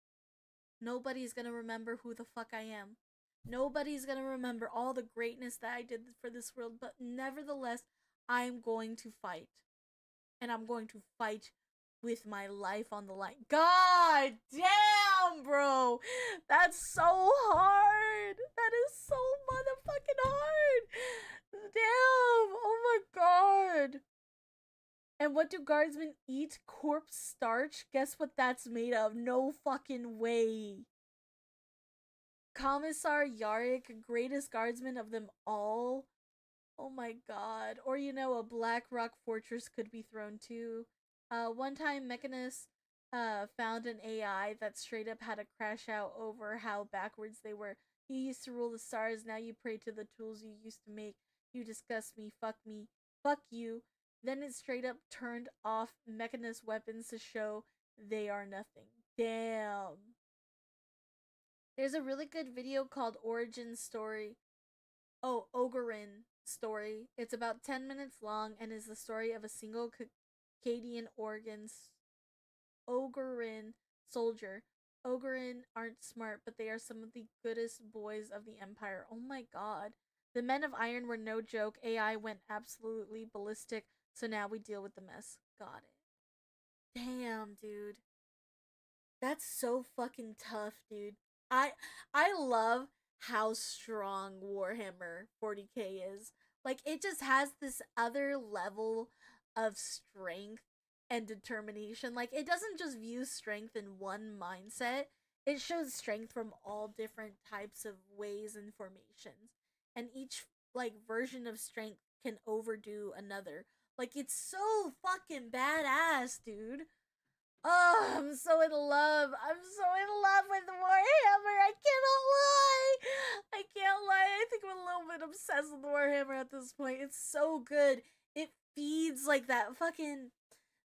Nobody's gonna remember who the fuck I am. Nobody's gonna remember all the greatness that I did for this world, but nevertheless, I'm going to fight. And I'm going to fight with my life on the line. God damn, bro. That's so hard. That is so motherfucking hard. Damn. Oh my god. And what do guardsmen eat? Corpse starch? Guess what that's made of? No fucking way. Commissar Yarick, greatest guardsman of them all. Oh my god. Or, you know, a Black Rock fortress could be thrown too. One time Mechanus found an AI that straight up had a crash out over how backwards they were. You used to rule the stars, now you pray to the tools you used to make. You disgust me, fuck you. Then it straight up turned off Mechanus weapons to show they are nothing. Damn. There's a really good video called Origin Story. Oh, Ogarin Story. It's about 10 minutes long and is the story of a single Cadian Ogarin soldier. Ogarin aren't smart, but they are some of the goodest boys of the Empire. Oh my god. The Men of Iron were no joke. AI went absolutely ballistic, so now we deal with the mess. Got it. Damn, dude. That's so fucking tough, dude. I love how strong Warhammer 40K is. Like, it just has this other level of strength and determination. Like, it doesn't just view strength in one mindset. It shows strength from all different types of ways and formations. And each, like, version of strength can overdo another. Like, it's so fucking badass, dude. Oh, I'm so in love. I'm so in love with Warhammer. I cannot lie. I can't lie. I think I'm a little bit obsessed with Warhammer at this point. It's so good. It feeds, like, that fucking,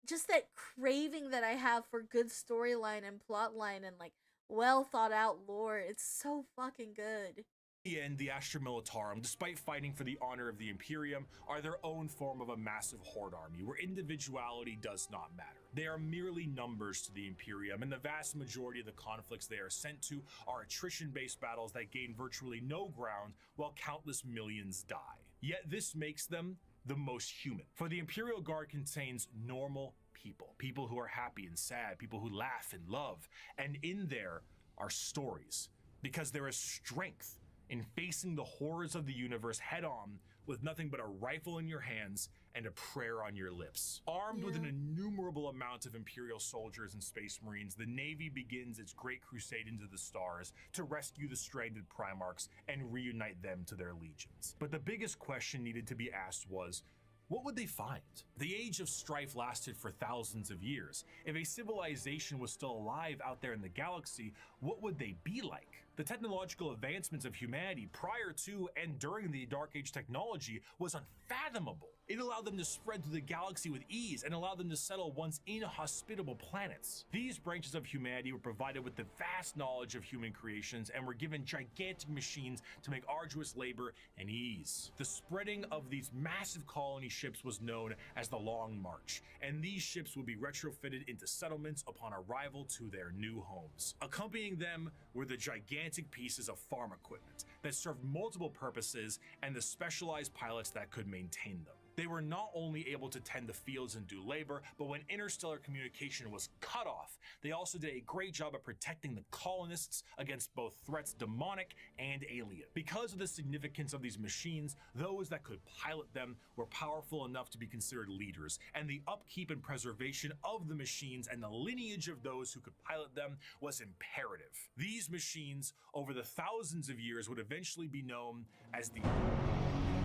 just that craving that I have for good storyline and plotline and, like, well thought out lore. It's so fucking good. In the end, the Astra Militarum, despite fighting for the honor of the Imperium, are their own form of a massive horde army, where individuality does not matter. They are merely numbers to the Imperium, and the vast majority of the conflicts they are sent to are attrition-based battles that gain virtually no ground, while countless millions die. Yet this makes them the most human. For the Imperial Guard contains normal people, people who are happy and sad, people who laugh and love, and in there are stories, because there is strength in facing the horrors of the universe head on with nothing but a rifle in your hands and a prayer on your lips. Armed with an innumerable amount of Imperial soldiers and Space Marines, the Navy begins its great crusade into the stars to rescue the stranded Primarchs and reunite them to their legions. But the biggest question needed to be asked was, what would they find? The Age of Strife lasted for thousands of years. If a civilization was still alive out there in the galaxy, what would they be like? The technological advancements of humanity prior to and during the Dark Age technology was unfathomable. It allowed them to spread through the galaxy with ease and allowed them to settle once inhospitable planets. These branches of humanity were provided with the vast knowledge of human creations and were given gigantic machines to make arduous labor and ease. The spreading of these massive colony ships was known as the Long March, and these ships would be retrofitted into settlements upon arrival to their new homes. Accompanying them were the gigantic pieces of farm equipment that served multiple purposes and the specialized pilots that could maintain them. They were not only able to tend the fields and do labor, but when interstellar communication was cut off, they also did a great job at protecting the colonists against both threats demonic and alien. Because of the significance of these machines, those that could pilot them were powerful enough to be considered leaders, and the upkeep and preservation of the machines and the lineage of those who could pilot them was imperative. These machines, over the thousands of years, would eventually be known as the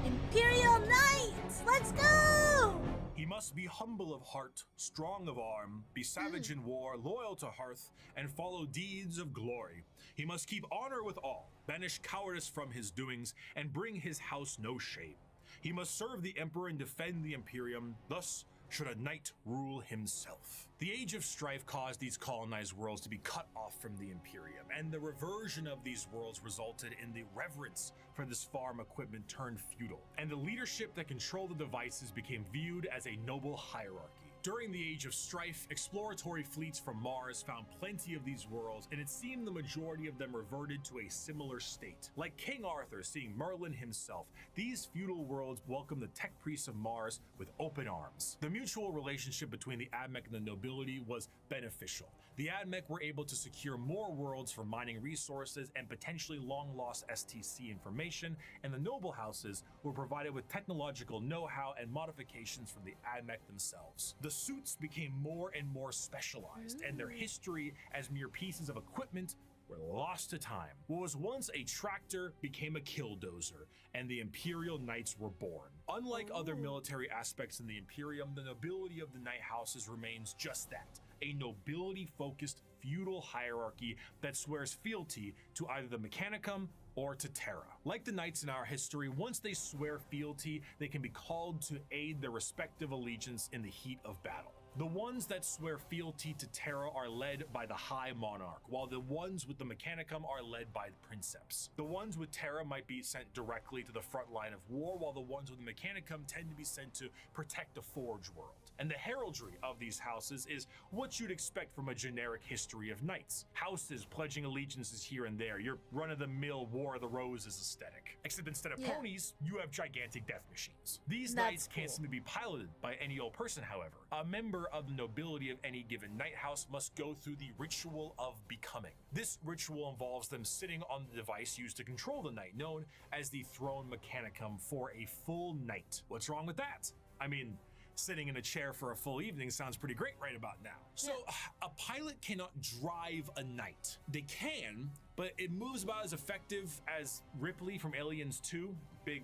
Imperial Knights! Let's go! He must be humble of heart, strong of arm, be savage in war, loyal to hearth, and follow deeds of glory. He must keep honor with all, banish cowardice from his doings, and bring his house no shame. He must serve the Emperor and defend the Imperium, thus should a knight rule himself. The Age of Strife caused these colonized worlds to be cut off from the Imperium, and the reversion of these worlds resulted in the reverence for this farm equipment turned feudal, and the leadership that controlled the devices became viewed as a noble hierarchy. During the Age of Strife, exploratory fleets from Mars found plenty of these worlds, and it seemed the majority of them reverted to a similar state. Like King Arthur seeing Merlin himself, these feudal worlds welcomed the tech priests of Mars with open arms. The mutual relationship between the Admech and the nobility was beneficial. The Admech were able to secure more worlds for mining resources and potentially long-lost STC information, and the noble houses were provided with technological know-how and modifications from the Admech themselves. The suits became more and more specialized, and their history as mere pieces of equipment were lost to time. What was once a tractor became a killdozer, and the Imperial Knights were born. Unlike other military aspects in the Imperium, the nobility of the Knight houses remains just that, a nobility-focused feudal hierarchy that swears fealty to either the Mechanicum or to Terra. Like the knights in our history, once they swear fealty, they can be called to aid their respective allegiance in the heat of battle. The ones that swear fealty to Terra are led by the High Monarch, while the ones with the Mechanicum are led by the Princeps. The ones with Terra might be sent directly to the front line of war, while the ones with the Mechanicum tend to be sent to protect the Forge world. And the heraldry of these houses is what you'd expect from a generic history of knights. Houses pledging allegiances here and there, your run-of-the-mill War of the Roses aesthetic. Except instead of ponies, you have gigantic death machines. These knights can't seem to be piloted by any old person, however. A member of the nobility of any given knight house must go through the ritual of becoming. This ritual involves them sitting on the device used to control the knight, known as the Throne Mechanicum, for a full night. What's wrong with that? I mean, sitting in a chair for a full evening sounds pretty great right about now. So a pilot cannot drive a knight. They can, but it moves about as effective as Ripley from Aliens 2, big,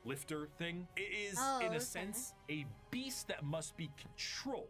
lifter thing. It is, in a sense, a beast that must be controlled,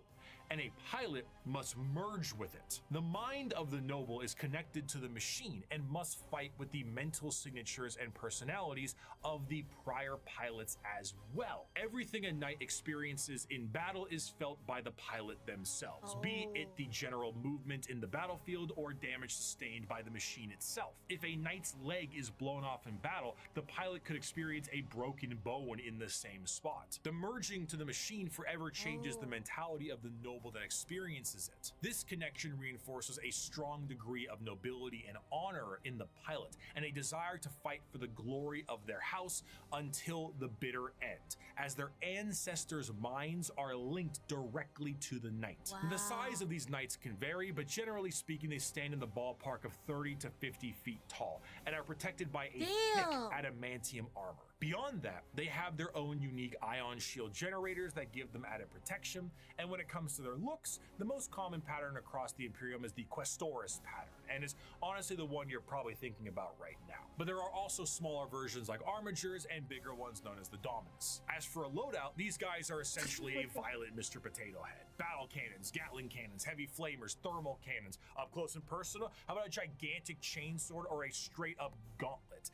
and a pilot must merge with it. The mind of the noble is connected to the machine and must fight with the mental signatures and personalities of the prior pilots as well. Everything a knight experiences in battle is felt by the pilot themselves, be it the general movement in the battlefield or damage sustained by the machine itself. If a knight's leg is blown off in battle, the pilot could experience a broken bone in the same spot. The merging to the machine forever changes the mentality of the noble noble that experiences it. This connection reinforces a strong degree of nobility and honor in the pilot, and a desire to fight for the glory of their house until the bitter end, as their ancestors' minds are linked directly to the knight. Wow. The size of these knights can vary, but generally speaking, they stand in the ballpark of 30 to 50 feet tall and are protected by a thick adamantium armor. Beyond that, they have their own unique ion shield generators that give them added protection, and when it comes to their looks, the most common pattern across the Imperium is the Questoris pattern, and is honestly the one you're probably thinking about right now. But there are also smaller versions like Armigers and bigger ones known as the Dominus. As for a loadout, these guys are essentially a violent Mr. Potato Head. Battle cannons, Gatling cannons, heavy flamers, thermal cannons, up close and personal, how about a gigantic chainsword or a straight up gauntlet?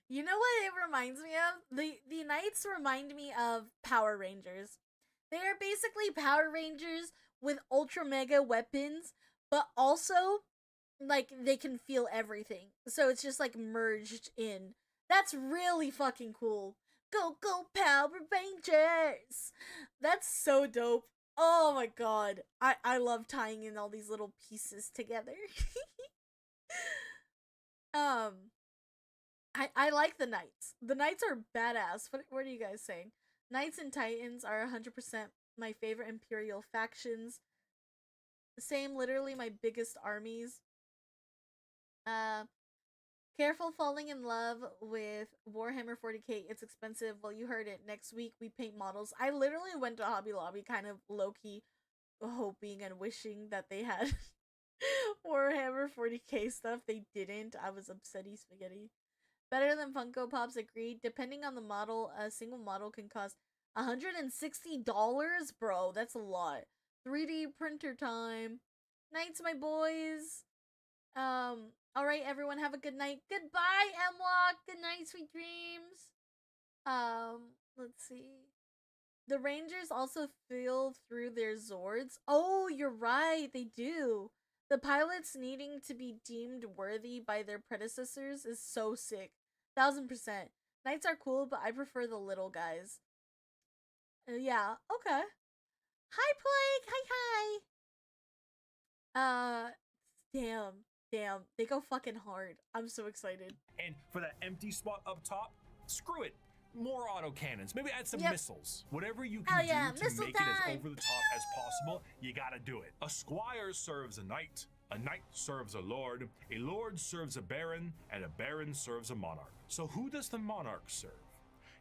You know what it reminds me of? The Knights remind me of Power Rangers. They are basically Power Rangers with ultra mega weapons, but also like they can feel everything. So it's just like merged in. That's really fucking cool. Go Power Rangers! That's so dope. Oh my god. I love tying in all these little pieces together. I like the Knights. The Knights are badass. What are you guys saying? Knights and Titans are 100% my favorite Imperial factions. Same, literally my biggest armies. Careful falling in love with Warhammer 40K. It's expensive. Well, you heard it. Next week we paint models. I literally went to Hobby Lobby kind of low-key hoping and wishing that they had Warhammer 40K stuff. They didn't. I was upsetty spaghetti. Better than Funko Pops, agreed. Depending on the model, a single model can cost $160, bro. That's a lot. 3D printer time. Nights, my boys. All right, everyone, have a good night. Goodbye, M-Walk. Good night, sweet dreams. Let's see. The Rangers also feel through their Zords. Oh, you're right. They do. The pilots needing to be deemed worthy by their predecessors is so sick. 1000%. Knights are cool, but I prefer the little guys. Yeah, okay. Hi, Plague. Hi. Damn. They go fucking hard. I'm so excited. And for that empty spot up top, screw it. More autocannons. Maybe add some missiles. Whatever you can do to missile make time. it as over the top as possible, you gotta do it. A squire serves a knight serves a lord serves a baron, and a baron serves a monarch. So who does the monarch serve?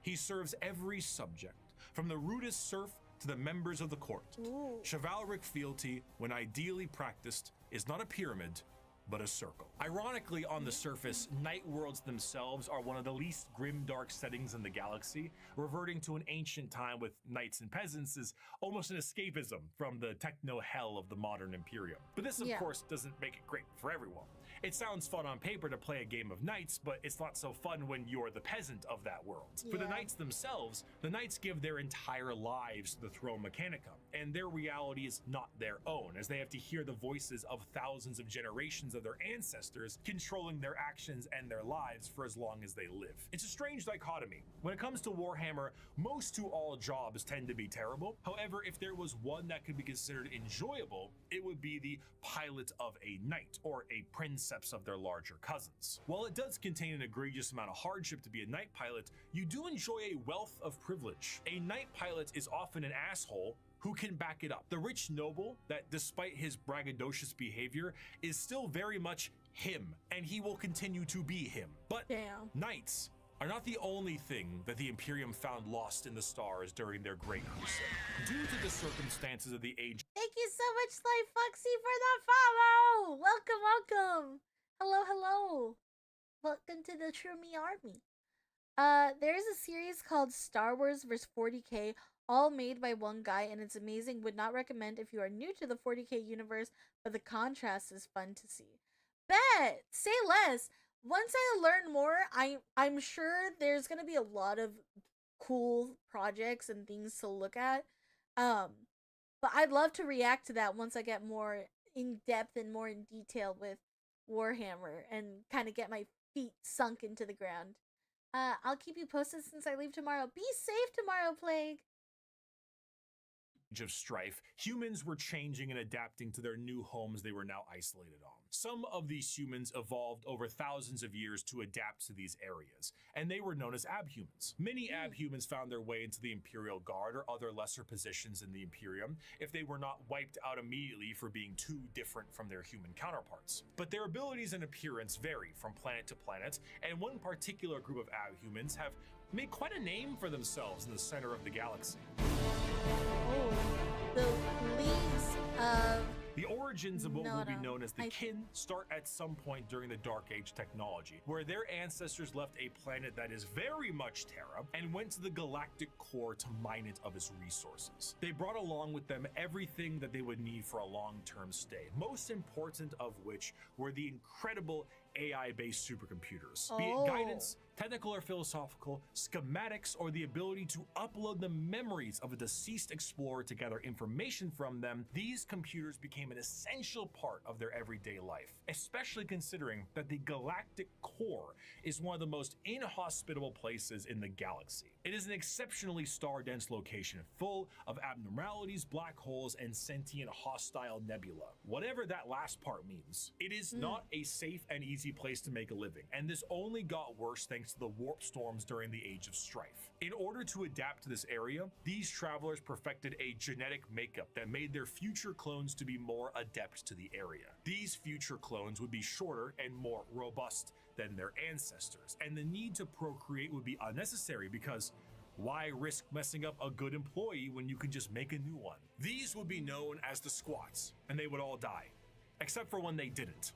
He serves every subject, from the rudest serf to the members of the court. Ooh. Chivalric fealty, when ideally practiced, is not a pyramid, but a circle. Ironically, on the surface, night worlds themselves are one of the least grimdark settings in the galaxy. Reverting to an ancient time with knights and peasants is almost an escapism from the techno hell of the modern Imperium. But this, of course, doesn't make it great for everyone. It sounds fun on paper to play a game of knights, but it's not so fun when you're the peasant of that world. For the knights themselves, the knights give their entire lives to the Throne Mechanicum, and their reality is not their own, as they have to hear the voices of thousands of generations of their ancestors controlling their actions and their lives for as long as they live. It's a strange dichotomy. When it comes to Warhammer, most to all jobs tend to be terrible. However, if there was one that could be considered enjoyable, it would be the pilot of a knight, or a princeps of their larger cousins. While it does contain an egregious amount of hardship to be a knight pilot, you do enjoy a wealth of privilege. A knight pilot is often an asshole who can back it up. The rich noble that, despite his braggadocious behavior, is still very much him, and he will continue to be him. But knights are not the only thing that the Imperium found lost in the stars during their Great Crusade. Due to the circumstances of the age. Thank you so much, Sly Foxy, for the follow! Welcome! Hello! Welcome to the True Me Army. There's a series called Star Wars vs 40K, all made by one guy, and it's amazing. Would not recommend if you are new to the 40K universe, but the contrast is fun to see. Bet! Say less! Once I learn more, I'm sure there's gonna be a lot of cool projects and things to look at. But I'd love to react to that once I get more in depth and more in detail with Warhammer and kind of get my feet sunk into the ground. I'll keep you posted since I leave tomorrow. Be safe tomorrow, Plague. of strife, humans were changing and adapting to their new homes they were now isolated on. Some of these humans evolved over thousands of years to adapt to these areas, and they were known as abhumans. Many abhumans found their way into the Imperial Guard or other lesser positions in the Imperium if they were not wiped out immediately for being too different from their human counterparts. But their abilities and appearance vary from planet to planet, and one particular group of abhumans have made quite a name for themselves in the center of the galaxy. Oh, the leaves of... The origins of what No, will be no. known as the Kin start at some point during the Dark Age technology, where their ancestors left a planet that is very much Terra and went to the galactic core to mine it of its resources. They brought along with them everything that they would need for a long-term stay, most important of which were the incredible AI-based supercomputers. Be it guidance, technical or philosophical, schematics, or the ability to upload the memories of a deceased explorer to gather information from them, these computers became an essential part of their everyday life, especially considering that the galactic core is one of the most inhospitable places in the galaxy. It is an exceptionally star-dense location full of abnormalities, black holes, and sentient hostile nebula. Whatever that last part means, it is not a safe and easy place to make a living, and this only got worse thanks to the warp storms during the Age of Strife. In order to adapt to this area, these travelers perfected a genetic makeup that made their future clones to be more adept to the area. These future clones would be shorter and more robust than their ancestors, and the need to procreate would be unnecessary because why risk messing up a good employee when you can just make a new one? These would be known as the Squats, and they would all die, except for when they didn't.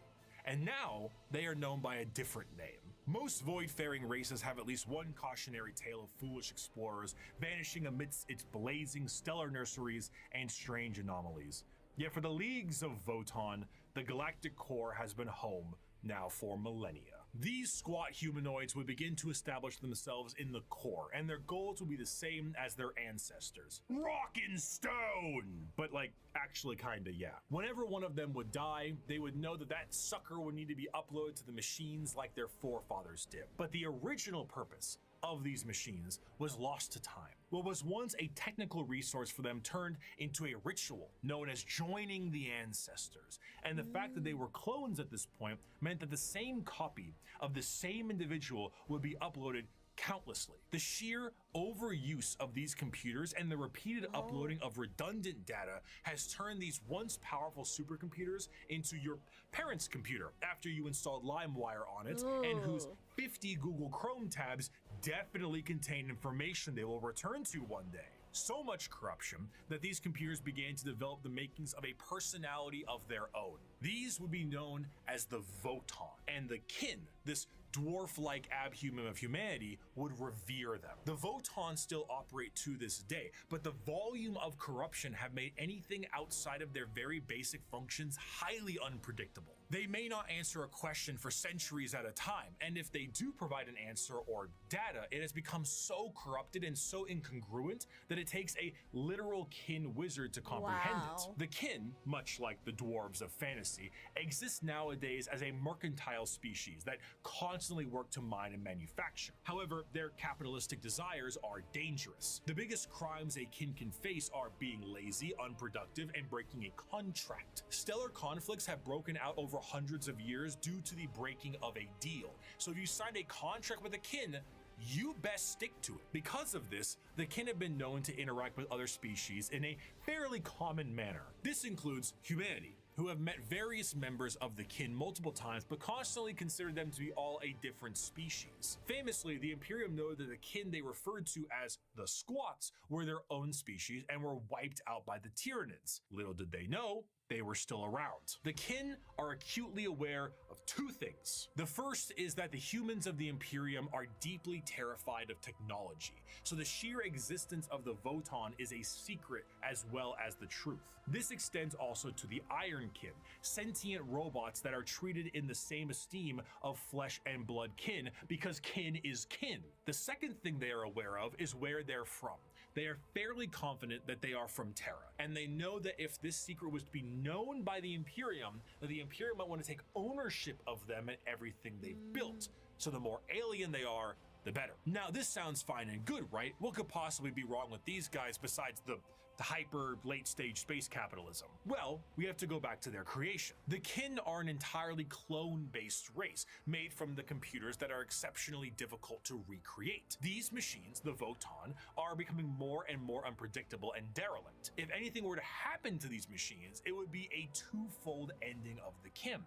And now they are known by a different name. Most void-faring races have at least one cautionary tale of foolish explorers vanishing amidst its blazing stellar nurseries and strange anomalies. Yet for the leagues of Voton, the galactic core has been home now for millennia. These squat humanoids would begin to establish themselves in the core, and their goals would be the same as their ancestors. Rock and stone! But like, actually kinda, yeah. Whenever one of them would die, they would know that that sucker would need to be uploaded to the machines like their forefathers did. But the original purpose of these machines was lost to time. What was once a technical resource for them turned into a ritual known as joining the ancestors. And the fact that they were clones at this point meant that the same copy of the same individual would be uploaded countlessly. The sheer overuse of these computers and the repeated uploading of redundant data has turned these once powerful supercomputers into your parents' computer after you installed LimeWire on it, and whose 50 Google Chrome tabs definitely contain information they will return to one day. So much corruption that these computers began to develop the makings of a personality of their own. These would be known as the Voton, and the Kin, this dwarf-like abhuman of humanity, would revere them. The Voton still operate to this day, but the volume of corruption have made anything outside of their very basic functions highly unpredictable. They may not answer a question for centuries at a time, and if they do provide an answer or data, it has become so corrupted and so incongruent that it takes a literal Kin wizard to comprehend it. The Kin, much like the dwarves of fantasy, exist nowadays as a mercantile species that constantly work to mine and manufacture. However, their capitalistic desires are dangerous. The biggest crimes a Kin can face are being lazy, unproductive, and breaking a contract. Stellar conflicts have broken out over hundreds of years due to the breaking of a deal. So if you signed a contract with a Kin, you best stick to it. Because of this, the Kin have been known to interact with other species in a fairly common manner. This includes humanity, who have met various members of the Kin multiple times but constantly considered them to be all a different species. Famously, the Imperium noted that the Kin they referred to as the Squats were their own species and were wiped out by the Tyranids. Little did they know, they were still around. The Kin are acutely aware of two things. The first is that the humans of the Imperium are deeply terrified of technology, so the sheer existence of the Voton is a secret as well as the truth. This extends also to the Iron Kin, sentient robots that are treated in the same esteem of flesh and blood kin because kin is kin. The second thing they are aware of is where they're from. They are fairly confident that they are from Terra, and they know that if this secret was to be known by the Imperium, that the Imperium might want to take ownership of them and everything they've built. So the more alien they are, the better. Now, this sounds fine and good, right? What could possibly be wrong with these guys besides the hyper late stage space capitalism? Well, we have to go back to their creation. The kin are an entirely clone based race made from the computers that are exceptionally difficult to recreate. These machines, the Voton, are becoming more and more unpredictable and derelict. If anything were to happen to these machines, it would be a twofold ending of the kin.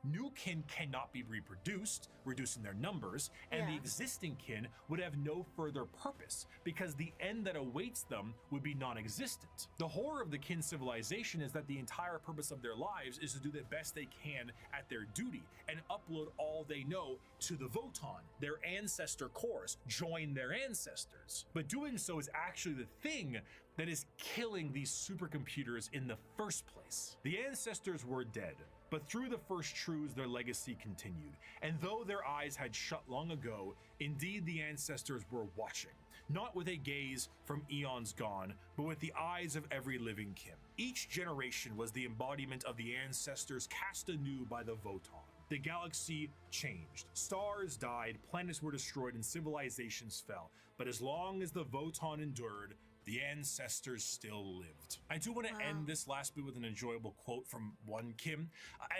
New kin cannot be reproduced, reducing their numbers, and the existing kin would have no further purpose because the end that awaits them would be non-existent. The horror of the kin civilization is that the entire purpose of their lives is to do the best they can at their duty and upload all they know to the Voton, their ancestor cores, join their ancestors. But doing so is actually the thing that is killing these supercomputers in the first place. The ancestors were dead, but through the first truths, their legacy continued. And though their eyes had shut long ago, indeed the ancestors were watching, not with a gaze from eons gone, but with the eyes of every living kin. Each generation was the embodiment of the ancestors cast anew by the Voton. The galaxy changed. Stars died, planets were destroyed, and civilizations fell. But as long as the Voton endured, the ancestors still lived. I do want to end this last bit with an enjoyable quote from one Kim.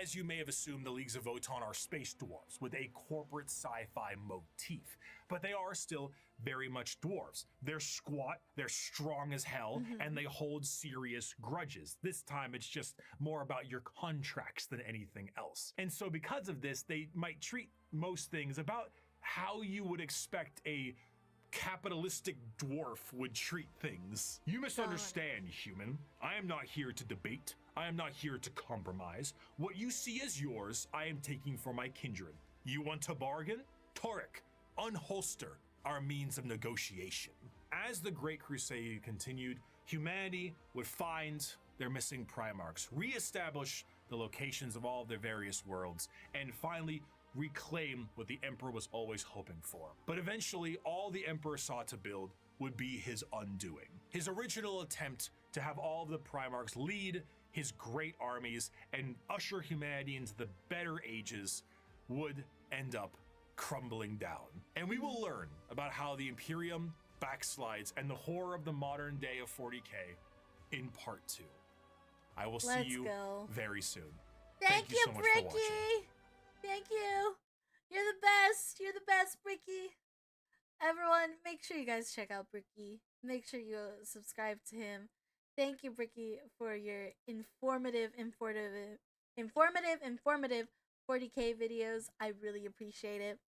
As you may have assumed, the Leagues of Voton are space dwarves with a corporate sci-fi motif, but they are still very much dwarves. They're squat, they're strong as hell, and they hold serious grudges. This time it's just more about your contracts than anything else. And so because of this, they might treat most things about how you would expect a capitalistic dwarf would treat things. You misunderstand, human. I am not here to debate. I am not here to compromise. What you see as yours, I am taking for my kindred. You want to bargain? Torek, unholster our means of negotiation. As the Great Crusade continued, humanity would find their missing Primarchs, reestablish the locations of all of their various worlds, and finally reclaim what the Emperor was always hoping for. But eventually, all the Emperor sought to build would be his undoing. His original attempt to have all of the Primarchs lead his great armies and usher humanity into the better ages would end up crumbling down. And we will learn about how the Imperium backslides and the horror of the modern day of 40K in part 2. I will see you very soon. Thank you so much for watching. Thank you. You're the best. You're the best, Bricky. Everyone, make sure you guys check out Bricky. Make sure you subscribe to him. Thank you, Bricky, for your informative 40K videos. I really appreciate it.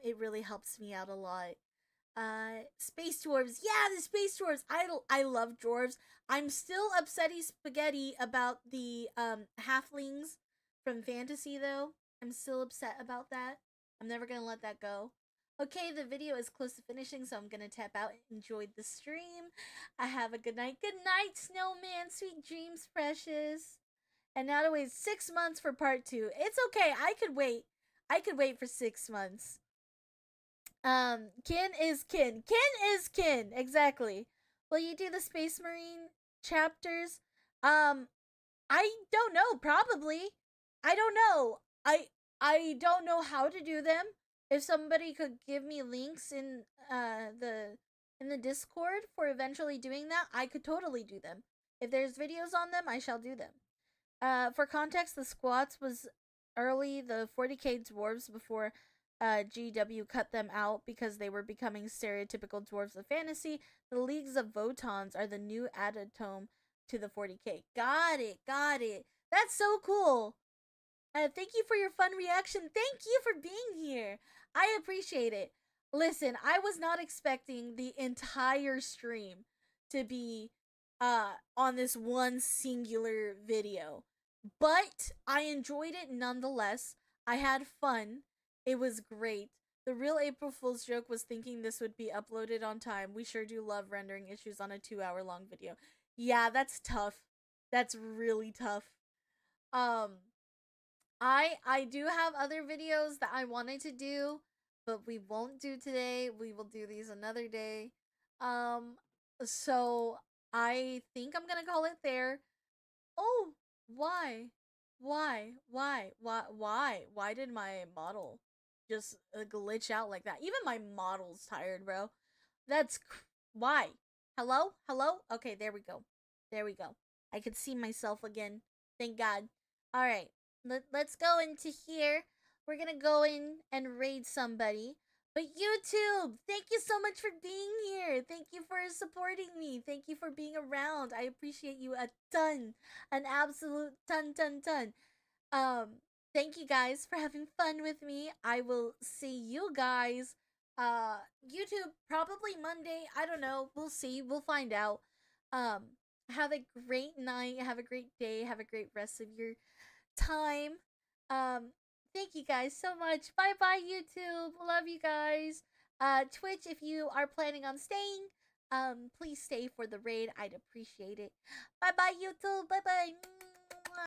It really helps me out a lot. Space dwarves. Yeah, the space dwarves. I love dwarves. I'm still upsetty spaghetti about the halflings from fantasy though. I'm still upset about that. I'm never gonna let that go. Okay, the video is close to finishing, so I'm gonna tap out and enjoy the stream. I have a good night. Good night, snowman. Sweet dreams, precious. And now to wait 6 months for part 2. It's okay. I could wait. I could wait for 6 months. Kin is kin. Kin is kin. Exactly. Will you do the Space Marine chapters? I don't know. Probably. I don't know. I don't know how to do them. If somebody could give me links in the Discord for eventually doing that, I could totally do them. If there's videos on them, I shall do them. For context, the squats was early the 40K dwarves before GW cut them out because they were becoming stereotypical dwarves of fantasy. The Leagues of Votons are the new addendum to the 40K. Got it. That's so cool. Thank you for your fun reaction. Thank you for being here. I appreciate it. Listen, I was not expecting the entire stream to be on this one singular video, but I enjoyed it nonetheless. I had fun. It was great. The real April Fool's joke was thinking this would be uploaded on time. We sure do love rendering issues on a 2-hour-long video. Yeah, that's tough. That's really tough. I do have other videos that I wanted to do, but we won't do today. We will do these another day. So I think I'm gonna call it there. Oh, why? Why did my model just glitch out like that. Even my model's tired, bro. Why? Hello? Hello? Okay, there we go. There we go. I can see myself again. Thank God. All right. Let's go into here. We're going to go in and raid somebody. But YouTube, thank you so much for being here. Thank you for supporting me. Thank you for being around. I appreciate you a ton. An absolute ton. Thank you guys for having fun with me. I will see you guys YouTube probably Monday. I don't know. We'll see. We'll find out. Have a great night. Have a great day. Have a great rest of your time. Thank you guys so much. Bye bye YouTube. Love you guys. Twitch, if you are planning on staying, please stay for the raid. I'd appreciate it. Bye bye YouTube. Bye bye.